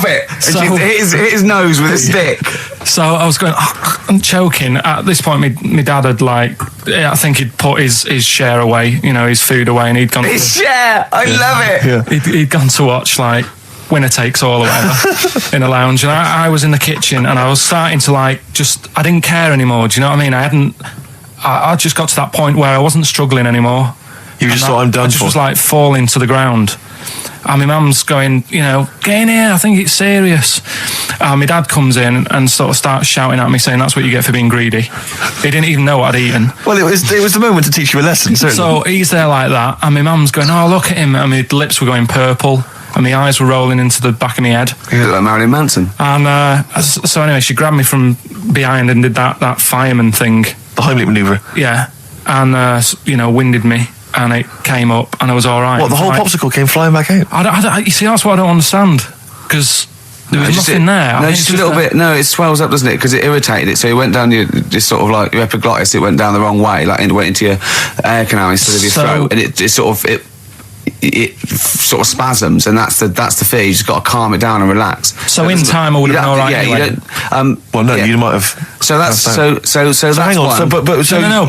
H: it.
C: So-
H: And she hit his nose with a stick.
C: So I was going, I'm choking. At this point, my dad had I think he'd put his share away, his food away, and he'd gone.
H: His share. I love it.
C: He'd gone to watch like Winner Takes All or whatever in a lounge, and I was in the kitchen, and I was starting to I didn't care anymore. Do you know what I mean? I just got to that point where I wasn't struggling anymore.
B: You just thought, I'm done
C: I just
B: for.
C: was like falling to the ground. And my mum's going, get in here, I think it's serious. And my dad comes in and sort of starts shouting at me, saying that's what you get for being greedy. He didn't even know what I'd eaten.
B: Well, it was the moment to teach you a lesson, certainly.
C: So he's there like that, and my mum's going, oh, look at him. And my lips were going purple, and my eyes were rolling into the back of my head.
H: You look like Marilyn Manson.
C: And so anyway, she grabbed me from behind and did that fireman thing.
B: The Heimlich manoeuvre.
C: Yeah. And, winded me. And it came up, and I was all right.
B: What, the whole popsicle came flying back out?
C: You see, that's what I don't understand, because there was nothing there.
H: No, just a little bit. No, it swells up, doesn't it? Because it irritated it. So it went down this sort of like your epiglottis. It went down the wrong way, like it went into your air canal instead of your throat, and it sort of spasms, and that's the fear. You just got to calm it down and relax.
C: So in time, I would have been all right.
H: Yeah,
C: anyway.
H: you don't.
B: You might have.
H: So that's so that's
B: hang on.
H: one.
C: But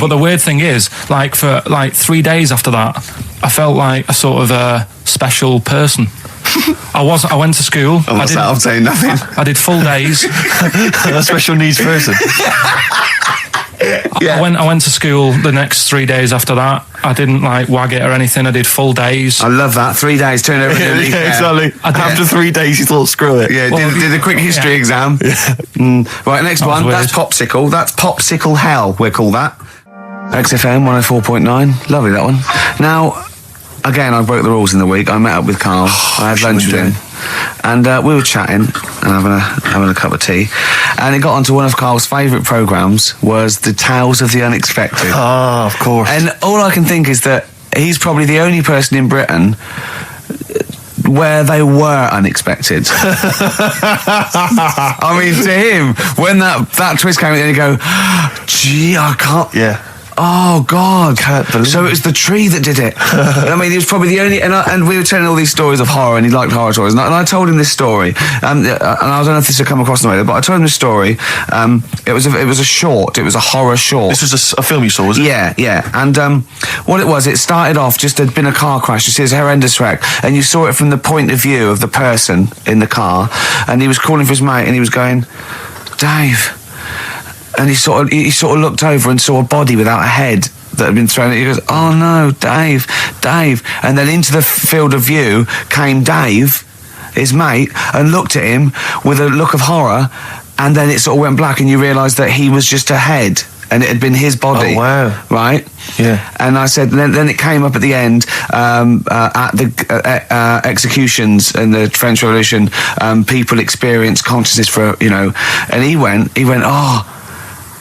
C: the weird thing is, for 3 days after that, I felt like a sort of special person. I went to school.
H: I'm saying nothing.
C: I did full days.
B: A special needs person.
H: Yeah.
C: I went to school the next 3 days after that. I didn't wag it or anything. I did full days.
H: I love that. 3 days, turn everything.
B: Yeah, exactly. After 3 days, you thought, screw it.
H: Yeah, did a quick history exam. Right, next one. That's Popsicle. That's Popsicle Hell, we'll call that. XFM 104.9. Lovely, that one. Now, again, I broke the rules in the week. I met up with Karl. I had lunch with him. And we were chatting and having a cup of tea. And it got onto one of Karl's favourite programmes, was the Tales of the Unexpected.
B: Ah, of course.
H: And all I can think is that he's probably the only person in Britain where they were unexpected. I mean, to him, when that twist came in, you go, gee, I can't...
B: Yeah.
H: Oh God!
B: Can't believe
H: so it was the tree that did it. I mean, he was probably the only. And we were telling all these stories of horror, and he liked horror stories. And I told him this story, and I don't know if this will come across the way, but I told him this story. It was a short. It was a horror short.
B: This was a film you saw, was it?
H: Yeah. And what it was, it started off just there'd been a car crash. You see, it's a horrendous wreck, and you saw it from the point of view of the person in the car, and he was calling for his mate, and he was going, Dave. And he sort of looked over and saw a body without a head that had been thrown. He goes, "Oh no, Dave!" And then into the field of view came Dave, his mate, and looked at him with a look of horror. And then it sort of went black, and you realised that he was just a head, and it had been his body.
B: Oh wow!
H: Right?
B: Yeah.
H: And I said, then it came up at the end at the executions in the French Revolution. People experience consciousness for and he went, oh.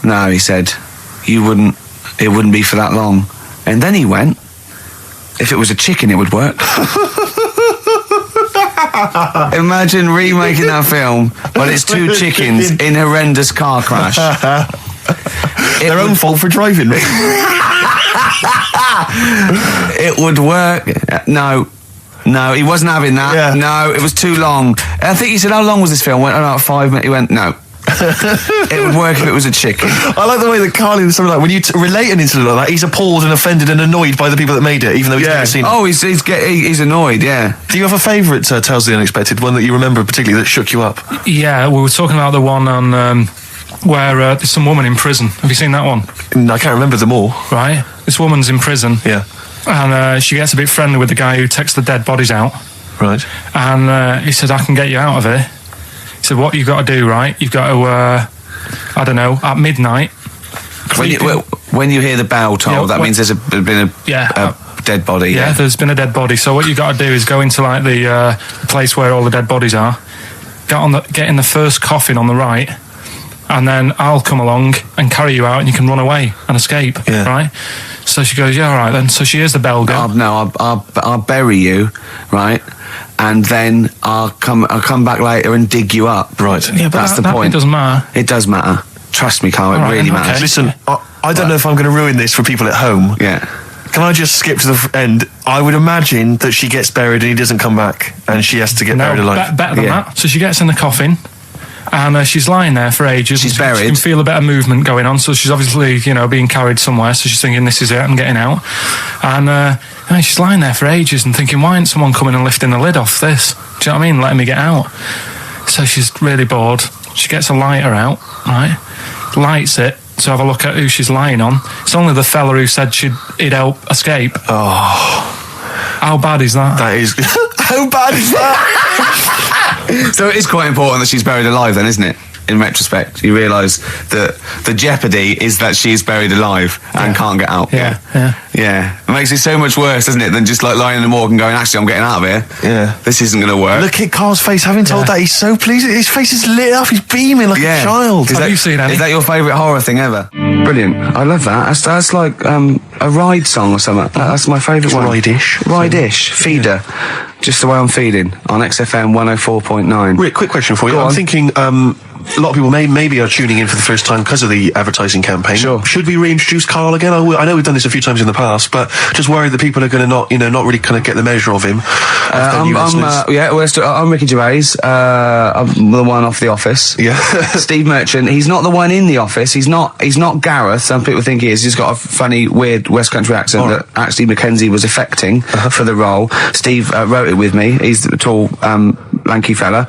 H: No, he said, it wouldn't be for that long. And then he went, if it was a chicken, it would work. Imagine remaking that film, but it's two chickens in horrendous car crash.
B: Their own fault for driving.
H: It would work. No, he wasn't having that.
B: Yeah.
H: No, it was too long. I think he said, how long was this film? I went, about 5 minutes. He went, no. It would work if it was a chicken.
B: I like the way that Carl is something like when you relate an incident like that, he's appalled and offended and annoyed by the people that made it, even though he's never seen it.
H: Oh, he's annoyed. Yeah.
B: Do you have a favourite Tales of the Unexpected, one that you remember particularly that shook you up?
C: Yeah, we were talking about the one on where there's some woman in prison. Have you seen that one?
B: I can't remember them all.
C: Right. This woman's in prison.
B: Yeah.
C: And she gets a bit friendly with the guy who takes the dead bodies out.
B: Right.
C: And he said, I can get you out of here. He said, what you've got to do, right? You've got to, I don't know, at midnight.
H: When you hear the bell toll, that means there's been a
A: dead body.
C: Yeah, there's been a dead body. So what you got to do is go into like the place where all the dead bodies are. Get in the first coffin on the right, and then I'll come along and carry you out, and you can run away and escape.
B: Yeah.
C: Right. So she goes, yeah, all right then. So she hears the bell go.
A: I'll bury you, right, and then I'll come back later and dig you up.
B: Right.
C: Yeah, but
A: that's the point.
C: It doesn't matter.
A: It does matter. Trust me, Carl. It
C: All right,
A: really
C: then, okay.
A: matters.
B: Listen, I don't know if I'm going to ruin this for people at home.
A: Yeah.
B: Can I just skip to the end? I would imagine that she gets buried and he doesn't come back, and she has to get buried alive.
C: Better than that. So she gets in the coffin, and she's lying there for ages.
A: She's
C: She
A: buried.
C: can feel a bit of movement going on, so she's obviously, being carried somewhere. So she's thinking, this is it, I'm getting out. And she's lying there for ages and thinking, why isn't someone coming and lifting the lid off this? Do you know what I mean? Letting me get out. So she's really bored. She gets a lighter out, right? Lights it to have a look at who she's lying on. It's only the fella who said he'd help escape.
B: Oh.
C: How bad is that?
B: That is... How bad is that?
A: So it is quite important that she's buried alive then, isn't it? In retrospect, you realise that the jeopardy is that she is buried alive and can't get out. Yeah. It makes it so much worse, doesn't it, than just like lying in the morgue and going, actually, I'm getting out of here.
B: Yeah.
A: This isn't going to work.
B: Look at Carl's face. Having told that, he's so pleased. His face is lit up. He's beaming like a child.
C: Have you seen any?
A: Is that your favourite horror thing ever? Brilliant. I love that. That's like a ride song or something. That's my favourite one.
B: Ride-ish.
A: Ride-ish. Feeder. Just the way I'm feeding on XFM 104.9.
B: Rick, quick question for you.
A: Go
B: I'm
A: on.
B: thinking a lot of people maybe are tuning in for the first time because of the advertising campaign.
A: Sure.
B: Should we reintroduce Karl again? I know we've done this a few times in the past, but just worried that people are going to not really kind of get the measure of him.
A: I'm Ricky Gervais. I'm the one off The Office.
B: Yeah.
A: Steve Merchant. He's not the one in The Office. He's not Gareth. Some people think he is. He's got a funny, weird West Country accent that actually Mackenzie was affecting for the role. Steve wrote it with me. He's the tall, lanky fella.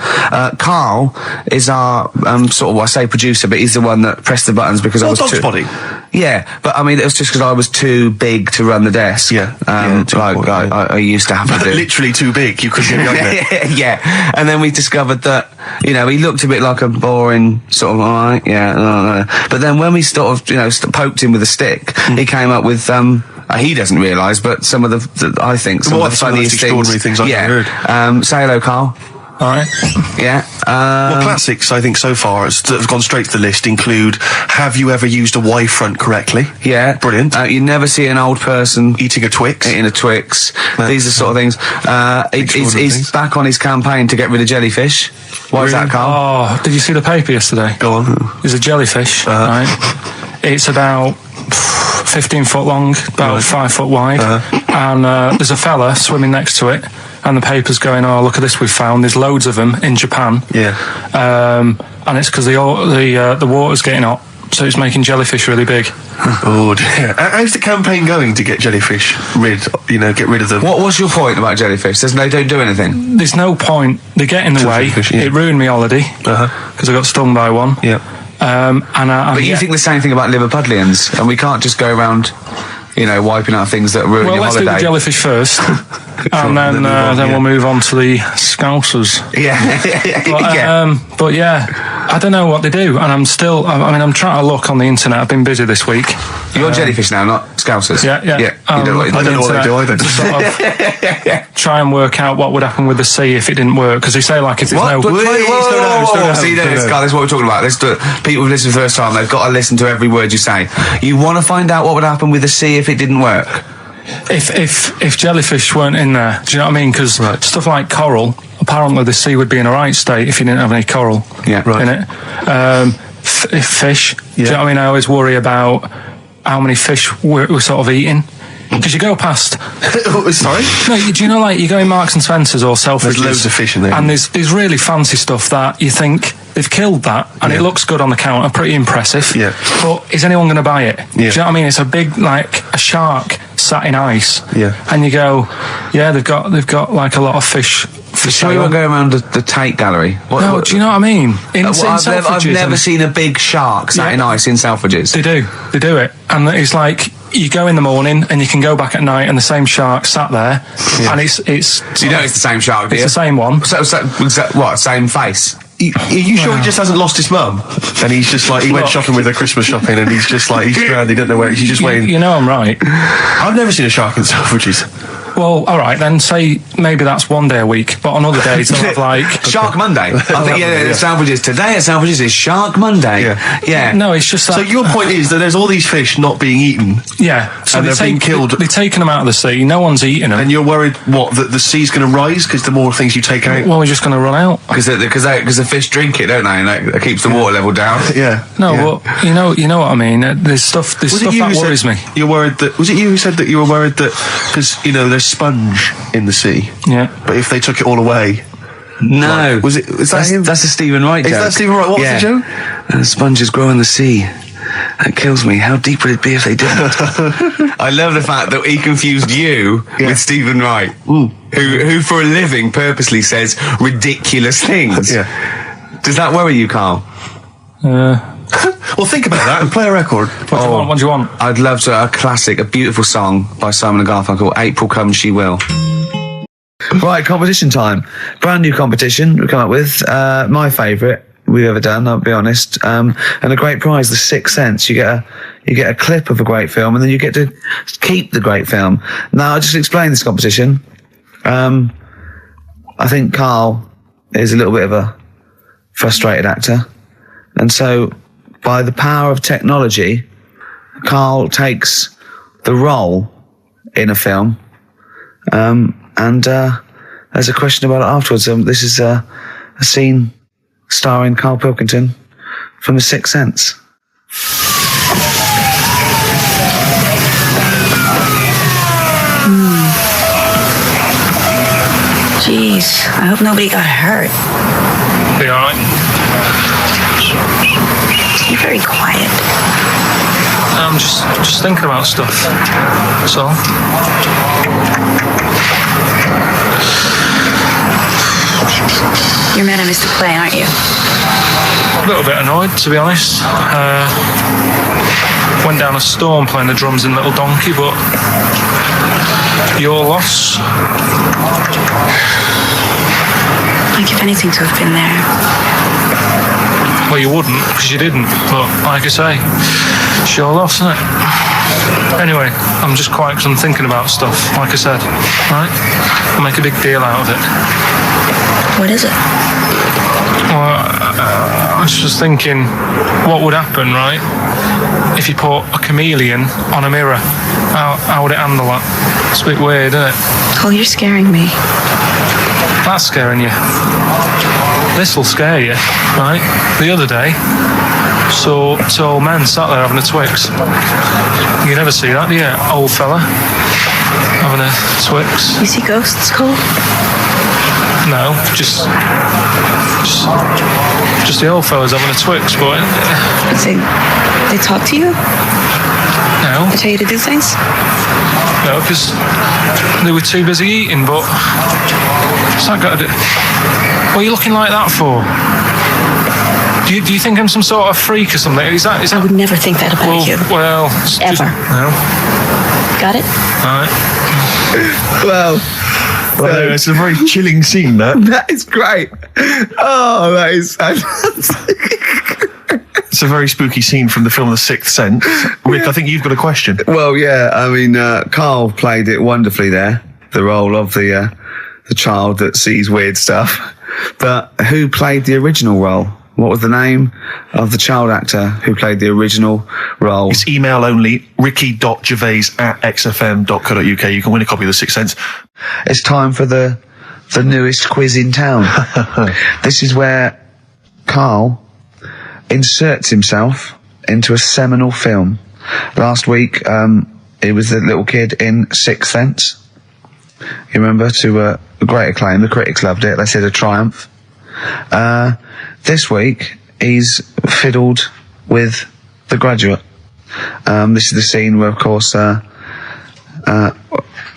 A: Karl is our sort of, I say producer, but he's the one that pressed the buttons because I was
B: Dog's
A: too...
B: Body.
A: Yeah, but I mean, it was just because I was too big to run the desk.
B: Yeah.
A: I used to have to do.
B: Literally too big. You couldn't get behind it.
A: Yeah, and then we discovered that, he looked a bit like a boring sort of, alright, no. But then when we sort of, poked him with a stick, he came up with, he doesn't realise, but some of the I think, some of the funniest
B: extraordinary things I've heard.
A: Say hello, Karl.
C: All right.
A: Yeah.
B: Well, classics, I think, so far that have gone straight to the list include, have you ever used a Y front correctly?
A: Yeah.
B: Brilliant.
A: You never see an old person
B: Eating a Twix.
A: eating a Twix. These are sort of things. He's back on his campaign to get rid of jellyfish. Why is that, Karl?
C: Oh, did you see the paper yesterday?
B: Go on.
C: There's a jellyfish, right? It's about 15 foot long, about 5 foot wide, and there's a fella swimming next to it, and the paper's going, oh, look at this we've found, there's loads of them in Japan.
B: Yeah.
C: And it's because the water's getting hot, so it's making jellyfish really big.
B: Oh dear. How's the campaign going to get jellyfish get rid of them?
A: What was your point about jellyfish? They don't do anything.
C: There's no point. They get in the way.
B: Jellyfish, yeah.
C: It ruined me holiday because I got stung by one.
B: Yeah.
A: But you think the same thing about Liverpudlians, and we can't just go around, wiping out things that ruin
C: Well,
A: your
C: let's
A: holiday.
C: do the jellyfish first, and then we'll move on to the Scousers.
A: Yeah.
C: But yeah, I don't know what they do, and I'm trying to look on the internet. I've been busy this week.
A: You're jellyfish now, not Scousers.
C: Yeah.
A: You don't
B: I don't know what they do either.
C: To sort of try and work out what would happen with the sea if it didn't work, because they say like if there's
A: What?
C: no.
A: Slow down. See, this is what we're talking about. Let's do it. People who listen for the first time, they've got to listen to every word you say. You want to find out what would happen with the sea if it didn't work?
C: If jellyfish weren't in there, do you know what I mean? Because stuff like coral, apparently the sea would be in a right state if you didn't have any coral in it. Fish, do you know what I mean? I always worry about how many fish we're sort of eating. Because you go past...
B: Sorry?
C: No, do you know, like, you go in Marks and Spencer's or Selfridges...
B: There's loads of fish in there.
C: And there's really fancy stuff that you think they've killed that, and it looks good on the counter, pretty impressive.
B: Yeah.
C: But is anyone going to buy it?
B: Yeah.
C: Do you know what I mean? It's a big, like, a shark sat in ice.
B: Yeah.
C: And you go, yeah, they've got like, a lot of fish...
A: So you won't go around the Tate Gallery?
C: Do you know what I mean?
A: I've never seen a big shark sat in ice in Selfridges.
C: They do it. And it's like, you go in the morning and you can go back at night and the same shark sat there. And it's
A: So you know it's the same shark, do
C: it's
A: you?
C: the same one.
A: So what, same face?
B: Are you sure he just hasn't lost his mum? And he's just like, he went shopping with her Christmas shopping, and he's just like, he's drowned, he don't know where, he's just waiting.
C: You know I'm right.
B: I've never seen a shark in Selfridges.
C: Well, all right, then say maybe that's one day a week, but on other days they'll have like...
H: Shark Monday. I think, Selfridges. Today at Selfridges is Shark Monday. Yeah.
C: No, it's just that...
B: So your point is that there's all these fish not being eaten.
C: Yeah. So
B: and they're being killed.
C: They're taking them out of the sea, no one's eating them.
B: And you're worried, what, that the sea's going to rise because the more things you take out?
C: Well, we're just going to run out.
H: Because the fish drink it, don't they? And that keeps the water level down.
B: Yeah.
C: No, but you know what I mean. There's stuff that worries me.
B: You're worried that... Was it you who said that you were worried that... Because, there's sponge in the sea.
C: Yeah.
B: But if they took it all away...
H: No.
B: Was it... Is that him?
H: That's a Stephen Wright joke.
B: Is that Stephen Wright? What was the joke?
H: Sponges grow in the sea. That kills me. How deep would it be if they didn't? I love the fact that he confused you with Stephen Wright, who for a living purposely says ridiculous things.
B: Yeah.
H: Does that worry you, Carl?
B: Well, think about that and play a record.
C: What do you want?
H: I'd love to. A classic, a beautiful song by Simon and Garfunkel, April Comes She Will.
A: Right, competition time. Brand new competition we come up with. My favourite we've ever done, I'll be honest. And a great prize, The Sixth Sense. You get a clip of a great film, and then you get to keep the great film. Now, I'll just explain this competition. I think Carl is a little bit of a frustrated actor. And so, by the power of technology, Carl takes the role in a film. And there's a question about it afterwards. This is a scene starring Karl Pilkington from The Sixth Sense.
F: Jeez, I hope nobody got hurt.
C: Be all right.
F: You're very quiet.
C: I'm just thinking about stuff. That's all.
F: You're mad I missed the play, aren't you?
C: A little bit annoyed, to be honest. Went down a storm playing the drums in Little Donkey, but your loss.
F: I'd give anything to have been there.
C: Well, you wouldn't, because you didn't. But like I say, it's your loss, isn't it? Anyway, I'm just quiet because I'm thinking about stuff, like I said. Right? I'll make a big deal out of it.
F: What is it?
C: Well, I was just thinking, what would happen, right, if you put a chameleon on a mirror? How would it handle that? It's a bit weird, isn't it?
F: Oh, you're scaring me.
C: That's scaring you. This'll scare you, right? The other day, saw two old men sat there having a Twix. You never see that, do you? Old fella having a Twix.
F: You see ghosts, Cole?
C: No, just the old fellas having a Twix, but...
F: They talk to you?
C: No.
F: They tell you to do things?
C: No, because they were too busy eating, but... What's that got to do? What are you looking like that for? Do you think I'm some sort of freak or something? Is that...
F: I would never think that about you.
C: Well...
F: Ever.
C: No.
F: Got it?
C: All right.
A: Well,
B: it's a very chilling scene, that.
A: That is great. Oh, that is fantastic.
B: It's a very spooky scene from the film The Sixth Sense. Rick, I think you've got a question.
A: Well, yeah, I mean, Carl played it wonderfully there, the role of the child that sees weird stuff. But who played the original role? What was the name of the child actor who played the original role?
B: It's email only, ricky.gervais@xfm.co.uk. You can win a copy of The Sixth Sense.
A: It's time for the newest quiz in town. This is where Carl inserts himself into a seminal film. Last week, it was the little kid in Sixth Sense. You remember, to great acclaim. The critics loved it. They said a triumph. This week, he's fiddled with The Graduate. This is the scene where, of course,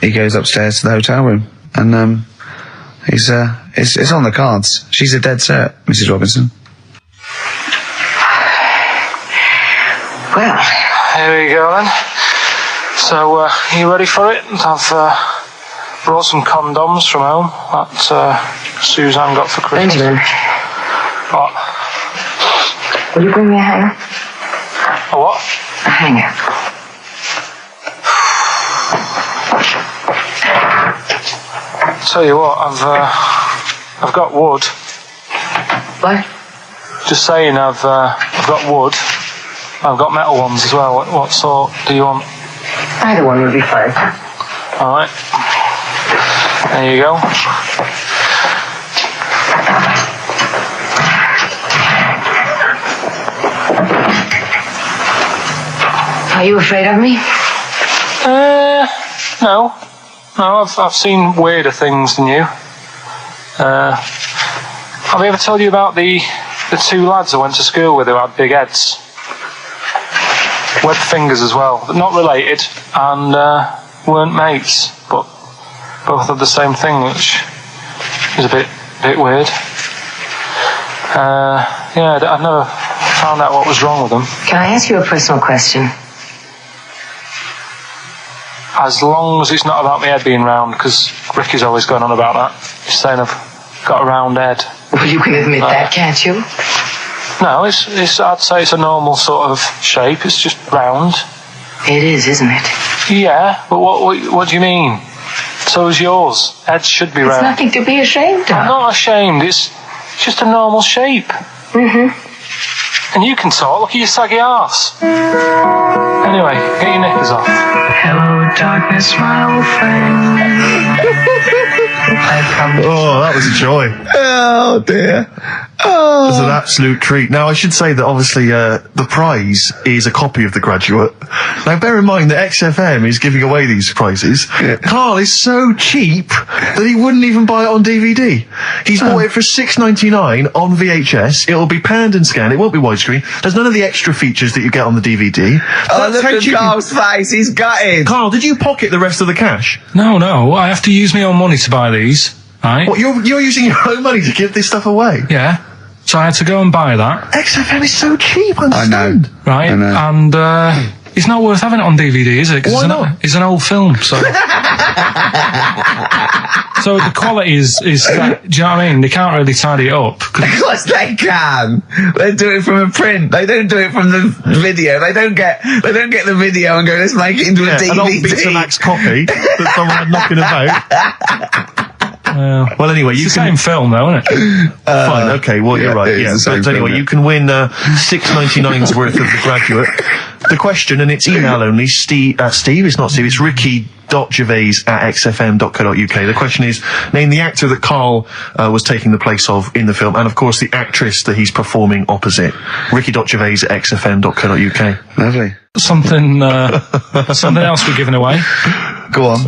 A: he goes upstairs to the hotel room, and it's on the cards. She's a dead cert, Mrs. Robinson.
F: Well,
C: Here we go then. So, are you ready for it? I've brought some condoms from home that Suzanne got for Christmas.
F: Benjamin,
C: What?
E: Will you bring me a hanger?
C: A what?
E: A hanger.
C: Tell you what, I've got wood.
E: What?
C: Just saying, I've got wood. I've got metal ones as well. What sort do you want?
E: Either one would be fine.
C: All right. There you go.
E: Are you afraid of me?
C: No. No, I've seen weirder things than you. Have I ever told you about the two lads I went to school with who had big heads? Webbed fingers as well. But not related and weren't mates, but both had the same thing, which is a bit weird. Yeah, I've never found out what was wrong with them.
E: Can I ask you a personal question?
C: As long as it's not about my head being round, because Ricky's always going on about that. He's saying I've got a round head.
E: Well, you can admit that, can't you?
C: No, it's. I'd say it's a normal sort of shape. It's just round.
E: It is, isn't it?
C: Yeah, but what do you mean? So is yours. Heads should be
E: It's
C: round.
E: nothing to be ashamed of.
C: I'm not ashamed. It's just a normal shape.
E: Mm-hmm.
C: And you can talk. Look at your saggy arse. Anyway, get your knickers off.
J: Hello, darkness, my old friend.
B: Oh, that was a joy.
A: Oh dear.
B: It was an absolute treat. Now, I should say that obviously the prize is a copy of The Graduate. Now, bear in mind that XFM is giving away these prizes.
A: Yeah.
B: Carl is so cheap that he wouldn't even buy it on DVD. He's bought it for $6.99 on VHS. It'll be panned and scanned. It won't be widescreen. There's none of the extra features that you get on the DVD.
A: Oh, look at Carl's face. He's gutted.
B: Carl, did you pocket the rest of the cash?
C: No, I have to use my own money to buy these. Right?
B: What, you're using your own money to give this stuff away?
C: Yeah. So I had to go and buy that.
B: XFM is so cheap,
A: I
B: understand?
A: know.
C: Right?
A: I know.
C: And it's not worth having it on DVD, is it? 'Cause
B: Why not?
C: It's an old film, so... So the quality is do you know what I mean? They can't really tidy it up.
A: Of course they can. They do it from a print. They don't do it from the video. They don't get the video and go, let's make it into a DVD.
B: An old Betamax copy that someone had knocking about. Well, anyway,
C: It's
B: you
C: the
B: can...
C: same film, though, isn't it?
B: Fine, okay, well, you're right.
A: it is
B: Yeah,
A: the same
B: but anyway,
A: film,
B: you can win $6.99's worth of The Graduate. The question, and it's email only, Steve, it's not Steve, it's ricky.gervais@xfm.co.uk. The question is, name the actor that Carl was taking the place of in the film, and of course the actress that he's performing opposite. ricky.gervais@xfm.co.uk.
A: Lovely.
C: Something else we're giving away.
A: Go on.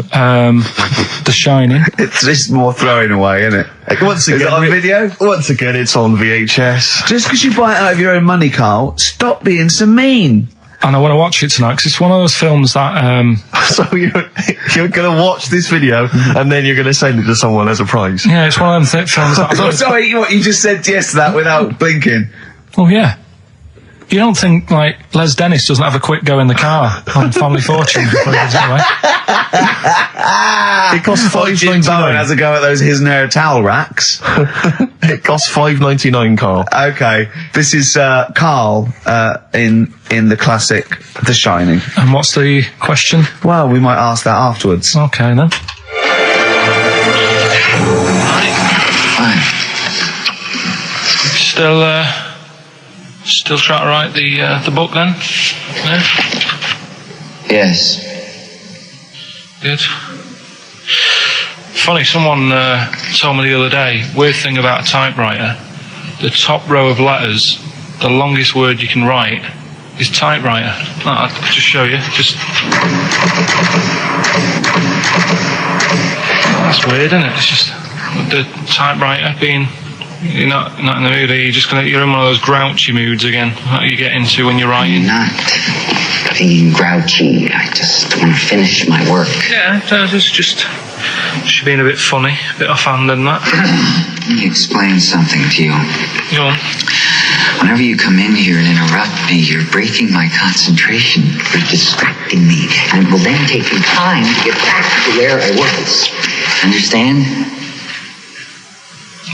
C: The Shining.
A: It's just more throwing away, isn't it?
B: Once again,
A: Is it on video?
B: Once again, it's on VHS.
A: Just because you buy it out of your own money, Carl, stop being so mean.
C: And I want to watch it tonight, because it's one of those films that...
B: So you're going to watch this video and then you're going to send it to someone as a prize.
C: Yeah, it's one of them films that...
A: Oh, sorry, what, you just said yes to that without blinking.
C: Oh, yeah. You don't think, like, Les Dennis doesn't have a quick go in the car on Family Fortune before he gives it away?
B: It costs
A: Jim Bowen has
B: $5.99.
A: a go at those his and her towel racks.
B: It costs $5.99, Carl.
A: Okay, this is Carl in the classic The Shining.
C: And what's the question?
A: Well, we might ask that afterwards.
C: Okay, then. Still trying to write the book, then? Yeah?
I: Yes.
C: Good. Funny, someone told me the other day, weird thing about a typewriter, the top row of letters, the longest word you can write is typewriter. I'll just show you. That's weird, isn't it? It's just the typewriter being... You're not in the mood, are you? You're in one of those grouchy moods again, that you get into when you're writing.
I: Not being grouchy. I just want to finish my work.
C: Yeah, it's just being a bit funny, a bit offhand and that.
I: Let me explain something to you.
C: Go on.
I: Whenever you come in here and interrupt me, you're breaking my concentration. You're distracting me. And it will then take me time to get back to where I was. Understand?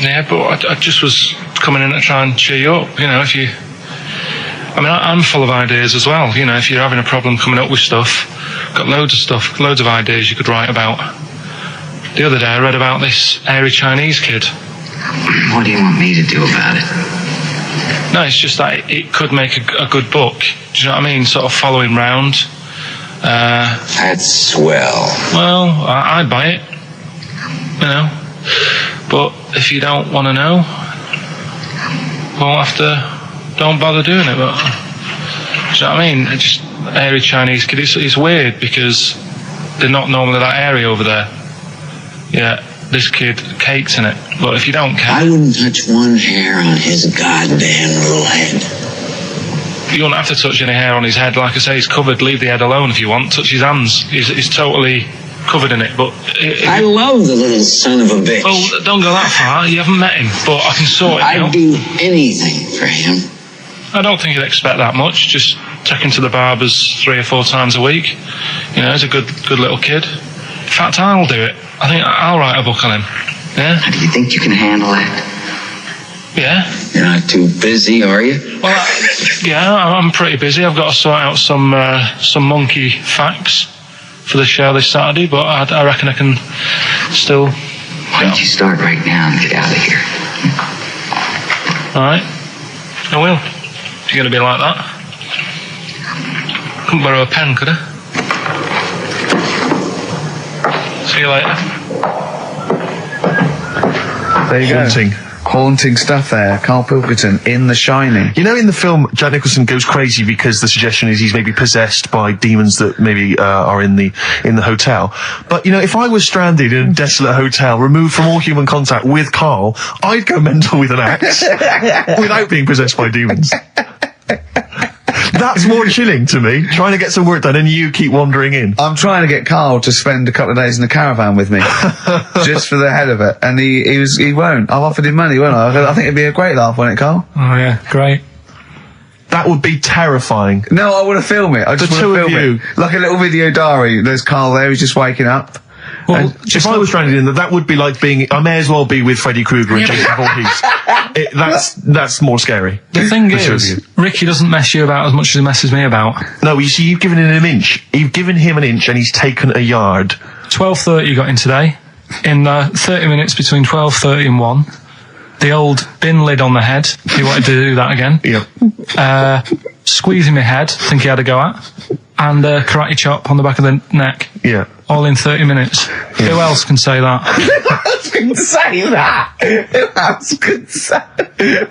C: Yeah, but I just was coming in to try and cheer you up. You know, if you, I mean, I'm full of ideas as well. You know, if you're having a problem coming up with stuff, got loads of stuff, loads of ideas you could write about. The other day I read about this airy Chinese kid.
I: What do you want me to do about it?
C: No, it's just that it could make a good book. Do you know what I mean? Sort of following round.
I: That's swell.
C: Well, I'd buy it. You know. But if you don't want to know, don't bother doing it. But, do you know what I mean? It's just airy Chinese kid. It's weird because they're not normally that airy over there. Yeah, this kid cakes in it. But if you don't care,
I: I wouldn't touch one hair on his goddamn little head.
C: you won't have to touch any hair on his head. Like I say, he's covered. Leave the head alone if you want. Touch his hands. He's totally covered in it. But
I: I love the little son of a bitch.
C: Well, don't go that far. You haven't met him. But I can sort it out.
I: I'd do anything for him.
C: I don't think you'd expect that much. Just take him to the barbers 3 or 4 times a week. You know, he's a good little kid. In fact, I'll do it. I think I'll write a book on him. Yeah?
I: Do you think you can handle it?
C: Yeah.
I: You're not too busy, are you?
C: Well, yeah, I'm pretty busy. I've got to sort out some monkey facts for the show this Saturday, but I reckon I can still...
I: Why don't you start right now and get out of here?
C: All right. I will. If you're going to be like that. Couldn't borrow a pen, could I? See you later.
A: There you
B: Haunting.
A: go. Haunting stuff there. Karl Pilkington in The Shining.
B: You know, in the film, Jack Nicholson goes crazy because the suggestion is he's maybe possessed by demons that maybe are in the hotel. But, you know, if I was stranded in a desolate hotel, removed from all human contact with Karl, I'd go mental with an axe without being possessed by demons. That's more chilling to me, trying to get some work done and you keep wandering in.
A: I'm trying to get Karl to spend a couple of days in the caravan with me, just for the head of it, and he won't. I've offered him money, won't I? I think it'd be a great laugh, wouldn't it, Karl?
C: Oh yeah, great.
B: That would be terrifying.
A: No, I want to film it. I just want to film it. Like a little video diary. There's Karl there, he's just waking up.
B: Well, if I was stranded in that would be like being... I may as well be with Freddy Krueger and Jason Voorhees. That's more scary.
C: The thing is, Ricky doesn't mess you about as much as he messes me about.
B: No, you see, you've given him an inch. You've given him an inch and he's taken a yard.
C: 12:30 you got in today. In 30 minutes between 12:30 and 1. The old bin lid on the head. He wanted to do that again.
B: Yeah.
C: Squeezing my head, think he had a go at. And karate chop on the back of the neck.
B: Yeah.
C: All in 30 minutes. Yeah. Who else can say that?
A: Who else can say that? Who else can say?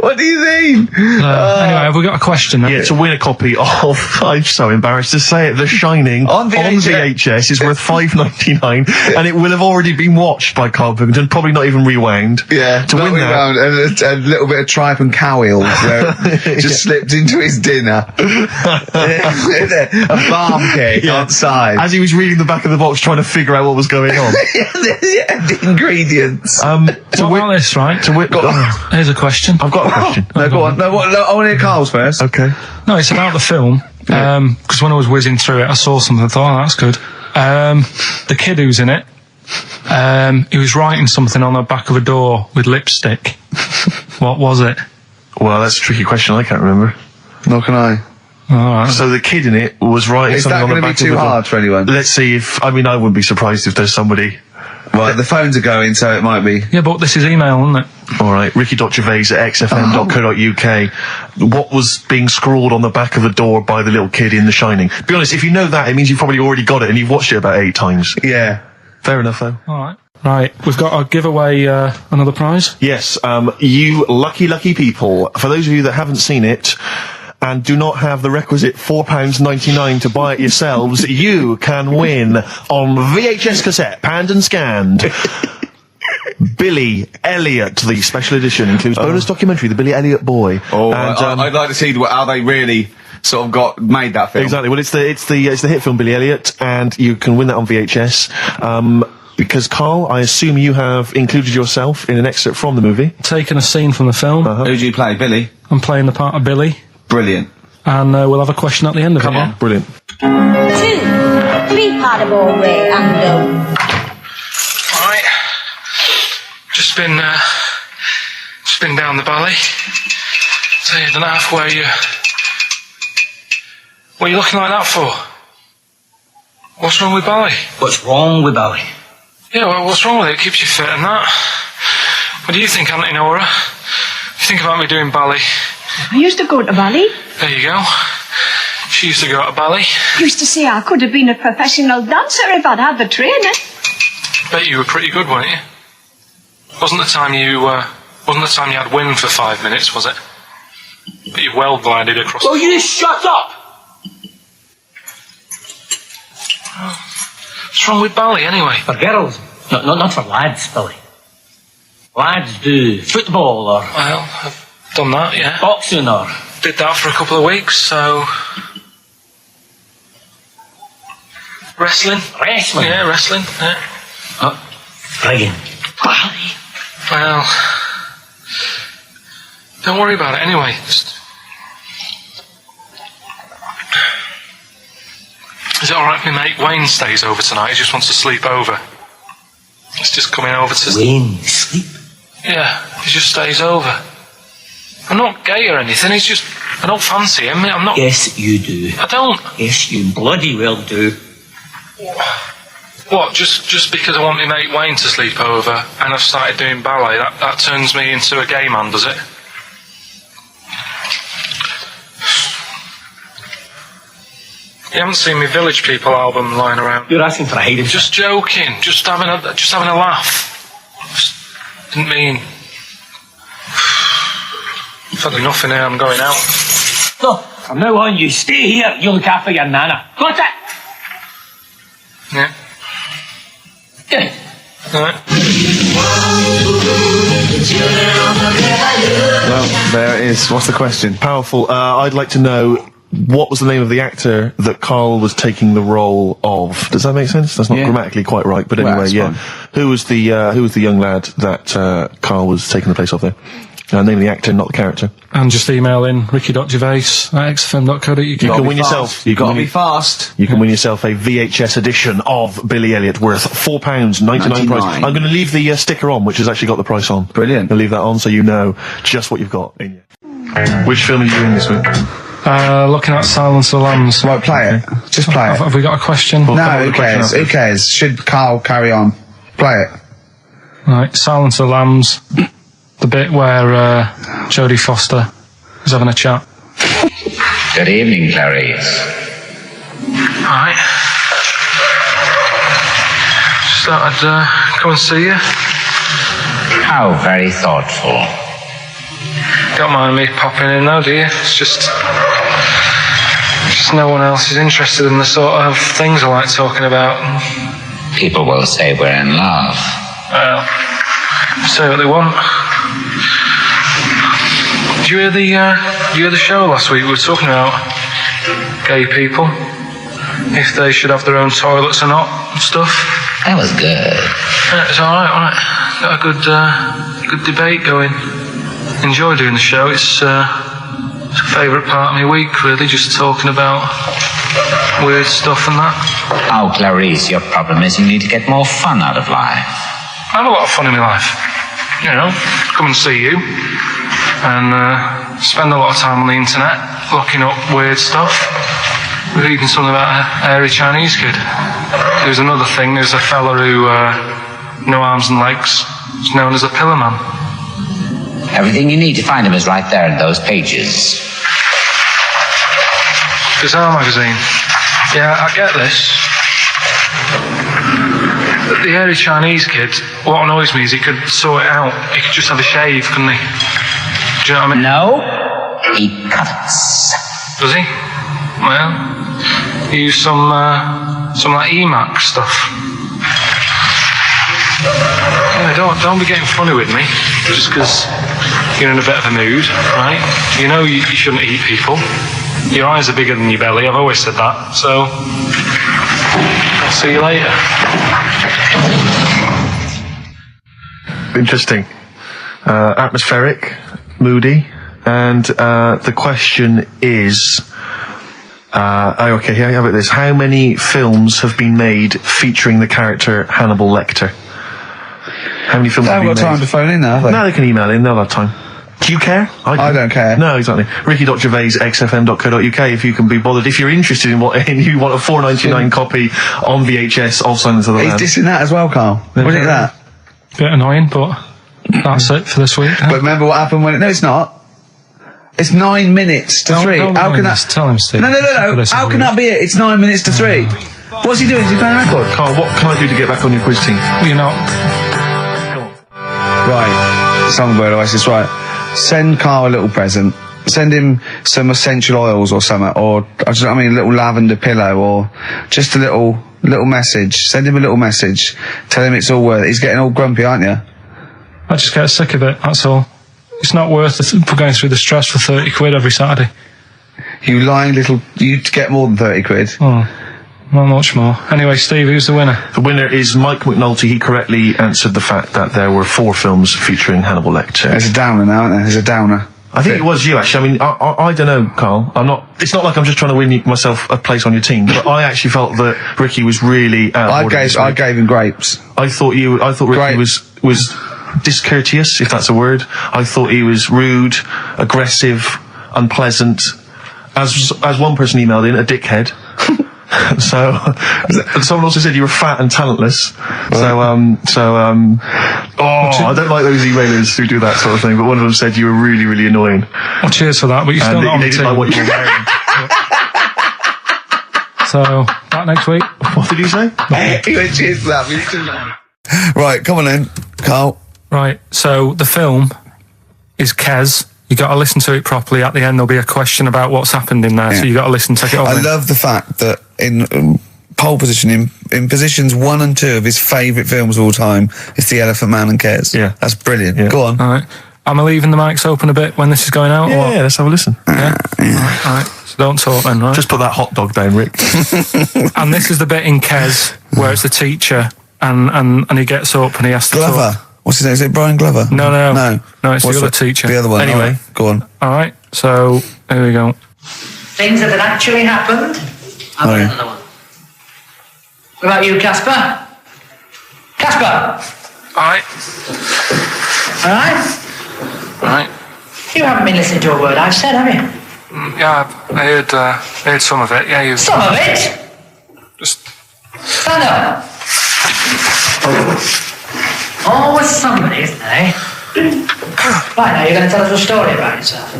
A: What do you mean?
C: Anyway, have we got a question then?
B: Yeah, to win a copy of, I'm so embarrassed to say it, The Shining
A: on
B: VHS is worth $5.99 and it will have already been watched by Karl Pilkington, probably not even rewound.
A: Yeah,
B: to win that.
A: And a little bit of tripe and cow eels where it just slipped into his dinner. A barm cake outside.
B: As he was reading the back of the box trying to figure out what was going on.
A: The ingredients.
C: What about this, right? Here's a question.
B: I've got a question.
A: No, go on. No, I want to hear Karl's first.
B: Okay.
C: No, it's about the film. Because when I was whizzing through it, I saw something. I thought, oh, that's good. The kid who's in it, he was writing something on the back of a door with lipstick. What was it?
B: Well, that's a tricky question. I can't remember.
A: Nor can I.
C: All right.
B: So the kid in it was writing something on the back of the door.
A: Is that going to be too hard for anyone?
B: Let's see if... I mean, I wouldn't be surprised if there's somebody...
A: Right, the phones are going, so it might be.
C: Yeah, but this is email, isn't it?
B: All right, Ricky.Gervais at xfm.co.uk. What was being scrawled on the back of the door by the little kid in The Shining? Be honest, if you know that, it means you've probably already got it and you've watched it about 8 times.
A: Yeah.
B: Fair enough, though.
C: All right. Right, we've got to give away another prize.
B: Yes, you lucky people. For those of you that haven't seen it and do not have the requisite £4.99 to buy it yourselves, you can win on VHS cassette, panned and scanned. Billy Elliot, the special edition, includes bonus documentary, The Billy Elliot Boy.
H: Oh, and, I'd like to see how they really sort of made that film.
B: Exactly. Well, it's the hit film Billy Elliot, and you can win that on VHS. Because, Karl, I assume you have included yourself in an excerpt from the movie.
C: Taken a scene from the film.
H: Who do you play, Billy?
C: I'm playing the part of Billy.
H: Brilliant.
C: And we'll have a question at the end of it.
B: Come on. Brilliant.
K: 2, 3-part ball Ray and
C: Right. Just been Spin down the belly. So you don't have where you... What are you looking like that for? What's wrong with belly?
D: What's wrong with belly?
C: Yeah, well, what's wrong with it? It keeps you fit and that. What do you think, Auntie Nora? You think about me doing ballet?
F: I used to go to ballet.
C: There you go. She used to go to ballet.
F: Used to say I could have been a professional dancer if I'd had the training.
C: Bet you were pretty good, weren't you? Wasn't the time you had wind for 5 minutes, was it? But you well glided across.
D: Well, you shut up!
C: What's wrong with ballet, anyway?
D: For girls, not for lads, Billy. Lads do football or...
C: Well, I've done that, yeah.
D: Boxing or...
C: Did that for a couple of weeks, so... Wrestling?
D: Wrestling?
C: Yeah, wrestling, yeah.
D: Oh, friggin' ballet.
C: Well... Don't worry about it, anyway. Is it alright if my mate Wayne stays over tonight? He just wants to sleep over. He's just coming over to...
D: Wayne, sleep?
C: Yeah, he just stays over. I'm not gay or anything, he's just... I don't fancy him, I'm not...
D: Yes, you do.
C: I don't.
D: Yes, you bloody well do.
C: What, just because I want my mate Wayne to sleep over and I've started doing ballet, that turns me into a gay man, does it? You haven't seen my Village People album lying around.
D: You're asking for a hiding.
C: Just joking. Just having a laugh. Didn't mean. I've had enough in here. I'm going out.
D: No, from now on, you stay here. You look after your nana. Got it?
C: Yeah.
D: Good.
C: All right.
B: Well, there it is. What's the question? Powerful. I'd like to know, what was the name of the actor that Karl was taking the role of? Does that make sense? That's not grammatically quite right, but anyway,
A: fine.
B: Who was the young lad that Karl was taking the place of there? Name of the actor, not the character.
C: And just email in ricky.gervais@xfm.co.uk.
B: You can win yourself.
A: You gotta be fast.
B: You can win yourself a VHS edition of Billy Elliot worth £4.99 price. I'm going to leave the sticker on, which has actually got the price on.
A: Brilliant.
B: I'll leave that on so you know just what you've got in you. Which film are you doing this week?
C: Looking at Silence of the Lambs.
A: Right, play it. Just play it.
C: Have we got a question?
A: No, who cares? Who cares? Should Karl carry on? Play it.
C: Right, Silence of the Lambs. The bit where Jodie Foster is having a chat.
I: Good evening, Clarice.
C: Alright. Just thought I'd come and see you.
I: How very thoughtful.
C: Don't mind me popping in though, do you? It's just no one else is interested in the sort of things I like talking about.
I: People will say we're in love.
C: Well, say what they want. Did you hear the show last week? We were talking about gay people, if they should have their own toilets or not and stuff.
I: That was good.
C: Yeah, it's alright. Got a good debate going. Enjoy doing the show. It's a favourite part of my week, really, just talking about weird stuff and that.
I: Oh, Clarice, your problem is you need to get more fun out of life.
C: I have a lot of fun in my life. You know, come and see you and spend a lot of time on the internet looking up weird stuff. We're reading something about a hairy Chinese kid. There's another thing, there's a fella who, no arms and legs, is known as a pillar man.
I: Everything you need to find him is right there in those pages.
C: Bizarre magazine. Yeah, I get this. The hairy Chinese kid, what annoys me is he could sort it out. He could just have a shave, couldn't he? Do you know what I mean?
I: No, he cuts.
C: Does he? Well, he used some like EMAC stuff. Yeah, don't be getting funny with me, just because you're in a bit of a mood, right? You know you shouldn't eat people. Your eyes are bigger than your belly, I've always said that, so I'll see you later.
B: Interesting. Atmospheric, moody, and the question is... okay, here I have it. This: how many films have been made featuring the character Hannibal Lecter? How many films
A: They
B: have
A: haven't
B: you
A: got time
B: made?
A: to phone in now, have they?
B: No, they can email in. They'll have time. Do you care?
A: I don't care.
B: No, exactly. Ricky.Gervais, xfm.co.uk if you can be bothered. If you're interested in what, and you want a $4.99 copy on VHS of Silence of the Lambs.
A: He's dissing that as well, Carl. What do you think of that?
C: Bit annoying, but that's it for this week.
A: But remember what happened when... No, it's not. It's 9 minutes to 3. How can that...
C: Tell him, Steve.
A: No. How can that be it? It's 9 minutes to 3. What's he doing? Is he playing a record?
B: Carl, what can I do to get back on your quiz team?
C: You're not.
A: Right. Songbird Oasis, right. Send Carl a little present. Send him some essential oils or something, or a little lavender pillow, or just a little message. Send him a little message. Tell him it's all worth it. He's getting all grumpy, aren't you?
C: I just get sick of it, that's all. It's not worth going through the stress for 30 quid every Saturday.
A: You lying little... You'd get more than 30 quid.
C: Oh, not much more. Anyway, Steve, who's the winner?
B: The winner is Mike McNulty. He correctly answered the fact that there were 4 films featuring Hannibal Lecter.
A: There's a downer now, isn't there? There's a downer.
B: I think it was you, actually. I mean, I don't know, Carl. It's not like I'm just trying to win myself a place on your team, but I actually felt that Ricky was really
A: I gave him grapes.
B: I thought Ricky was discourteous, if that's a word. I thought he was rude, aggressive, unpleasant. As one person emailed in, a dickhead. So someone also said you were fat and talentless. I don't like those emailers who do that sort of thing, but one of them said you were really, really annoying.
C: Well, cheers for that, but you're still not on the
B: they didn't
C: team.
B: like what you were wearing.
C: So, back next week.
B: What did you say?
A: He went, cheers for that. Right, come on then, Carl.
C: Right, so the film is Kes. You got to listen to it properly. At the end, there'll be a question about what's happened in there, so you got to listen, take it over.
A: I love the fact that in pole position, in positions 1 and 2 of his favourite films of all time, is The Elephant Man and Kes.
B: Yeah.
A: That's brilliant.
B: Yeah.
A: Go on.
C: All right. Am I leaving the mics open a bit when this is going out? or what?
B: Yeah, let's have a listen.
C: Yeah? All right. So don't talk then, right?
B: Just put that hot dog down, Rick.
C: And this is the bit in Kes where it's the teacher and he gets up and he has to
A: Glover.
C: talk.
A: What's his name? Is it Brian Glover?
C: No, it's
A: What's
C: the other teacher.
A: The other one.
B: Anyway.
A: All right, go on.
C: All right, so here we go.
L: Things that had actually happened. I've got another one. What about you, Casper? Casper!
C: All right.
L: All right?
C: All right.
L: You haven't been listening to a word I've said, have you?
C: Yeah, I heard some of it. Yeah, you.
L: Some of it?
C: Just.
L: Stand up. Always somebody, isn't there, eh? Right, now you're going to tell us a story about yourself.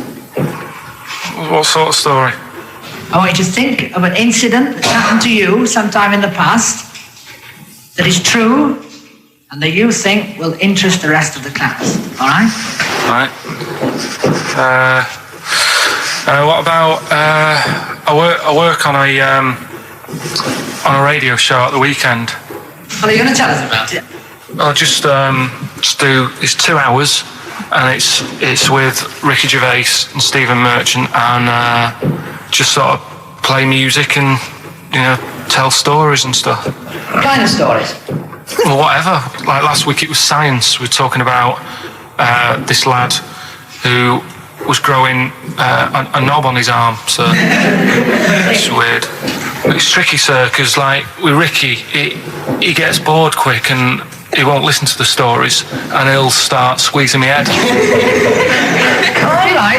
C: What sort of story?
L: I want you to think of an incident that happened to you sometime in the past that is true and that you think will interest the rest of the class. All right?
C: Right. What about I work on a radio show at the weekend.
L: Well, are you going to tell us about it?
C: I'll just do. It's 2 hours, and it's with Ricky Gervais and Stephen Merchant, and just sort of play music and tell stories and stuff.
L: What kind of stories?
C: Well, whatever. Like last week, it was science. We were talking about this lad who was growing a knob on his arm. So it's weird. It's tricky, sir, because like with Ricky, he gets bored quick and he won't listen to the stories, and he'll start squeezing my head.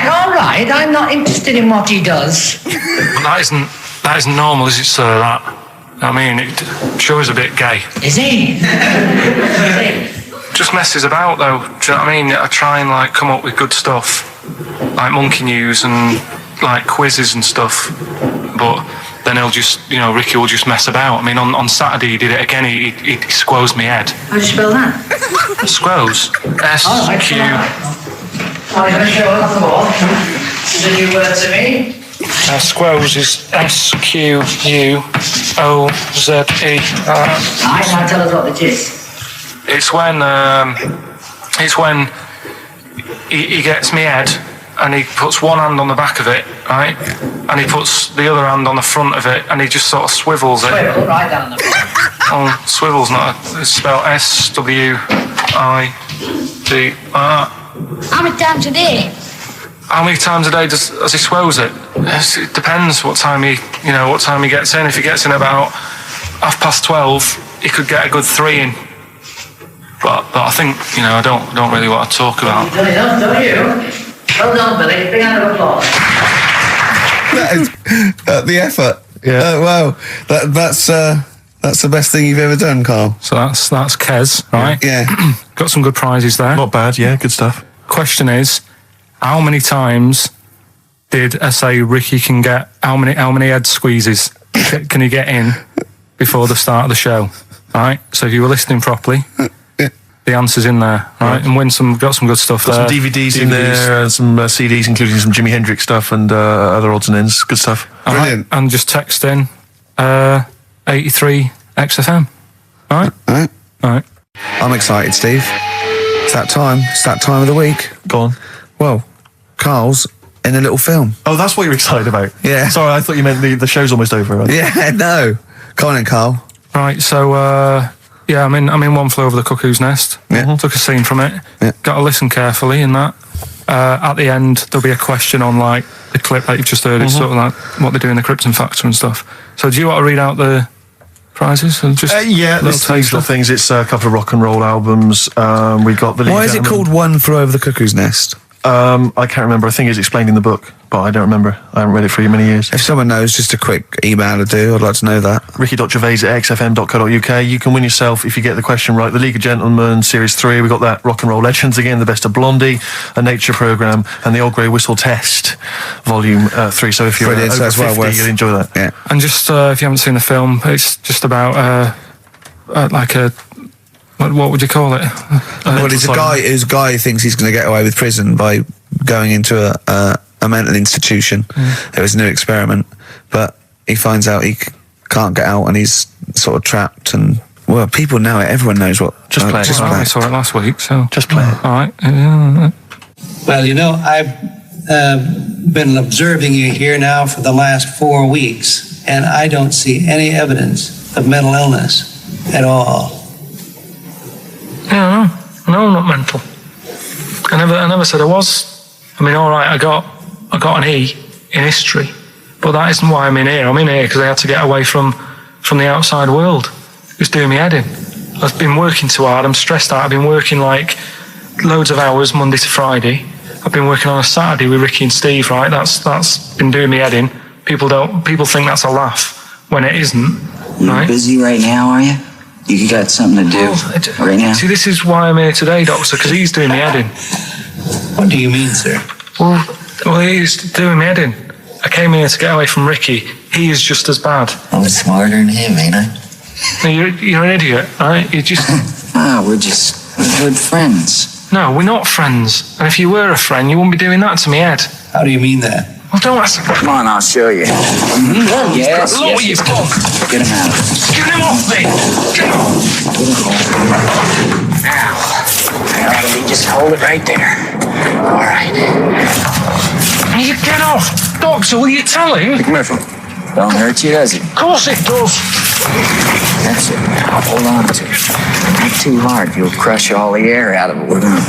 L: All right. I'm not interested in what he does.
C: That isn't normal, is it, sir? That. I mean, it sure is a bit gay.
L: Is he?
C: Just messes about, though. Do you know what I mean? I try and like come up with good stuff, like monkey news and like quizzes and stuff, but then he'll just, Ricky will just mess about. I mean, on Saturday he did it again. He squoze me head.
L: How do you spell that?
C: Squoze. S-Q.
L: I'm going to show it off the wall. This is a new word to me.
C: Squoze is S-Q-U-O-Z-E.
L: Now tell us what it is.
C: It's when he gets me head and he puts one hand on the back of it, right? And he puts the other hand on the front of it and he just sort of swivels it.
L: Swivel, right down the front.
C: Oh, swivel's not. It's spelled S-W-I-V-R.
K: How many times a day?
C: How many times a day does he swells it? It depends what time he gets in. If he gets in about 12:30, he could get a good 3 in. But I think, I don't really want to talk about.
L: Don't you? Well done, Billy. Big round of applause.
A: That is the effort.
B: Yeah.
A: Wow. That's the best thing you've ever done, Carl.
C: So that's Kez, right?
A: Yeah.
C: Got some good prizes there.
B: Not bad, yeah, good stuff.
C: Question is, how many times did I say Ricky can get? How many head squeezes can he get in before the start of the show? Right. So if you were listening properly, the answer's in there, right? And got some good stuff
B: Got
C: there.
B: some DVDs in there, and some CDs, including some Jimi Hendrix stuff and other odds and ends. Good stuff.
A: Brilliant.
C: And just text in 83 XFM. All right.
A: I'm excited, Steve. It's that time. It's that time of the week.
B: Go on.
A: Well, Carl's in a little film.
B: Oh, that's what you're excited about?
A: Yeah.
B: Sorry, I thought you meant the show's almost over. Right?
A: Yeah, no. Come on then, Carl.
C: Right, so I'm in One Flew Over the Cuckoo's Nest.
A: Yeah.
C: Took a scene from it.
A: Yeah.
C: Got to listen carefully in that. At the end, there'll be a question on like the clip that you've just heard. It's sort of like what they do in the Krypton Factor and stuff. So do you want to read out the prizes? And just
B: Yeah, there's these little things. It's a couple of rock and roll albums. We got the.
A: Why is it called One Flew Over the Cuckoo's Nest?
B: I can't remember. I think it's explained in the book, but I don't remember. I haven't read it for many years.
A: If someone knows, just a quick email would do. I'd like to know that.
B: ricky.gervais@xfm.co.uk. You can win yourself, if you get the question right, the League of Gentlemen Series 3. We got that Rock and Roll Legends again, the Best of Blondie, a Nature Programme, and the Old Grey Whistle Test Volume 3. So if you're
A: Brilliant,
B: over
A: so
B: 50, you'll enjoy that.
A: Yeah.
C: And just if you haven't seen the film, it's just about like a what would you call it?
A: Well, it's a guy who thinks he's going to get away with prison by going into a mental institution. It was a new experiment, but he finds out he can't get out and he's sort of trapped. And well, people know it. Everyone knows what.
B: Just play it.
C: Well, I saw it last week, so
B: just play it.
C: All right.
M: Well, I've been observing you here now for the last 4 weeks, and I don't see any evidence of mental illness at all.
C: Yeah, no, not mental. I never said I was. I mean, all right, I got an E in history, but that isn't why I'm in here. I'm in here because I had to get away from the outside world. It was doing me head in. I've been working too hard. I'm stressed out. I've been working like loads of hours Monday to Friday. I've been working on a Saturday with Ricky and Steve. Right, that's been doing me head in. People think that's a laugh when it isn't.
I: You're busy right now, are you? You got something to do right now?
C: See, this is why I'm here today, Doctor, because he's doing me head in.
M: What do you mean, sir?
C: Well, he's doing me head in. I came here to get away from Ricky. He is just as bad.
I: I'm smarter than him, ain't I?
C: No, you're an idiot, right? You're just...
I: we're just good friends.
C: No, we're not friends. And if you were a friend, you wouldn't be doing that to me, Ed.
M: How do you mean that?
C: Well, don't ask...
I: Come on, I'll show you. Yes,
C: Look what you've done.
I: Get him out.
C: Get him off me! Get him off!
I: Now, just hold it right there. All right.
C: You get off! Doctor, will you tell him?
I: Come here, Phil. Don't hurt you, does it?
C: Of course it does.
I: That's it. Now hold on to it. Not too hard. You'll crush all the air out of it. We're gonna...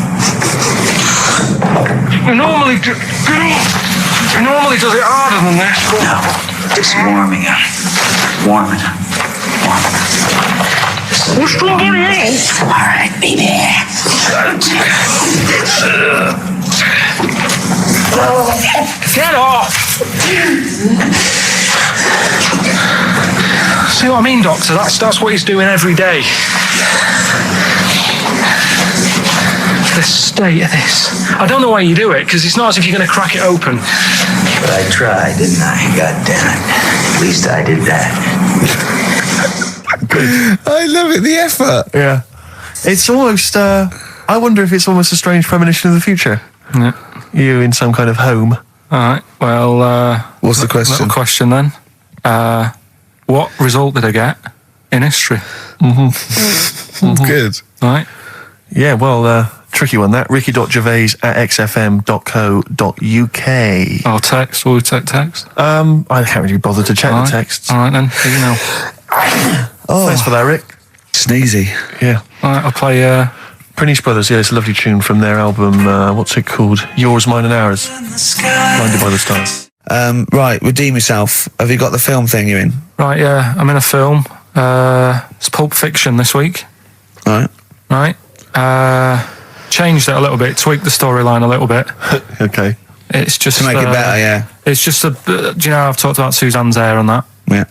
C: He normally does it harder than this.
I: No, just warming up. Warming up. Warming up.
C: What's wrong with you?
I: All right, baby.
C: Get off! See what I mean, Doctor? That's what he's doing every day. The state of this. I don't know why you do it, because it's not as if you're going to crack it open.
I: But I tried, didn't I? God damn it. At least I did that.
A: I love it, the effort.
B: Yeah. It's almost, I wonder if it's almost a strange premonition of the future.
C: Yeah.
B: You in some kind of home.
C: All right, well...
A: what's the question?
C: Little question then. What result did I get in history?
A: Good.
C: All right.
B: Yeah, well, tricky one that. ricky.gervais@xfm.co.uk.
C: I'll text. Will we take text?
B: I can't really bother to check the texts.
C: All right then, here you know.
B: Thanks for that, Rick.
A: Sneezy.
B: Yeah.
C: All right, I'll play...
B: Prince Brothers, yeah, it's a lovely tune from their album, what's it called? Yours, Mine and Ours. Blinded by the Stars.
A: Right, redeem yourself. Have you got the film thing you're in?
C: Right, yeah, I'm in a film. It's Pulp Fiction this week.
A: Right.
C: Right. changed it a little bit, tweaked the storyline a little bit.
B: Okay.
C: It's just
A: To make it better, yeah.
C: It's just do you know, I've talked about Suzanne's hair and that.
A: Yeah.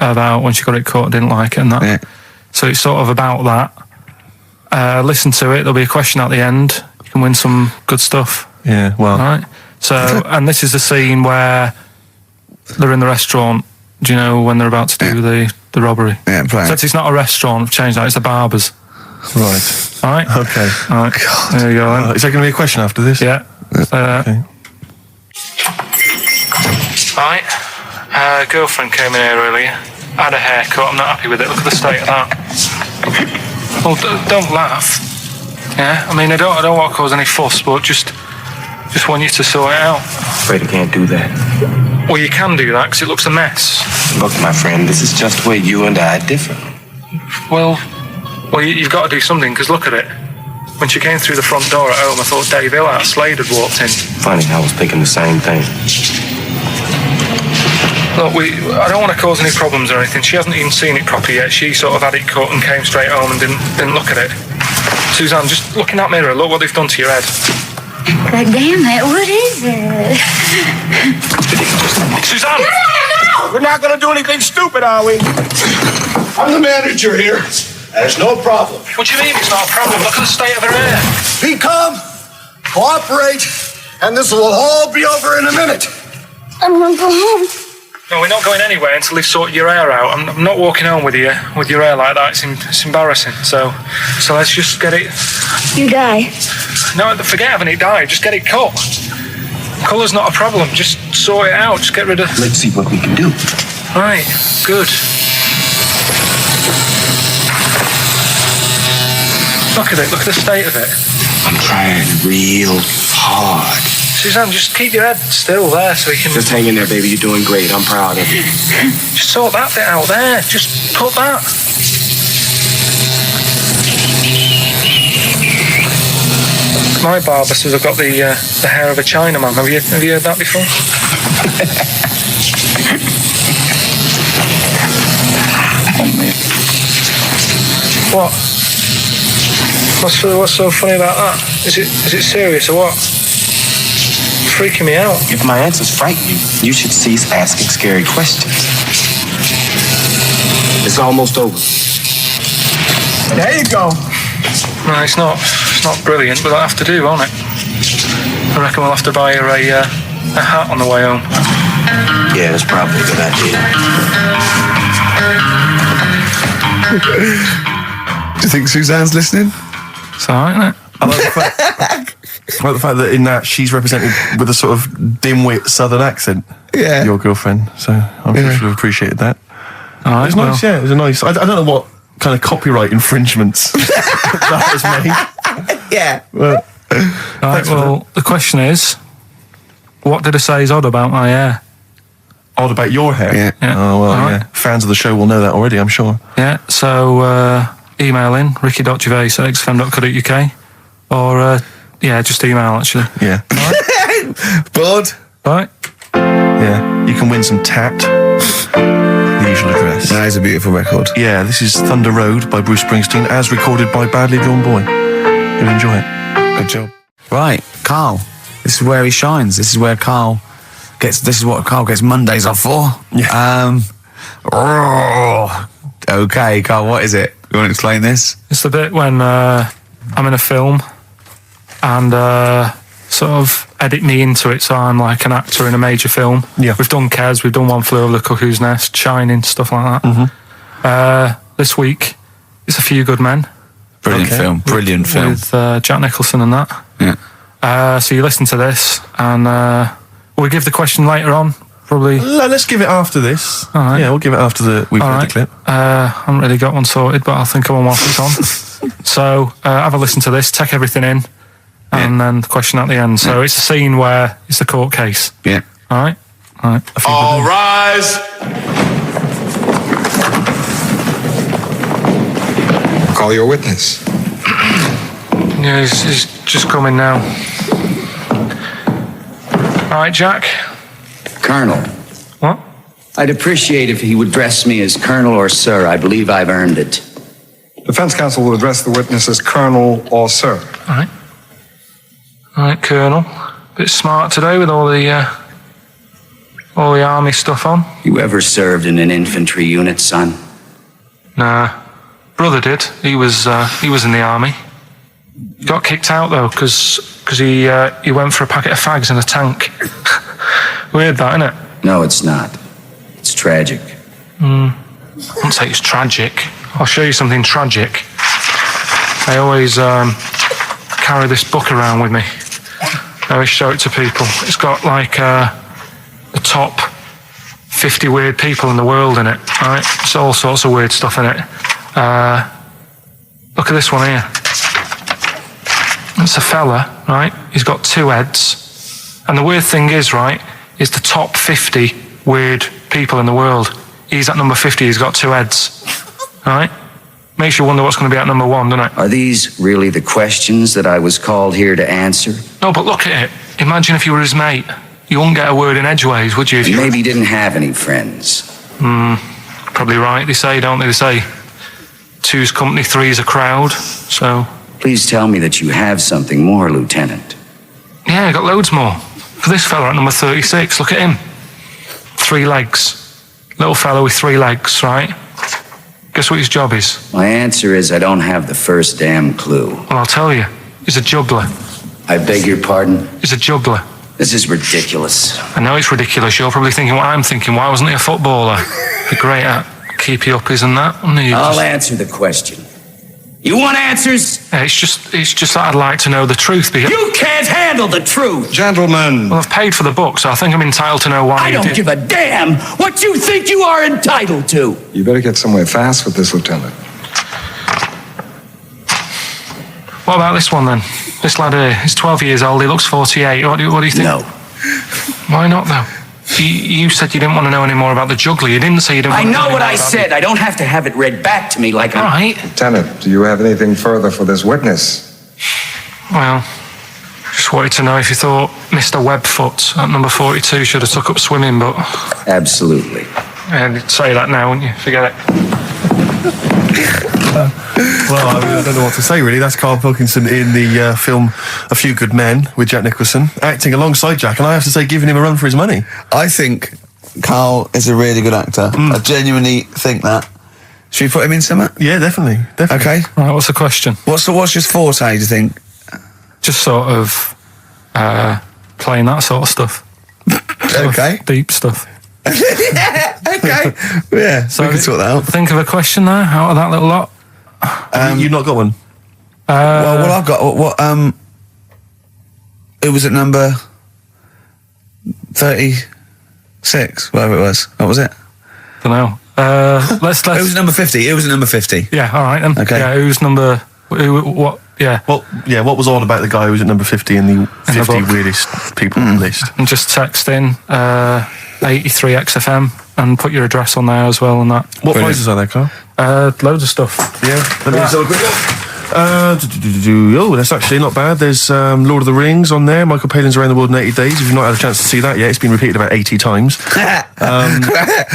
C: About when she got it cut, didn't like it and that.
A: Yeah.
C: So it's sort of about that. Listen to it. There'll be a question at the end. You can win some good stuff.
B: Yeah. Well.
C: Right. So, and this is the scene where they're in the restaurant. Do you know when they're about to do the robbery?
A: Yeah, play.
C: So it's not a restaurant. I've changed that. It's a barber's.
B: Right.
C: All right.
B: Okay.
C: All right.
A: God.
C: There you go. Then.
B: Is there going to be a question after this?
C: Yeah.
B: Okay.
C: Right. Girlfriend came in here earlier. Had a haircut. I'm not happy with it. Look at the state of that. Well, don't laugh. Yeah. I mean, I don't want to cause any fuss, but just want you to sort it out.
N: Afraid I can't do that.
C: Well, you can do that because it looks a mess.
N: Look, my friend, this is just where you and I differ.
C: Well, you've got to do something because look at it. When she came through the front door at home, I thought Dave Hill out of Slade had walked in.
N: Funny, I was thinking the same thing.
C: Look, I don't want to cause any problems or anything. She hasn't even seen it properly yet. She sort of had it cut and came straight home and didn't look at it. Suzanne, just look in that mirror. Look what they've done to your head.
K: But damn it, what is it?
C: Suzanne!
O: No! We're not gonna do anything stupid, are we? I'm the manager here. There's no problem.
C: What do you mean it's not a problem? Look at the state of her hair.
O: Be calm, cooperate, and this will all be over in a minute.
K: I want to go home.
C: No, we're not going anywhere until they've sorted your hair out. I'm not walking home with your hair like that. It's embarrassing. So let's just get it.
K: You die.
C: No, forget having it dyed. Just get it cut. Colour's not a problem. Just sort it out. Just get rid of.
N: Let's see what we can do.
C: Right. Good. Look at it. Look at the state of it.
N: I'm trying real hard.
C: Suzanne, just keep your head still there so we can...
N: Just hang in there, baby. You're doing great. I'm proud of you.
C: Just sort that bit out there. Just cut that. My barber says I've got the hair of a Chinaman. Have you heard that before? What? What's so funny about that? Is it serious or what? Freaking me out.
N: If my answers frighten you, you should cease asking scary questions. It's almost over.
O: There you go.
C: No, it's not brilliant, but that'll have to do, won't it? I reckon we'll have to buy her a hat on the way home.
N: Yeah, that's probably a good idea.
A: Do you think Suzanne's listening?
C: It's alright, isn't it?
B: I like the fact that in that she's represented with a sort of dimwit southern accent.
A: Yeah.
B: Your girlfriend. So I'm sure she'll have appreciated that.
C: Alright,
B: It's nice, yeah. It was a nice. I don't know what kind of copyright infringements that has made.
A: Yeah.
B: Well,
C: Right, well, the question is, what did I say is odd about my hair?
B: odd about your hair?
A: Yeah.
B: Oh, well,
C: All
B: yeah.
C: right.
B: Fans of the show will know that already, I'm sure.
C: Yeah, so email in, ricky.gervais@xfm.co.uk or, just email, actually.
B: Yeah.
A: Bored?
C: Right.
B: Yeah. You can win some tat. The usual address.
A: That is a beautiful record.
B: Yeah, this is Thunder Road by Bruce Springsteen, as recorded by Badly Drawn Boy. You'll enjoy it.
A: Good job. Right, Carl. This is where he shines. This is where Carl gets. This is what Carl gets Mondays off for.
B: Yeah.
A: Okay, Carl. What is it? You want to explain this?
C: It's the bit when I'm in a film and sort of edit me into it, so I'm like an actor in a major film.
B: Yeah.
C: We've done Kes, we've done One Flew Over the Cuckoo's Nest, Shining, stuff like that.
B: Mm-hmm.
C: This week, it's A Few Good Men.
A: Brilliant film. Brilliant film.
C: With Jack Nicholson and that.
A: Yeah.
C: So you listen to this, and we'll give the question later on, probably.
B: Let's give it after this.
C: All right.
B: Yeah, we'll give it after we've heard the clip.
C: I haven't really got one sorted, but I'll think of one whilst it's on. So have a listen to this, take everything in, and then the question at the end. So it's a scene where it's the court case.
A: Yeah.
C: All right? All right.
O: All rise.
P: Call your witness.
C: Yeah, he's just coming now. All right, Jack.
Q: Colonel.
C: What?
Q: I'd appreciate if he would address me as Colonel or Sir. I believe I've earned it.
P: Defense counsel will address the witness as Colonel or Sir.
C: All right, Colonel. Bit smart today with all the army stuff on.
I: You ever served in an infantry unit, son?
C: Nah, brother did. He was in the army. Got kicked out though because he went for a packet of fags in a tank. Weird that, innit?
I: No, it's not. It's tragic.
C: I wouldn't say it's tragic. I'll show you something tragic. I always carry this book around with me. I always show it to people. It's got like the top 50 weird people in the world in it, right? It's all sorts of weird stuff in it. Look at this one here. It's a fella, right? He's got 2 heads. And the weird thing is, right, is the top 50 weird people in the world. He's at number 50, he's got 2 heads. Right? Makes you wonder what's going to be at number 1, doesn't it?
I: Are these really the questions that I was called here to answer?
C: No, but look at it. Imagine if you were his mate. You wouldn't get a word in edgeways, would you? If you
I: maybe didn't have any friends.
C: Probably right, they say, don't they? They say 2's company, 3's a crowd, so...
I: Please tell me that you have something more, Lieutenant.
C: Yeah, I got loads more. For this fella at number 36, look at him. 3 legs. Little fella with 3 legs, right? Guess what his job is?
I: My answer is I don't have the first damn clue.
C: Well, I'll tell you. He's a juggler.
I: I beg your pardon?
C: He's a juggler.
I: This is ridiculous.
C: I know it's ridiculous. You're probably thinking what I'm thinking. Why wasn't he a footballer? Be great at keepy uppies and that, wouldn't he?
I: I'll answer the question. You want answers?
C: Yeah, it's just that I'd like to know the truth. Because
I: you can't handle the truth!
P: Gentlemen.
C: Well, I've paid for the book, so I think I'm entitled to know why
I: I don't give a damn what you think you are entitled to!
P: You better get somewhere fast with this, Lieutenant.
C: What about this one, then? This lad here, he's 12 years old, he looks 48. What do you think?
I: No.
C: Why not, though? You said you didn't want to know any more about the juggler. You didn't say you didn't want to know
I: I know what
C: more
I: I
C: about
I: said. I don't have to have it read back to me like
C: All right.
P: Lieutenant, do you have anything further for this witness?
C: Well, just wanted to know if you thought Mr. Webfoot at number 42 should have took up swimming, but...
I: Absolutely.
C: Yeah, you'd say that now, wouldn't you? Forget it.
B: Well, I don't know what to say, really. That's Karl Pilkington in the film A Few Good Men with Jack Nicholson, acting alongside Jack, and I have to say, giving him a run for his money.
A: I think Karl is a really good actor. I genuinely think that. Should we put him in something?
B: Yeah, definitely.
A: Okay.
C: Right, what's the question?
A: What's his forte, do you think?
C: Just sort of playing that sort of stuff.
A: Okay.
C: Deep stuff.
A: Yeah, okay. Yeah, so we can sort that out.
C: Think of a question there out of that little lot.
B: You've not got one?
A: Well, I've got it was at number 36, whatever it was. What was it?
C: Don't know. Let's.
A: It was number 50. It was at number 50.
C: Yeah, all right then.
A: Okay.
C: Yeah, who's number... what? Yeah.
B: Well, yeah, what was odd about the guy who was at number 50 in the 50 weirdest people list?
C: And just text in 83 XFM and put your address on there as well and that.
B: What prizes are there, Carl?
C: Loads of stuff.
B: Yeah. Let me just have a quick look. Oh, that's actually not bad. There's Lord of the Rings on there. Michael Palin's Around the World in 80 Days. If you've not had a chance to see that yet, it's been repeated about 80 times.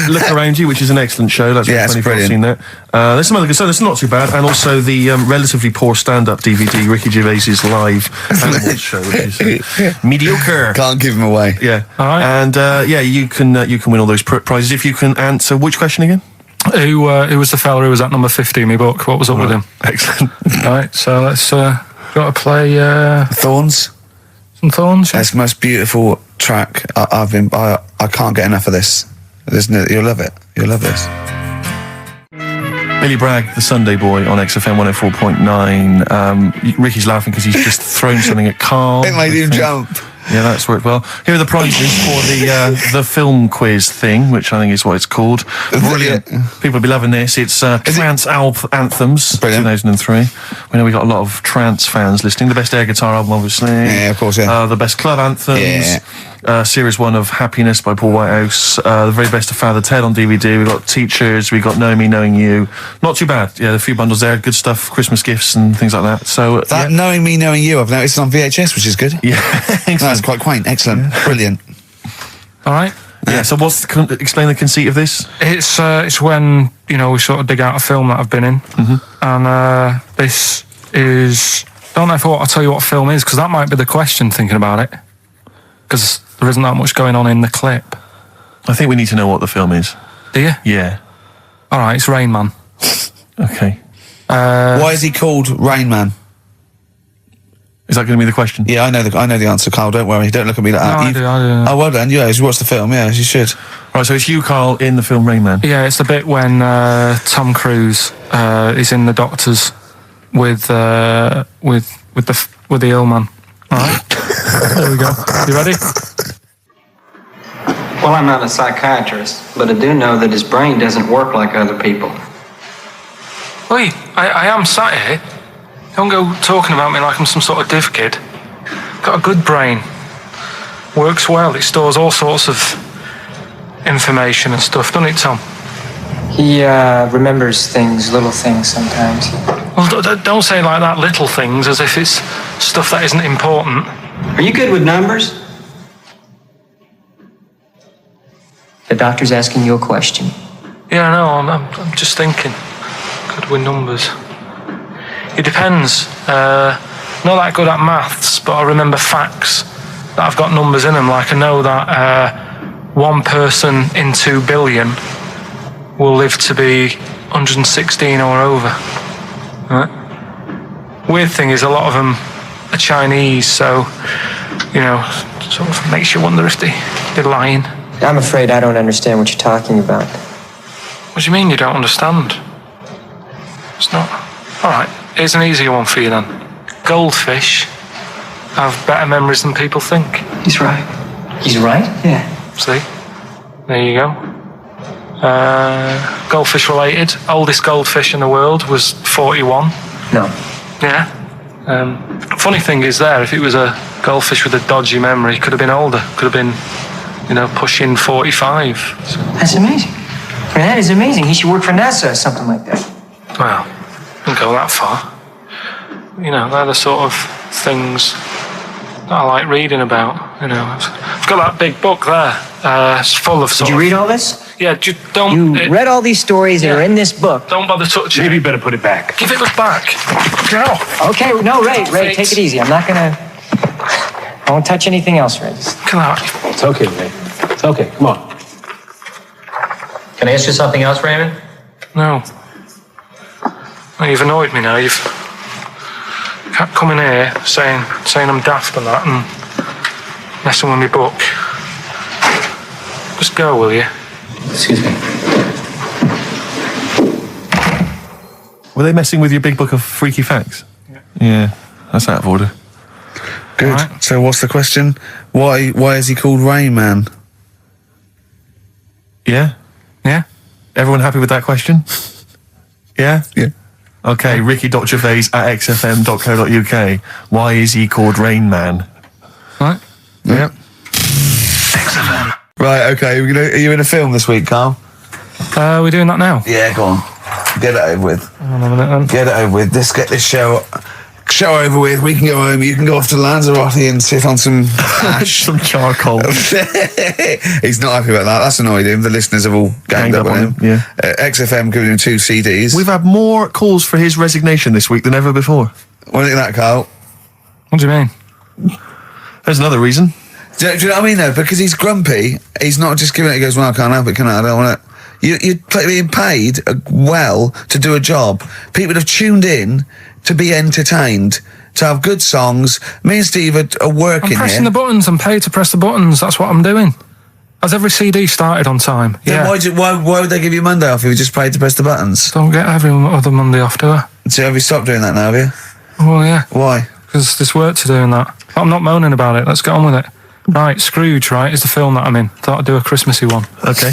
B: Look Around You, which is an excellent show. That's
A: yeah,
B: funny. I've seen that. There's some other good stuff. It's not too bad. And also the relatively poor stand-up DVD, Ricky Gervais's live Animals show, which is mediocre.
A: Can't give him away.
B: Yeah.
C: All right.
B: And you can win all those prizes if you can answer which question again?
C: Who was the fella who was at number 50 in my book? What was up with him?
B: Excellent.
C: All right, so let's got to play
A: Thorns.
C: Some Thorns. Yeah?
A: That's the most beautiful track I can't get enough of this. You'll love it. You'll love this.
B: Billy Bragg, the Sunday Boy on XFM 104.9. Ricky's laughing because he's just thrown something at Karl.
A: It made him jump.
B: Yeah, that's worked well. Here are the prizes for the film quiz thing, which I think is what it's called. Brilliant. People will be loving this. It's Trance Anthems,
A: Brilliant.
B: 2003. We know we got a lot of trance fans listening. The best air guitar album, obviously.
A: Yeah, of course, yeah.
B: The best club anthems.
A: Yeah.
B: Series 1 of Happiness by Paul Whitehouse. The very best of Father Ted on DVD. We've got Teachers. We've got Knowing Me, Knowing You. Not too bad. Yeah, a few bundles there. Good stuff. Christmas gifts and things like that. So
A: that Knowing Me, Knowing You, I've noticed on VHS, which is good.
B: Yeah.
A: That's quite quaint. Excellent. Yeah. Brilliant.
C: All right.
B: Yeah. So explain the conceit of this?
C: It's when we sort of dig out a film that I've been in, and this is. I don't know if I'll tell you what film is because that might be the question. Thinking about it, because there isn't that much going on in the clip.
B: I think we need to know what the film is.
C: Do you?
B: Yeah.
C: All right, it's Rain Man.
B: Okay.
A: Why is he called Rain Man?
B: Is that going to be the question?
A: Yeah, I know the answer, Carl. Don't worry. Don't look at me like that.
C: I do.
A: Oh, well done. Yeah, you watched the film. Yeah, you should.
B: Right, so it's you, Carl, in the film Rain Man.
C: Yeah, it's the bit when Tom Cruise is in the doctors with the ill man. All right. There we go. You ready?
Q: Well, I'm not a psychiatrist, but I do know that his brain doesn't work like other people.
C: Wait, I am sat here. Don't go talking about me like I'm some sort of div kid. Got a good brain. Works well. It stores all sorts of information and stuff, doesn't it, Tom?
Q: He remembers things, little things sometimes.
C: Well, don't say like that, little things, as if it's stuff that isn't important.
Q: Are you good with numbers? The doctor's asking you a question.
C: Yeah, I know. I'm just thinking. Good with numbers. It depends. Not that good at maths, but I remember facts that have got numbers in them. Like I know that one person in 2 billion will live to be 116 or over. Right? Weird thing is a lot of them are Chinese, so sort of makes you wonder if they're lying.
Q: I'm afraid I don't understand what you're talking about.
C: What do you mean you don't understand? It's not. All right, here's an easier one for you then. Goldfish have better memories than people think.
Q: He's right. He's right? Yeah.
C: See? There you go. Goldfish related. Oldest goldfish in the world was 41.
Q: No.
C: Yeah. Funny thing is if it was a goldfish with a dodgy memory, could have been older. Could have been, pushing 45. So.
Q: That's amazing. That is amazing. He should work for NASA or something like that.
C: Well, don't go that far. They're the sort of things that I like reading about. I've got that big book there. It's full of
Q: Did you read all this?
C: Yeah, don't...
Q: You read all these stories that are in this book.
C: Don't bother touching
O: Maybe you better put it back.
C: Give it back. No.
Q: Okay, no, Ray, take it easy. I'm not gonna... I won't touch anything else, Ray.
C: Come on.
O: It's okay, Ray. It's okay. Come on.
D: Can I ask you something else, Raymond?
C: No. Well, you've annoyed me now. You've kept coming here saying I'm daft and that and messing with my book. Just go, will you?
D: Excuse me.
B: Were they messing with your big book of freaky facts? Yeah, that's out of order.
A: Good. Right. So what's the question? Why is he called Rain Man?
B: Yeah?
C: Yeah?
B: Everyone happy with that question? Yeah?
A: Yeah.
B: Okay, Ricky.Gervais at xfm.co.uk. Why is he called Rain Man?
C: Right.
A: Yep.
C: XFM.
A: Right, okay. Are you in a film this week, Carl?
C: We're doing that now?
A: Yeah, go on. Get it over with.
C: Hang on a minute then.
A: Get it over with. Let's get this show over with. We can go home. You can go off to Lanzarote and sit on some ash.
B: Some charcoal.
A: He's not happy about that. That's annoyed him. The listeners have all ganged up on him.
B: Yeah.
A: XFM giving him 2 CDs.
B: We've had more calls for his resignation this week than ever before.
A: What do you think of that, Carl?
C: What do you mean?
B: There's another reason.
A: Do you know what I mean, though? Because he's grumpy. He's not just giving it. He goes, well, I can't help it, can I? I don't want it. You're being paid well to do a job. People have tuned in to be entertained, to have good songs. Me and Steve are working
C: I'm pressing
A: here.
C: the buttons. I'm paid to press the buttons. That's what I'm doing. Has every CD started on time?
A: Then
C: Yeah.
A: why would they give you Monday off if you just paid to press the buttons?
C: Don't get every other Monday off, do I?
A: So have you stopped doing that now, have you?
C: Well, yeah.
A: Why?
C: Because there's work to do in that. I'm not moaning about it. Let's get on with it. Right, Scrooge, right, is the film that I'm in. Thought I'd do a Christmassy one.
B: Okay.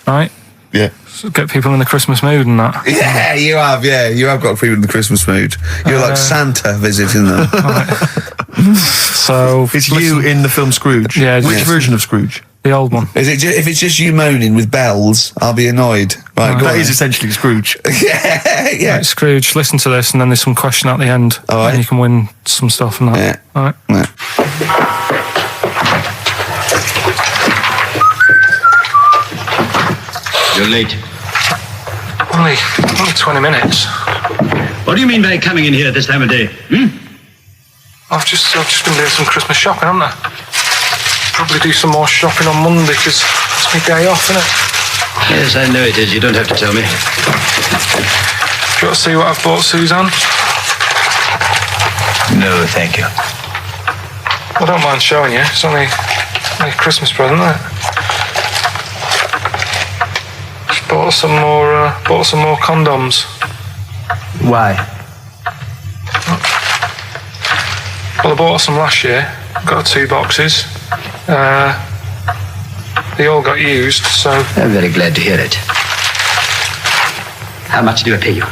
C: Right?
A: Yeah.
C: So get people in the Christmas mood and that.
A: Yeah, you have got people in the Christmas mood. You're like Santa visiting them.
C: So
B: it's you in the film Scrooge.
C: Yeah.
B: Which version of Scrooge?
C: The old one.
A: Is it? If it's just you moaning with bells, I'll be annoyed. Right,
B: that is essentially Scrooge.
A: yeah.
C: Right, Scrooge, listen to this, and then there's some question at the end,
A: right.
C: and you can win some stuff and that.
A: Yeah.
C: All right.
A: Yeah.
R: You're late.
C: Only 20 minutes.
R: What do you mean by coming in here at this time of day?
C: I've just been doing some Christmas shopping, haven't I? Probably do some more shopping on Monday because it's my day off, isn't it?
R: Yes, I know it is. You don't have to tell me.
C: Do you want to see what I've bought Suzanne?
R: No, thank you.
C: I don't mind showing you. It's only a Christmas present, isn't it? Just bought some more condoms.
R: Why?
C: Well, I bought some last year. Got 2 boxes. They all got used, so...
R: I'm very glad to hear it. How much do I pay you?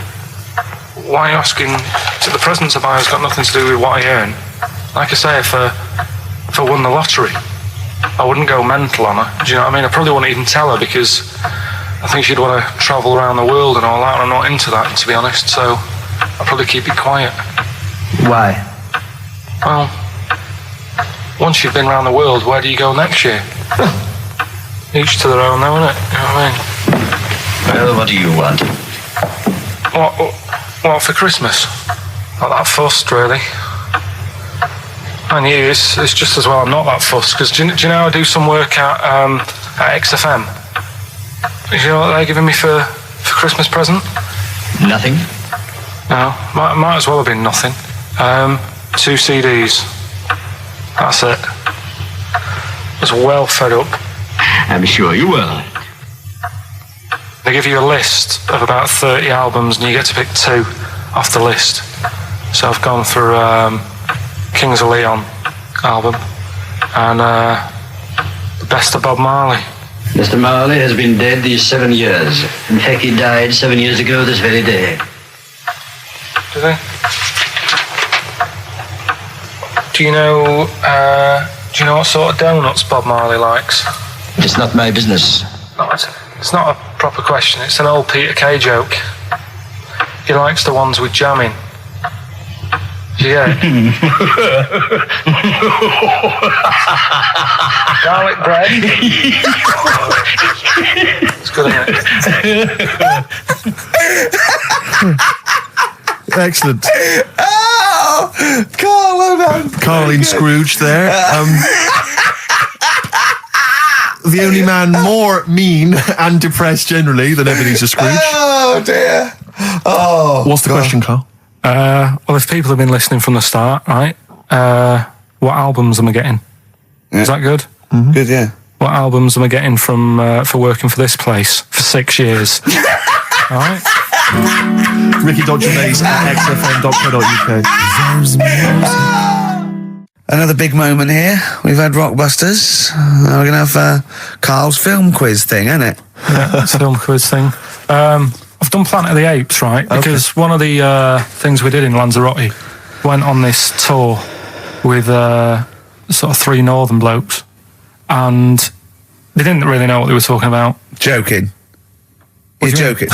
C: Why are you asking? The presents I buy has got nothing to do with what I earn. Like I say, if I won the lottery, I wouldn't go mental on her. Do you know what I mean? I probably wouldn't even tell her because I think she'd want to travel around the world and all that, and I'm not into that, to be honest, so I'll probably keep it quiet.
R: Why?
C: Well, once you've been around the world, where do you go next year? Each to their own, though, innit? You know what I mean?
R: Well, what do you want?
C: What for Christmas? Not that fussed, really. And you, it's just as well I'm not that fussed, because do you know I do some work at XFM? Do you know what they're giving me for Christmas present?
R: Nothing?
C: No, might as well have been nothing. 2 CDs. That's it. I was well fed up.
R: I'm sure you will.
C: They give you a list of about 30 albums and you get to pick 2 off the list. So I've gone through Kings of Leon album and the best of Bob Marley.
R: Mr. Marley has been dead these 7 years. In fact, he died 7 years ago this very day.
C: Did he? Do you know what sort of donuts Bob Marley likes?
R: It's not my business.
C: No, it's not a proper question. It's an old Peter Kay joke. He likes the ones with jam in. Do you get it? Garlic bread. It's good, isn't it?
B: Excellent.
A: Oh, Carl, well done.
B: Carl Scrooge there. The only man more mean and depressed generally than Ebenezer Scrooge.
A: Oh, dear. Oh.
B: What's the question, Carl?
C: Well, if people have been listening from the start, right, what albums am I getting?
A: Yeah.
C: Is that good?
A: Mm-hmm. Good, yeah.
C: What albums am I getting from for working for this place for 6 years? All right.
B: Ricky.Gervais at XFM.co.uk.
A: Another big moment here. We've had Rockbusters. Now we're going to have Carl's film quiz thing, isn't it?
C: Yeah, it's a film quiz thing. I've done Planet of the Apes, right? Because one of the things we did in Lanzarote went on this tour with sort of 3 northern blokes, and they didn't really know what they were talking about.
A: Joking. You're joking.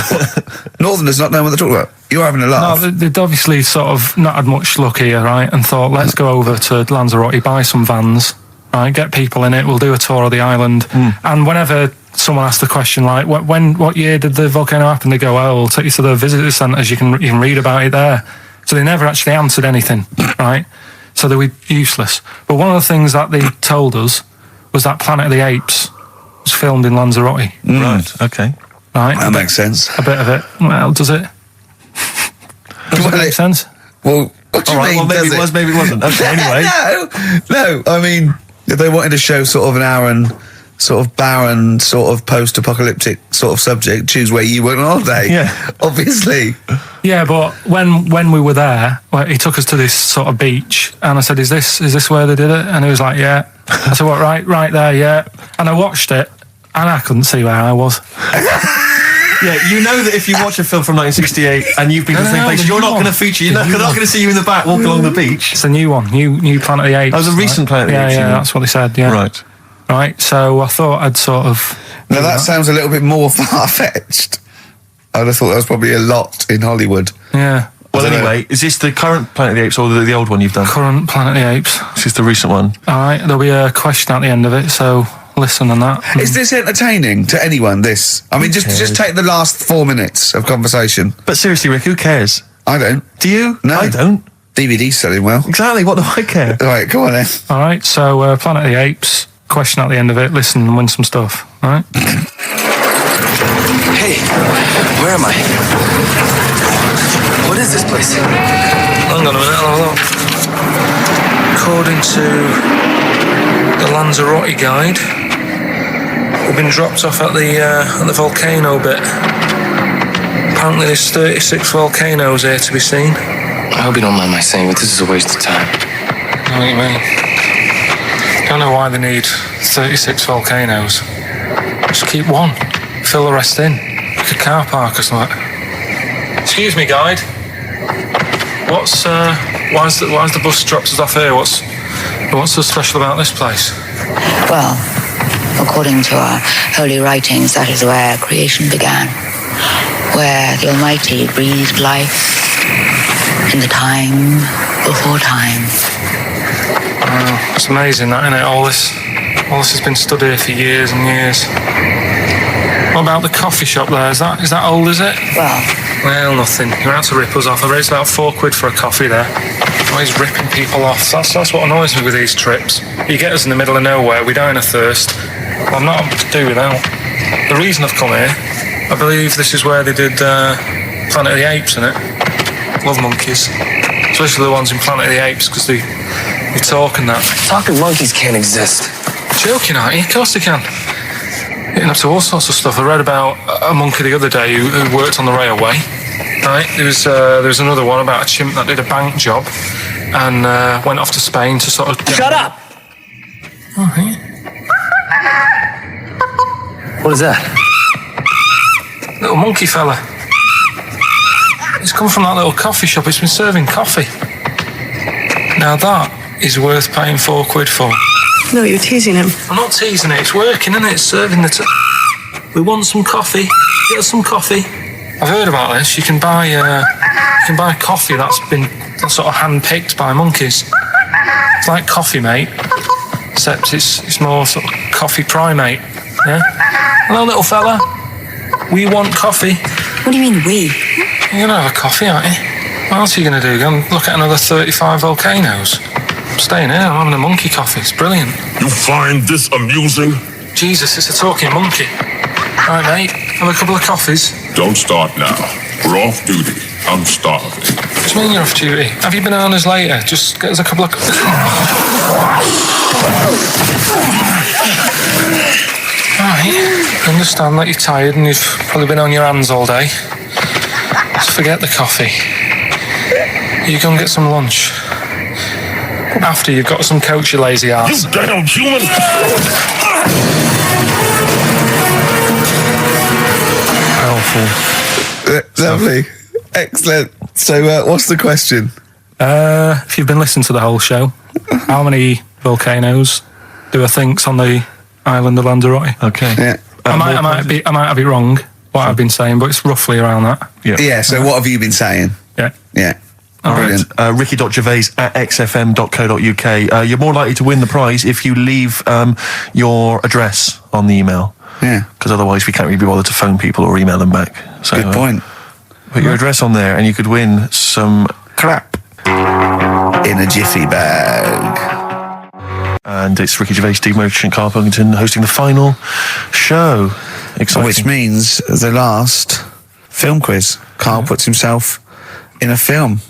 A: Northerners not know what they're talking about. You're having a laugh.
C: No, they'd obviously sort of not had much luck here, right? And thought, let's go over to Lanzarote, buy some vans, right? Get people in it. We'll do a tour of the island. And whenever someone asks the question, like, what year did the volcano happen? They go, oh, we'll take you to the visitor centres. You can read about it there. So they never actually answered anything, right? So they were useless. But one of the things that they told us was that Planet of the Apes was filmed in Lanzarote.
B: Right. Okay.
C: Right.
A: That makes sense.
C: A bit of it. Well, does it? Does it make sense?
A: Well, what do you mean?
B: Well, maybe it was, maybe it wasn't. Okay, anyway.
A: No. I mean, if they wanted to show sort of an barren, sort of post-apocalyptic sort of subject, choose where you went on holiday. Yeah. Obviously.
C: Yeah, but when we were there, he took us to this sort of beach, and I said, "Is this where they did it?" And he was like, "Yeah." I said, "What? Right there, yeah." And I watched it, and I couldn't see where I was.
B: Yeah, you know that if you watch a film from 1968 and you've been to the same place, you're not going to feature. You're not going to see you in the back walking along the beach.
C: It's a new one, new Planet of the Apes.
B: Oh, it was a recent Planet of the Apes.
C: Yeah, that's what they said. Yeah. Right. So I thought I'd sort of.
A: Now that sounds a little bit more far-fetched. I'd have thought that was probably a lot in Hollywood.
C: Yeah.
B: Well, anyway, is this the current Planet of the Apes or the old one you've done?
C: Current Planet of the Apes.
B: This is the recent one.
C: All right. There'll be a question at the end of it, so listen and that.
A: Is this entertaining to anyone, this? I mean, just take the last 4 minutes of conversation.
B: But seriously, Rick, who cares?
A: I don't.
B: Do you?
A: No.
B: I don't.
A: DVD's selling well.
B: Exactly, what do I care?
A: Right, go on then.
C: All right, so Planet of the Apes, question at the end of it, listen and win some stuff, all right?
N: Hey, where am I? What is this place?
C: Hang on a minute, hold on. According to the Lanzarote guide, we've been dropped off at the volcano bit. Apparently there's 36 volcanoes here to be seen.
N: I hope you don't mind my saying, but this is a waste of time.
C: What do you mean? Don't know why they need 36 volcanoes. Just keep one. Fill the rest in. Like a car park or something. Excuse me, guide. Why's the bus dropped us off here? What's so special about this place?
E: Well, according to our holy writings, that is where creation began, where the Almighty breathed life in the time before time.
C: It's amazing, that, isn't it? All this has been stood here for years and years. What about the coffee shop there? Is that old, is it? Well, nothing. You're out to rip us off. I raised about £4 for a coffee there. Always ripping people off. That's what annoys me with these trips. You get us in the middle of nowhere, we die in a thirst. Well, I'm not able to do without. The reason I've come here, I believe this is where they did Planet of the Apes, innit? Love monkeys. Especially the ones in Planet of the Apes, because they talk and that.
N: Talking monkeys can't exist.
C: Joking, aren't you? Of course they can. Getting up to all sorts of stuff. I read about a monkey the other day who worked on the railway. Right, there was another one about a chimp that did a bank job and went off to Spain to sort of...
N: Shut up!
C: Oh, yeah.
N: What is that?
C: Little monkey fella. It's come from that little coffee shop. It's been serving coffee. Now that is worth paying £4 for.
S: No, you're teasing him.
C: I'm not teasing it. It's working, isn't it? It's serving the... We want some coffee. Get us some coffee. I've heard about this. You can buy coffee that's been sort of hand-picked by monkeys. It's like Coffee Mate, except it's more sort of coffee primate. Yeah. Hello, little fella. We want coffee.
S: What do you mean, we?
C: You're gonna have a coffee, aren't you? What else are you gonna do? Go and look at another 35 volcanoes? I'm staying here. I'm having a monkey coffee. It's brilliant.
G: You find this amusing?
C: Jesus, it's a talking monkey. All right, mate. Have a couple of coffees.
G: Don't start now. We're off duty. I'm starving.
C: What do you mean you're off duty? Have you bananas later? Just get us a couple of... Right. I understand that you're tired and you've probably been on your hands all day. Just forget the coffee. You go and get some lunch. After you've got some coach, you lazy ass.
G: You damn human!
C: Powerful.
A: Lovely. Excellent. So, what's the question?
C: If you've been listening to the whole show, how many volcanoes do I think's on the island of Lanzarote?
B: Okay.
A: Yeah.
C: I might have it wrong, what I've been saying, but it's roughly around that.
A: Yeah, so what have you been saying?
C: Yeah.
A: Yeah.
B: All right. Ricky.gervais@xfm.co.uk. You're more likely to win the prize if you leave your address on the email.
A: Yeah.
B: Because otherwise we can't really be bothered to phone people or email them back. So,
A: Good point.
B: Put your address on there and you could win some crap.
A: In a jiffy bag.
B: And it's Ricky Gervais, Steve Merchant, Karl Pilkington hosting the final show. Exciting.
A: Which means the last film quiz. Karl puts himself in a film.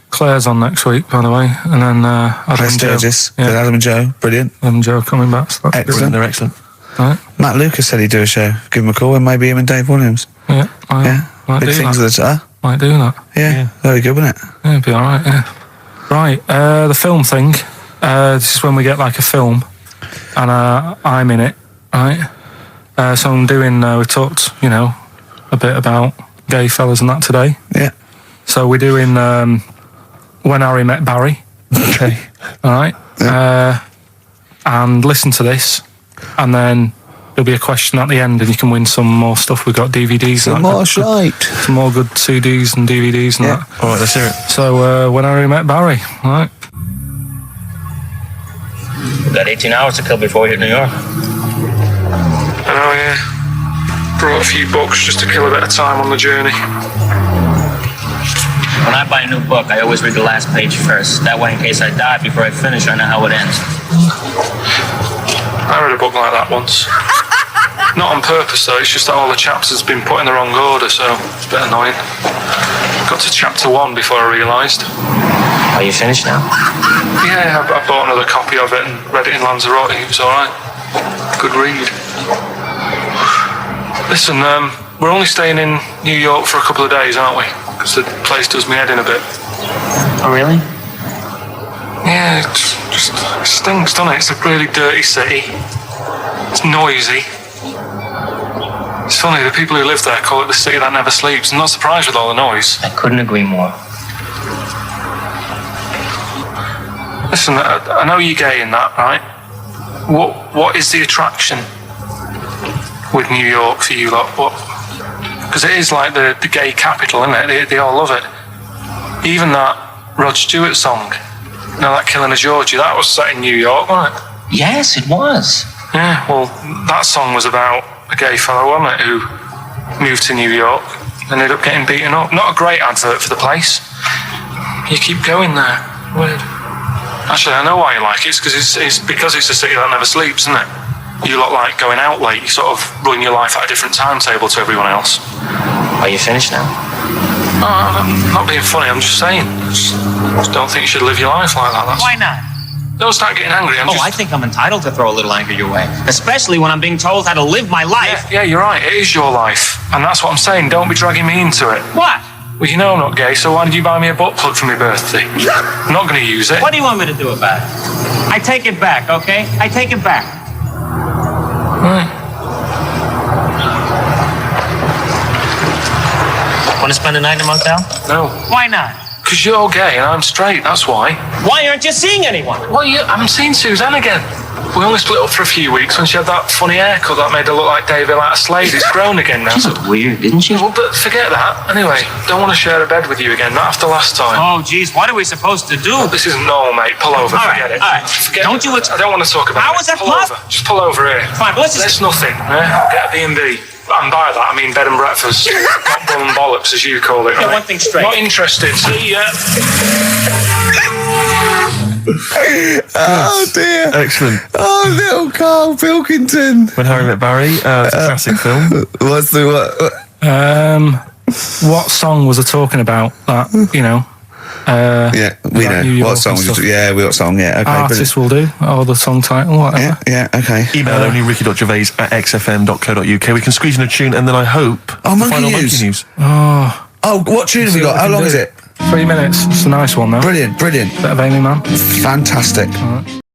C: Claire's on next week, by the way, and then Adam and Joe.
A: Sturgis, Adam and Joe, brilliant.
C: Adam and Joe coming back. So that's
A: Excellent.
B: They're excellent.
C: Right.
A: Matt Lucas said he'd do a show. Give him a call, and maybe him and Dave Williams.
C: Yeah, might
A: big
C: do
A: things
C: that.
A: that.
C: Might do that.
A: Yeah, very good, wasn't it?
C: Yeah, it'd be all right. Yeah. Right, the film thing. This is when we get like a film, and I'm in it. Right. So I'm doing. We talked, a bit about gay fellas and that today.
A: Yeah.
C: So we're doing When Harry Met Barry.
B: Okay.
C: All right.
A: Yeah.
C: And listen to this, and then there'll be a question at the end, and you can win some more stuff. We've got DVDs.
A: Some more shite.
C: Some more good CDs and DVDs and that.
B: All right, let's hear it.
C: So When Harry Met Barry. All right.
R: We've got 18 hours to kill before we hit New York.
C: Oh, yeah. Brought a few books just to kill a bit of time on the journey.
D: When I buy a new book, I always read the last page first. That way, in case I die before I finish, I know how it ends.
C: I read a book like that once. Not on purpose, though. It's just that all the chapters have been put in the wrong order, so it's a bit annoying. Got to chapter 1 before I realised.
D: Are you finished now?
C: Yeah, I bought another copy of it and read it in Lanzarote. It was alright. Good read. Listen, we're only staying in New York for a couple of days, aren't we? Because the place does me head in a bit.
D: Oh, really?
C: Yeah, it stinks, doesn't it? It's a really dirty city. It's noisy. It's funny, the people who live there call it the city that never sleeps. I'm not surprised with all the noise.
D: I couldn't agree more.
C: Listen, I know you're gay in that, right? What is the attraction with New York for you lot? What? Because it is like the gay capital, isn't it? They all love it. Even that Rod Stewart song, you know, that Killing of Georgie, that was set in New York, wasn't it?
D: Yes, it was.
C: Yeah, well, that song was about a gay fellow, wasn't it, who moved to New York and ended up getting beaten up. Not a great advert for the place. You keep going there. Weird. Actually, I know why you like it. It's because it's a city that never sleeps, isn't it? You lot like going out late. You sort of run your life at a different timetable to everyone else.
D: Are you finished now?
C: No, I'm not being funny. I'm just saying. I just don't think you should live your life like that.
D: Why not?
C: Don't start getting angry.
D: I think I'm entitled to throw a little anger your way. Especially when I'm being told how to live my life.
C: Yeah, you're right. It is your life. And that's what I'm saying. Don't be dragging me into it.
D: What?
C: Well, you know I'm not gay, so why did you buy me a butt plug for my birthday? I'm not going to use it.
D: What do you want me to do about it? I take it back, okay? I take it back.
C: Right.
D: Want to spend the night in a motel?
C: No.
D: Why not?
C: Because you're gay and I'm straight, that's why.
D: Why aren't you seeing anyone?
C: Well, I'm seeing Suzanne again. We only split up for a few weeks when she had that funny haircut that made her look like David out of Slade. It's grown again now.
D: She looked weird, didn't she?
C: Well, but forget that. Anyway, don't want to share a bed with you again, not after last time.
D: Oh, geez, what are we supposed to do?
C: Well, this isn't normal, mate. Pull over, forget it.
D: All right,
C: Forget
D: don't
C: it.
D: you...
C: I don't want to talk about
D: How
C: it.
D: is that
C: Pull over. Just pull over here.
D: Fine, but let's just...
C: That's nothing, eh? Get a B&B. And by that, I mean bed and breakfast. Not bum and bollocks, as you call it.
D: Get
C: right?
D: one thing straight.
C: Not interested. See ya.
A: Oh dear.
B: Excellent.
A: Oh, little Karl Pilkington.
B: When Harry Met Barry. It's a classic film.
A: What's the what?
C: What song was I talking about? That, you know.
A: Yeah, we know. What song? Yeah, what song? Yeah, okay.
C: Artist will do, or the song title, whatever.
A: Yeah, okay.
B: Email only ricky.gervais@xfm.co.uk. We can squeeze in a tune, and then I hope
A: Monkey News. Oh, what tune have we got? How long is it?
C: 3 minutes. It's a nice one, though.
A: Brilliant.
C: Bit of Amy Man.
A: Fantastic.
C: All right.